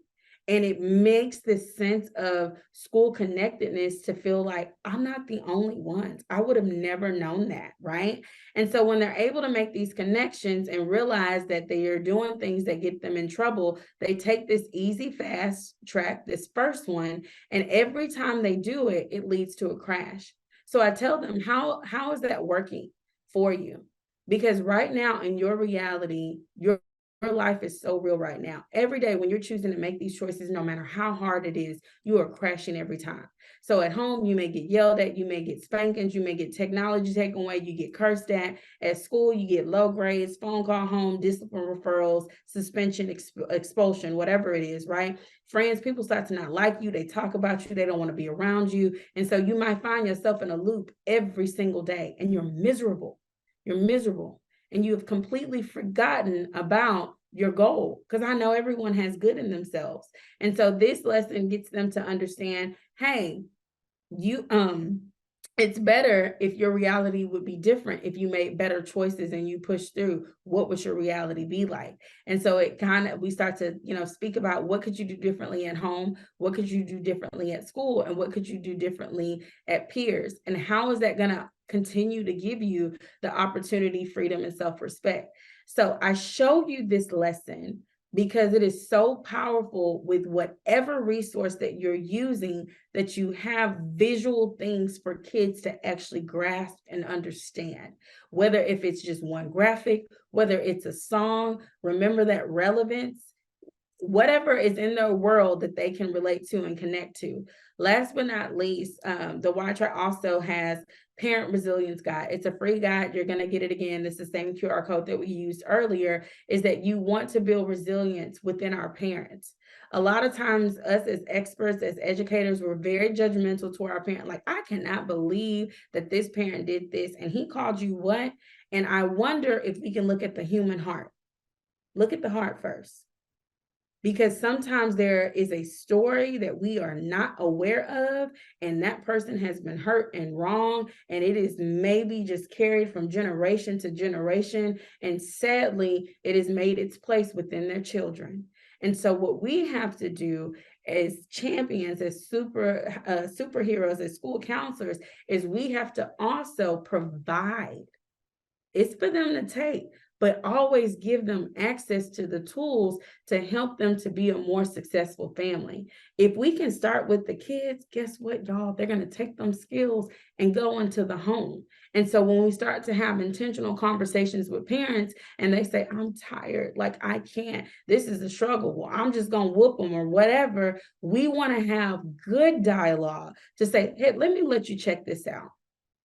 [SPEAKER 2] And it makes this sense of school connectedness to feel like I'm not the only ones. I would have never known that, right? And so when they're able to make these connections and realize that they are doing things that get them in trouble, they take this easy, fast track, this first one, and every time they do it, it leads to a crash. So I tell them, how is that working for you? Because right now in your reality, your life is so real right now. Every day when you're choosing to make these choices, no matter how hard it is, you are crashing every time. So at home, you may get yelled at, you may get spankings, you may get technology taken away, you get cursed at. At school, you get low grades, phone call home, discipline referrals, suspension, expulsion, whatever it is, right? Friends, people start to not like you. They talk about you. They don't want to be around you. And so you might find yourself in a loop every single day, and you're miserable. You're miserable. And you have completely forgotten about your goal, because I know everyone has good in themselves. And so this lesson gets them to understand, hey, it's better if your reality would be different. If you made better choices and you push through, what would your reality be like? And so we start to, speak about what could you do differently at home? What could you do differently at school? And what could you do differently at peers? And how is that going to continue to give you the opportunity, freedom, and self-respect? So I show you this lesson because it is so powerful with whatever resource that you're using, that you have visual things for kids to actually grasp and understand. Whether if it's just one graphic, whether it's a song, remember that relevance, whatever is in their world that they can relate to and connect to. Last but not least, the Y-Tri also has Parent Resilience Guide. It's a free guide. You're going to get it again. It's the same QR code that we used earlier, is that you want to build resilience within our parents. A lot of times us as experts, as educators, we're very judgmental to our parent. Like, I cannot believe that this parent did this and he called you what? And I wonder if we can look at the human heart. Look at the heart first. Because sometimes there is a story that we are not aware of, and that person has been hurt and wrong, and it is maybe just carried from generation to generation, and sadly, it has made its place within their children. And so what we have to do as champions, as superheroes, as school counselors, is we have to also provide. It's for them to take, but always give them access to the tools to help them to be a more successful family. If we can start with the kids, guess what, y'all? They're going to take them skills and go into the home. And so when we start to have intentional conversations with parents and they say, I'm tired, like I can't, this is a struggle, well, I'm just going to whoop them or whatever, we want to have good dialogue to say, hey, let you check this out.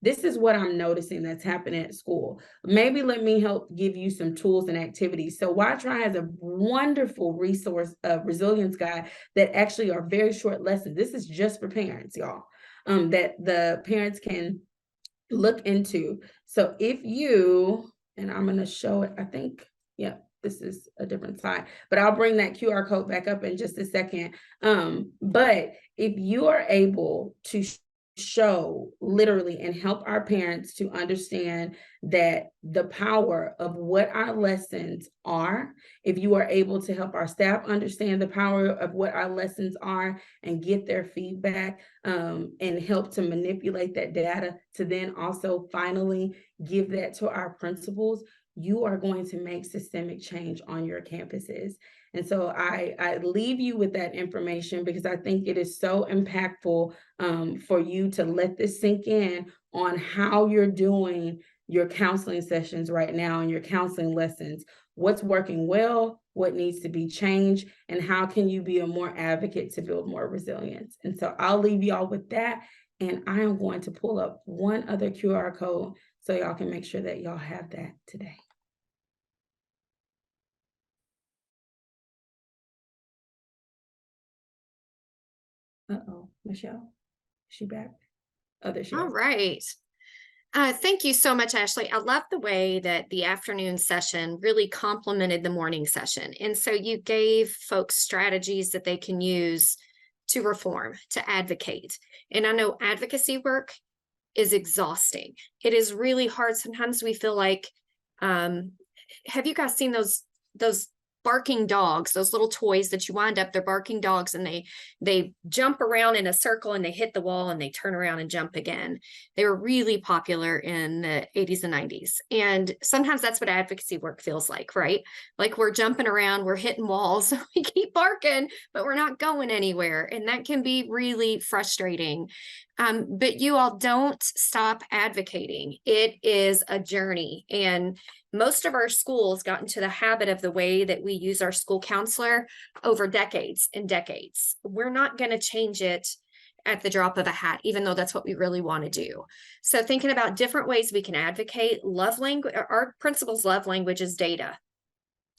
[SPEAKER 2] This is what I'm noticing that's happening at school. Maybe let me help give you some tools and activities. So Y-Try has a wonderful resource of resilience guide that actually are very short lessons. This is just for parents, y'all, that the parents can look into. So if you, and I'm going to show it, I think, yeah, this is a different slide, but I'll bring that QR code back up in just a second. But if you are able to show literally and help our parents to understand that the power of what our lessons are, if you are able to help our staff understand the power of what our lessons are and get their feedback, and help to manipulate that data to then also finally give that to our principals, you are going to make systemic change on your campuses. And so I leave you with that information because I think it is so impactful for you to let this sink in on how you're doing your counseling sessions right now and your counseling lessons. What's working well, what needs to be changed, and how can you be a more advocate to build more resilience? And so I'll leave y'all with that. And I am going to pull up one other QR code so y'all can make sure that y'all have that today. Uh-oh, Michelle, is she back? Oh, there she is.
[SPEAKER 1] All right. Thank you so much, Ashley. I love the way that the afternoon session really complemented the morning session. And so you gave folks strategies that they can use to reform, to advocate. And I know advocacy work is exhausting. It is really hard. Sometimes we feel like, have you guys seen those barking dogs, those little toys that you wind up, they're barking dogs and they jump around in a circle and they hit the wall and they turn around and jump again. They were really popular in the 80s and 90s. And sometimes that's what advocacy work feels like, right? Like we're jumping around, we're hitting walls, we keep barking, but we're not going anywhere. And that can be really frustrating. But you all don't stop advocating. It is a journey. And most of our schools got into the habit of the way that we use our school counselor over decades and decades. We're not going to change it at the drop of a hat, even though that's what we really want to do. So thinking about different ways we can advocate, love language, our principals' love language is data.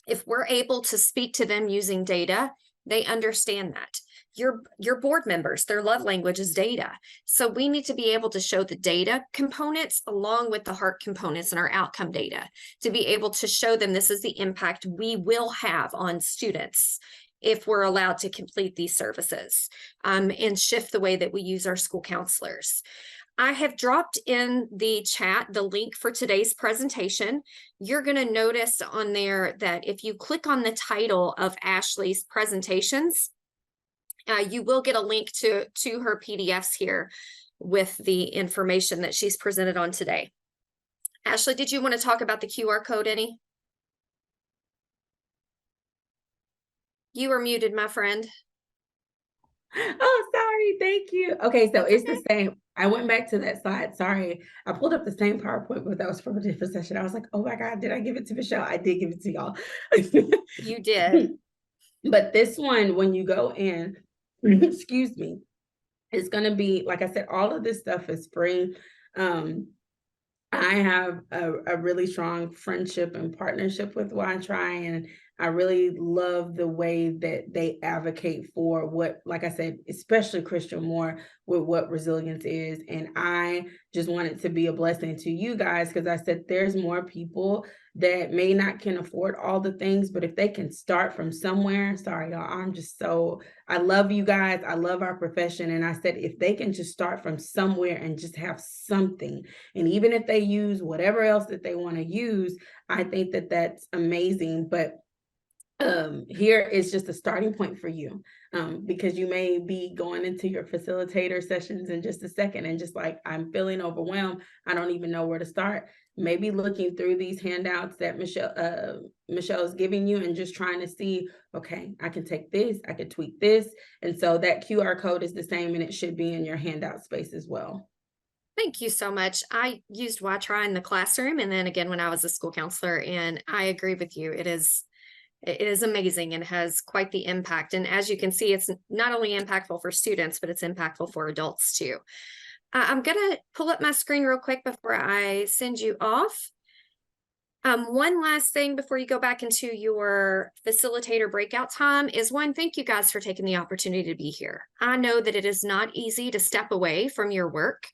[SPEAKER 1] If we're able to speak to them using data, they understand that. Your board members, their love language is data. So we need to be able to show the data components along with the heart components and our outcome data to be able to show them this is the impact we will have on students if we're allowed to complete these services, and shift the way that we use our school counselors. I have dropped in the chat the link for today's presentation. You're going to notice on there that if you click on the title of Ashley's presentations, you will get a link to her PDFs here with the information that she's presented on today. Ashley, did you want to talk about the QR code any? You are muted, my friend.
[SPEAKER 2] Oh, sorry. Thank you. Okay, so it's the same. I went back to that slide. Sorry. I pulled up the same PowerPoint, but that was from a different session. I was like, oh my God, did I give it to Michelle? I did give it to y'all.
[SPEAKER 1] You did.
[SPEAKER 2] But this one, when you go in, excuse me, it's going to be, like I said, all of this stuff is free. I have a really strong friendship and partnership with Y-Try, and I really love the way that they advocate for what, like I said, especially Christian Moore, with what resilience is. And I just want it to be a blessing to you guys, because I said there's more people that may not can afford all the things, but if they can start from somewhere, sorry, y'all, I love you guys. I love our profession. And I said, if they can just start from somewhere and just have something, and even if they use whatever else that they want to use, I think that that's amazing. But here is just a starting point for you, because you may be going into your facilitator sessions in just a second and just like, I'm feeling overwhelmed. I don't even know where to start. Maybe looking through these handouts that Michelle is giving you and just trying to see, okay, I can take this, I can tweak this. And so that QR code is the same and it should be in your handout space as well.
[SPEAKER 1] Thank you so much. I used YTRI in the classroom and then again when I was a school counselor, and I agree with you. It is amazing and has quite the impact. And as you can see, it's not only impactful for students, but it's impactful for adults too. I'm going to pull up my screen real quick before I send you off. One last thing before you go back into your facilitator breakout time is one, thank you guys for taking the opportunity to be here. I know that it is not easy to step away from your work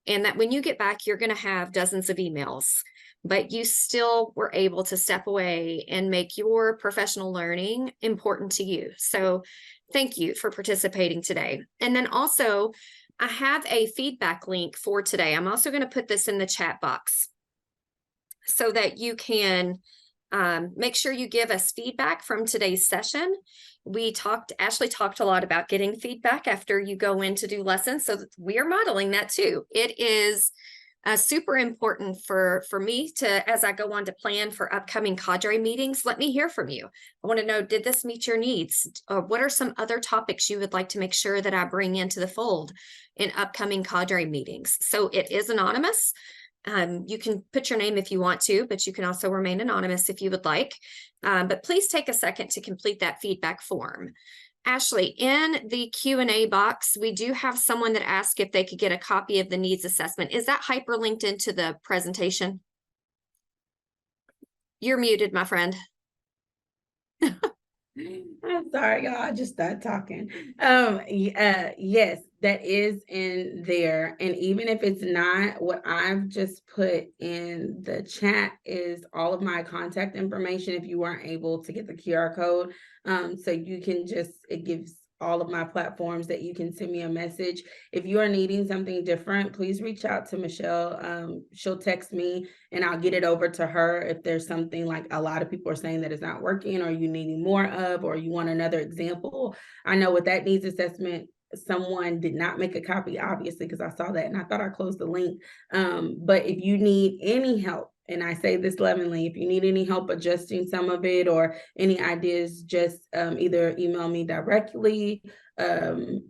[SPEAKER 1] and that when you get back, you're going to have dozens of emails, but you still were able to step away and make your professional learning important to you. So thank you for participating today. And then also, I have a feedback link for today. I'm also going to put this in the chat box so that you can make sure you give us feedback from today's session. Ashley talked a lot about getting feedback after you go in to do lessons. So we are modeling that too. It is super important for me to, as I go on to plan for upcoming cadre meetings, let me hear from you. I want to know, did this meet your needs? What are some other topics you would like to make sure that I bring into the fold in upcoming cadre meetings? So it is anonymous. You can put your name if you want to, but you can also remain anonymous if you would like. But please take a second to complete that feedback form. Ashley, in the Q&A box, we do have someone that asked if they could get a copy of the needs assessment. Is that hyperlinked into the presentation? You're muted, my friend.
[SPEAKER 2] I'm sorry, y'all. I just started talking. Yes, that is in there. And even if it's not, what I've just put in the chat is all of my contact information if you weren't able to get the QR code. So you can just, it gives all of my platforms that you can send me a message. If you are needing something different, please reach out to Michelle. She'll text me and I'll get it over to her. If there's something like a lot of people are saying that it's not working or you needing more of, or you want another example. I know with that needs assessment, someone did not make a copy, obviously, because I saw that and I thought I closed the link. But if you need any help, and I say this lovingly, if you need any help adjusting some of it or any ideas, just either email me directly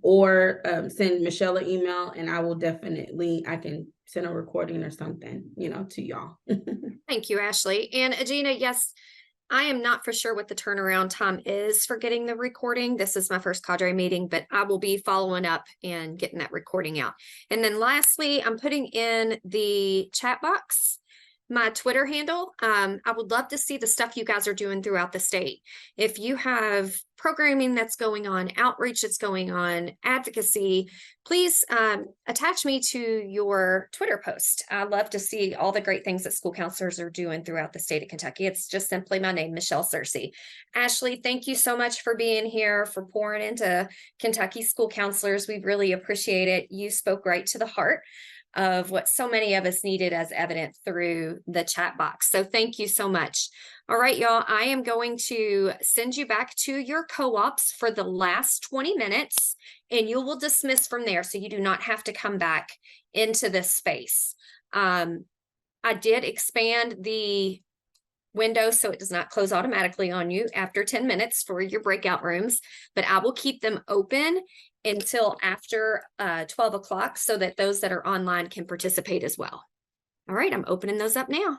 [SPEAKER 2] or send Michelle an email and I will definitely, I can send a recording or something, to y'all.
[SPEAKER 1] Thank you, Ashley. And Agina, yes, I am not for sure what the turnaround time is for getting the recording. This is my first cadre meeting, but I will be following up and getting that recording out. And then lastly, I'm putting in the chat box my Twitter handle. I would love to see the stuff you guys are doing throughout the state. If you have programming that's going on, outreach that's going on, advocacy, please attach me to your Twitter post. I love to see all the great things that school counselors are doing throughout the state of Kentucky. It's just simply my name, Michelle Searcy. Ashley, thank you so much for being here, for pouring into Kentucky school counselors. We really appreciate it. You spoke right to the heart of what so many of us needed as evident through the chat box. So thank you so much. All right, y'all, I am going to send you back to your co-ops for the last 20 minutes and you will dismiss from there. So you do not have to come back into this space. I did expand the window so it does not close automatically on you after 10 minutes for your breakout rooms, but I will keep them open until after 12 o'clock so that those that are online can participate as well. All right, I'm opening those up now.